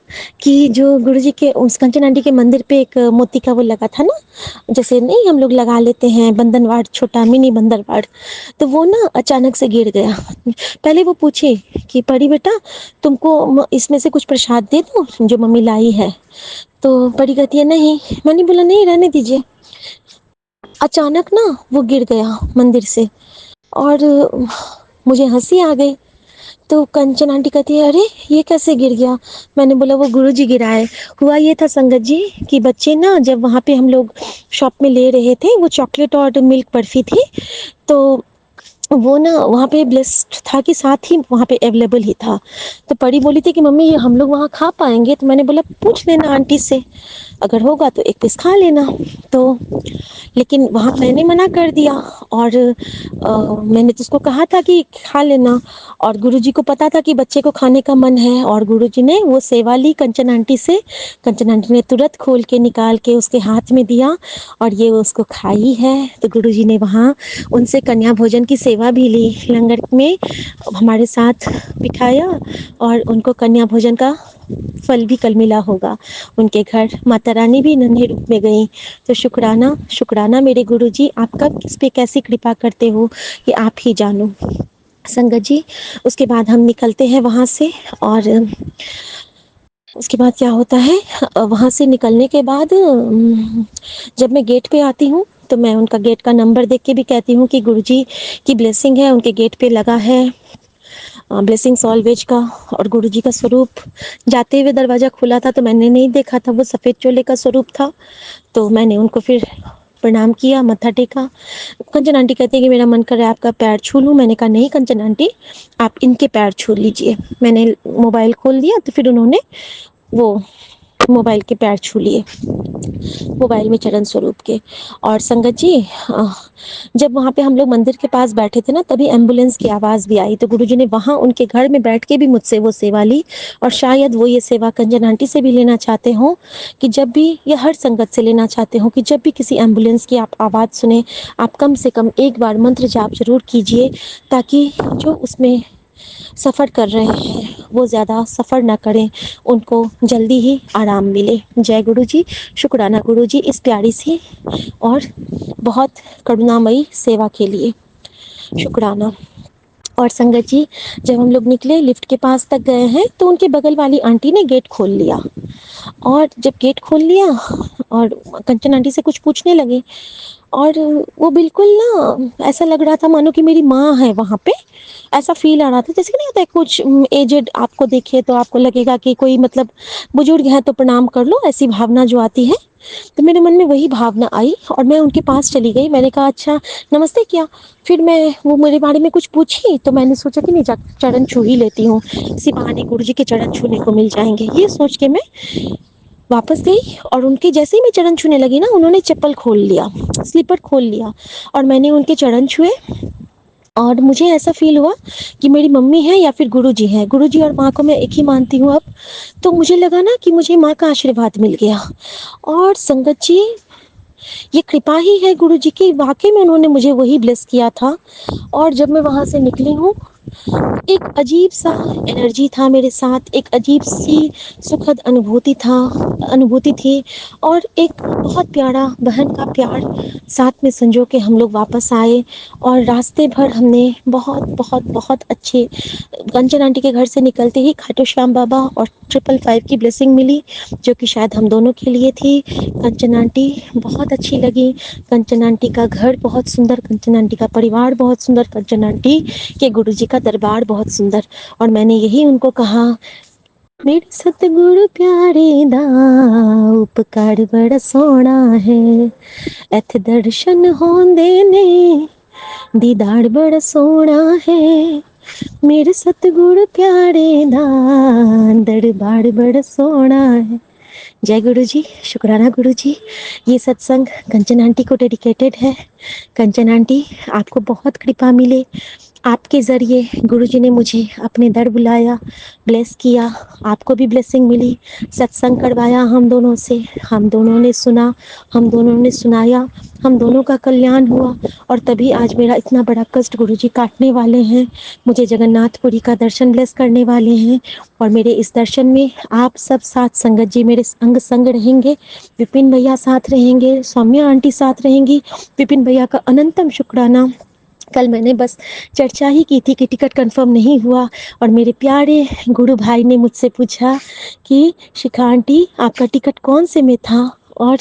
कि जो गुरुजी के उस कंचन आंटी के मंदिर पे एक मोती का वो लगा था ना, जैसे नहीं हम लोग लगा लेते हैं बंधनवाड़, छोटा मिनी बंधनवाड़, तो वो ना अचानक से गिर गया। पहले वो पूछे कि परी बेटा तुमको इसमें से कुछ प्रसाद दे दूँ जो मम्मी लाई है। तो परी कहती है नहीं। मैंने बोला नहीं रहने दीजिए। अचानक ना वो गिर गया मंदिर से और मुझे हंसी आ गई। तो कंचन आंटी कहती है, अरे ये कैसे गिर गया? मैंने बोला वो गुरुजी गिराए। हुआ ये था संगत जी कि बच्चे ना, जब वहाँ पे हम लोग शॉप में ले रहे थे, वो चॉकलेट और मिल्क बर्फी थी, तो वो ना वहाँ पे ब्लेस्ड था कि साथ ही वहाँ पे अवेलेबल ही था। तो परी बोली थी कि मम्मी ये हम लोग वहाँ खा पाएंगे? तो मैंने बोला पूछ लेना आंटी से, अगर होगा तो एक पीस खा लेना। तो लेकिन वहाँ मैंने मना कर दिया, और मैंने तो उसको कहा था कि खा लेना, और गुरुजी को पता था कि बच्चे को खाने का मन है, और गुरुजी ने वो सेवा ली कंचन आंटी से। कंचन आंटी ने तुरंत खोल के निकाल के उसके हाथ में दिया, और ये उसको खाई है। तो गुरुजी ने वहाँ उनसे कन्या भोजन की सेवा भी ली, लंगर में हमारे साथ बिठाया, और उनको कन्या भोजन का फल भी कल मिला होगा उनके घर। माता रानी भी नन्हे रूप में गई। तो शुक्राना शुक्राना मेरे गुरुजी, आपका किस पे कैसी कृपा करते हो ये आप ही जानो। संगत जी, उसके बाद हम निकलते हैं वहाँ से, और उसके बाद क्या होता है, वहाँ से निकलने के बाद जब मैं गेट पे आती हूँ, तो मैं उनका गेट का नंबर देख के भी कहती हूँ कि गुरुजी की ब्लेसिंग है, उनके गेट पे लगा है ब्लेसिंग्स ऑलवेज का, और गुरुजी का स्वरूप। जाते हुए दरवाज़ा खुला था तो मैंने नहीं देखा था, वो सफ़ेद चोले का स्वरूप था। तो मैंने उनको फिर प्रणाम किया, मत्था टेका। कंचन आंटी कहती है कि मेरा मन कर रहा है आपका पैर छू लूँ। मैंने कहा नहीं कंचन आंटी, आप इनके पैर छू लीजिए। मैंने मोबाइल खोल दिया, तो फिर उन्होंने वो मोबाइल के पैर छू लिए, मोबाइल में चरण स्वरूप के। और संगत जी, जब वहाँ पे हम लोग मंदिर के पास बैठे थे ना, तभी एम्बुलेंस की आवाज़ भी आई। तो गुरुजी ने वहाँ उनके घर में बैठ के भी मुझसे वो सेवा ली, और शायद वो ये सेवा कंचन आंटी से भी लेना चाहते हो, कि जब भी, या हर संगत से लेना चाहते हो, कि जब भी किसी एम्बुलेंस की आप आवाज़ सुने, आप कम से कम एक बार मंत्र जाप जरूर कीजिए, ताकि जो उसमें सफ़र कर रहे हैं वो ज़्यादा सफ़र ना करें, उनको जल्दी ही आराम मिले। जय गुरु जी, शुक्राना गुरु जी इस प्यारी सी और बहुत करुणामयी सेवा के लिए, शुक्राना। और संगत जी, जब हम लोग निकले, लिफ्ट के पास तक गए हैं, तो उनके बगल वाली आंटी ने गेट खोल लिया, और जब गेट खोल लिया और कंचन आंटी से कुछ पूछने लगे, और वो बिल्कुल ना ऐसा लग रहा था मानो कि मेरी माँ है वहाँ पे। ऐसा फील आ रहा था, जैसे कि नहीं होता है कुछ एजेड आपको देखे तो आपको लगेगा कि कोई मतलब बुजुर्ग है तो प्रणाम कर लो, ऐसी भावना जो आती है। तो मेरे मन में वही भावना आई, और मैं उनके पास चली गई। मैंने कहा अच्छा नमस्ते किया। फिर मैं, वो मेरे बारे में कुछ पूछी, तो मैंने सोचा कि नहीं, जा चरण छू ही लेती हूँ, इसी बहाने गुरु जी के चरण छूने को मिल जाएंगे। ये सोच के मैं वापस गई, और उनके जैसे ही मैं चरण छूने लगी ना, उन्होंने चप्पल खोल लिया, स्लीपर खोल लिया, और मैंने उनके चरण छुए। और मुझे ऐसा फील हुआ कि मेरी मम्मी है या फिर गुरुजी हैं। गुरुजी और माँ को मैं एक ही मानती हूँ अब। तो मुझे लगा ना कि मुझे माँ का आशीर्वाद मिल गया। और संगत जी, ये कृपा ही है गुरुजी की, वाकई में उन्होंने मुझे वही ब्लेस किया था। और जब मैं वहाँ से निकली हूँ, एक अजीब सा एनर्जी था मेरे साथ, एक अजीब सी सुखद अनुभूति थी, और एक बहुत प्यारा बहन का प्यार साथ में संजो के हम लोग वापस आए। और रास्ते भर हमने बहुत बहुत बहुत अच्छे, कंचन आंटी के घर से निकलते ही खाटू श्याम बाबा और 555 की ब्लेसिंग मिली, जो कि शायद हम दोनों के लिए थी। कंचन आंटी बहुत अच्छी लगी, कंचन आंटी का घर बहुत सुंदर, कंचन आंटी का परिवार बहुत सुंदर, कंचन आंटी के गुरुजी का दरबार बहुत सुंदर। और मैंने यही उनको कहा, मेरे सतगुरु प्यारे दा उपकार बड़ा सोना है, एथ दर्शन होंदे ने दीदार बड़ा सोना है, मेरे सतगुरु प्यारे दा दरबार बड़ा सोना है। जय गुरु जी, शुक्राना गुरु जी। ये सत्संग कंचन आंटी को डेडिकेटेड है। कंचन आंटी, आपको बहुत कृपा मिले, आपके ज़रिए गुरुजी ने मुझे अपने दर बुलाया, ब्लेस किया, आपको भी ब्लेसिंग मिली, सत्संग करवाया हम दोनों से, हम दोनों ने सुना, हम दोनों ने सुनाया, हम दोनों का कल्याण हुआ। और तभी आज मेरा इतना बड़ा कष्ट गुरुजी काटने वाले हैं, मुझे जगन्नाथपुरी का दर्शन ब्लेस करने वाले हैं। और मेरे इस दर्शन में आप सब साथ संगत जी मेरे अंग संग रहेंगे, विपिन भैया साथ रहेंगे, सौम्या आंटी साथ रहेंगी। विपिन भैया का अनंतम शुक्राना। कल मैंने बस चर्चा ही की थी कि टिकट कंफर्म नहीं हुआ, और मेरे प्यारे गुरु भाई ने मुझसे पूछा कि शिखा आंटी आपका टिकट कौन से में था, और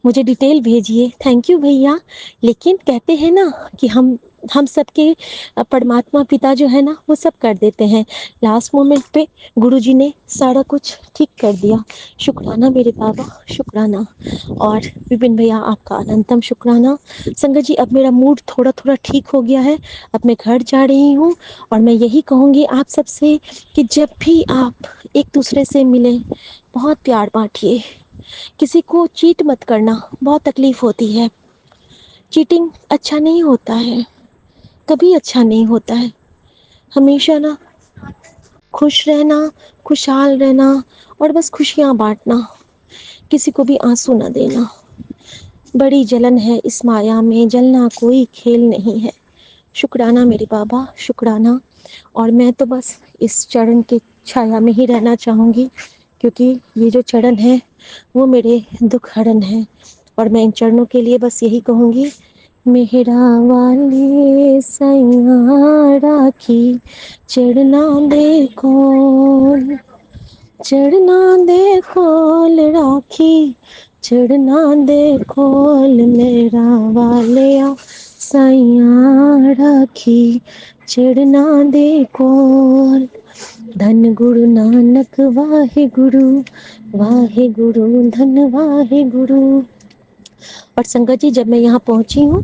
मुझे डिटेल भेजिए। थैंक यू भैया। लेकिन कहते हैं ना कि हम हम सबके परमात्मा पिता जो है ना वो सब कर देते हैं। लास्ट मोमेंट पे गुरुजी ने सारा कुछ ठीक कर दिया। शुक्राना मेरे बाबा, शुक्राना। और विपिन भैया आपका अनंतम शुक्राना। संगत जी अब मेरा मूड थोड़ा थोड़ा ठीक हो गया है, अब मैं घर जा रही हूँ। और मैं यही कहूँगी आप सबसे कि जब भी आप एक दूसरे से मिलें बहुत प्यार बांटिए, किसी को चीट मत करना, बहुत तकलीफ होती है। चीटिंग अच्छा नहीं होता है, कभी अच्छा नहीं होता है। हमेशा ना खुश रहना, खुशहाल रहना और बस खुशियाँ बांटना, किसी को भी आंसू ना देना। बड़ी जलन है इस माया में, जलना कोई खेल नहीं है। शुक्राना मेरे बाबा, शुक्राना। और मैं तो बस इस चरण के छाया में ही रहना चाहूँगी, क्योंकि ये जो चरण है वो मेरे दुख हरण है। और मैं इन चरणों के लिए बस यही कहूँगी, मेहरा वाले सैया राखी चढ़ना देखो, चढ़ना देखोल राखी चढ़ना देखोल, मेरा वालिया सैया राखी चढ़ना देखोल। धन गुरु नानक वाहे गुरु, वाहे गुरु धन वाहे गुरु। और संगत जी जब मैं यहाँ पहुंची हूँ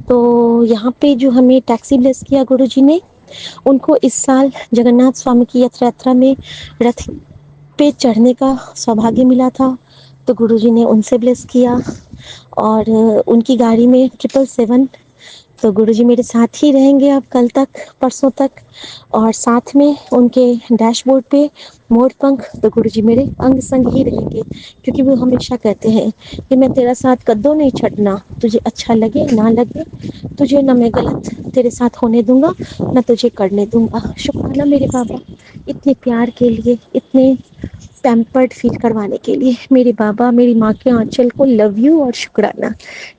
तो यहाँ पे जो हमें टैक्सी ब्लेस किया गुरुजी ने, उनको इस साल जगन्नाथ स्वामी की यात्रा में रथ पे चढ़ने का सौभाग्य मिला था, तो गुरुजी ने उनसे ब्लेस किया। और उनकी गाड़ी में 777, तो गुरुजी मेरे साथ ही रहेंगे अब कल तक, परसों तक। और साथ में उनके डैशबोर्ड पे मोर पंख, तो गुरुजी मेरे अंग संग ही रहेंगे, क्योंकि वो हमेशा कहते हैं कि मैं तेरा साथ कद्दों नहीं छटना, तुझे अच्छा लगे ना लगे, तुझे ना मैं गलत तेरे साथ होने दूंगा ना तुझे करने दूंगा। शुक्राना मेरे बाबा इतने प्यार के लिए, इतने पैम्पर्ड फील करवाने के लिए। मेरे बाबा मेरी माँ के आंचल को लव यू और शुक्राना।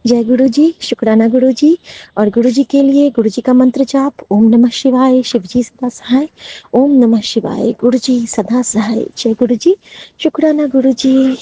जय गुरु जी, शुक्राना गुरु जी। और गुरु जी के लिए गुरु जी का मंत्र जाप, ओम नमः शिवाय, शिव जी सदा सहाय, ओम नमः शिवाय, गुरु जी सदा सहाय। जय गुरु जी, शुक्राना गुरु जी।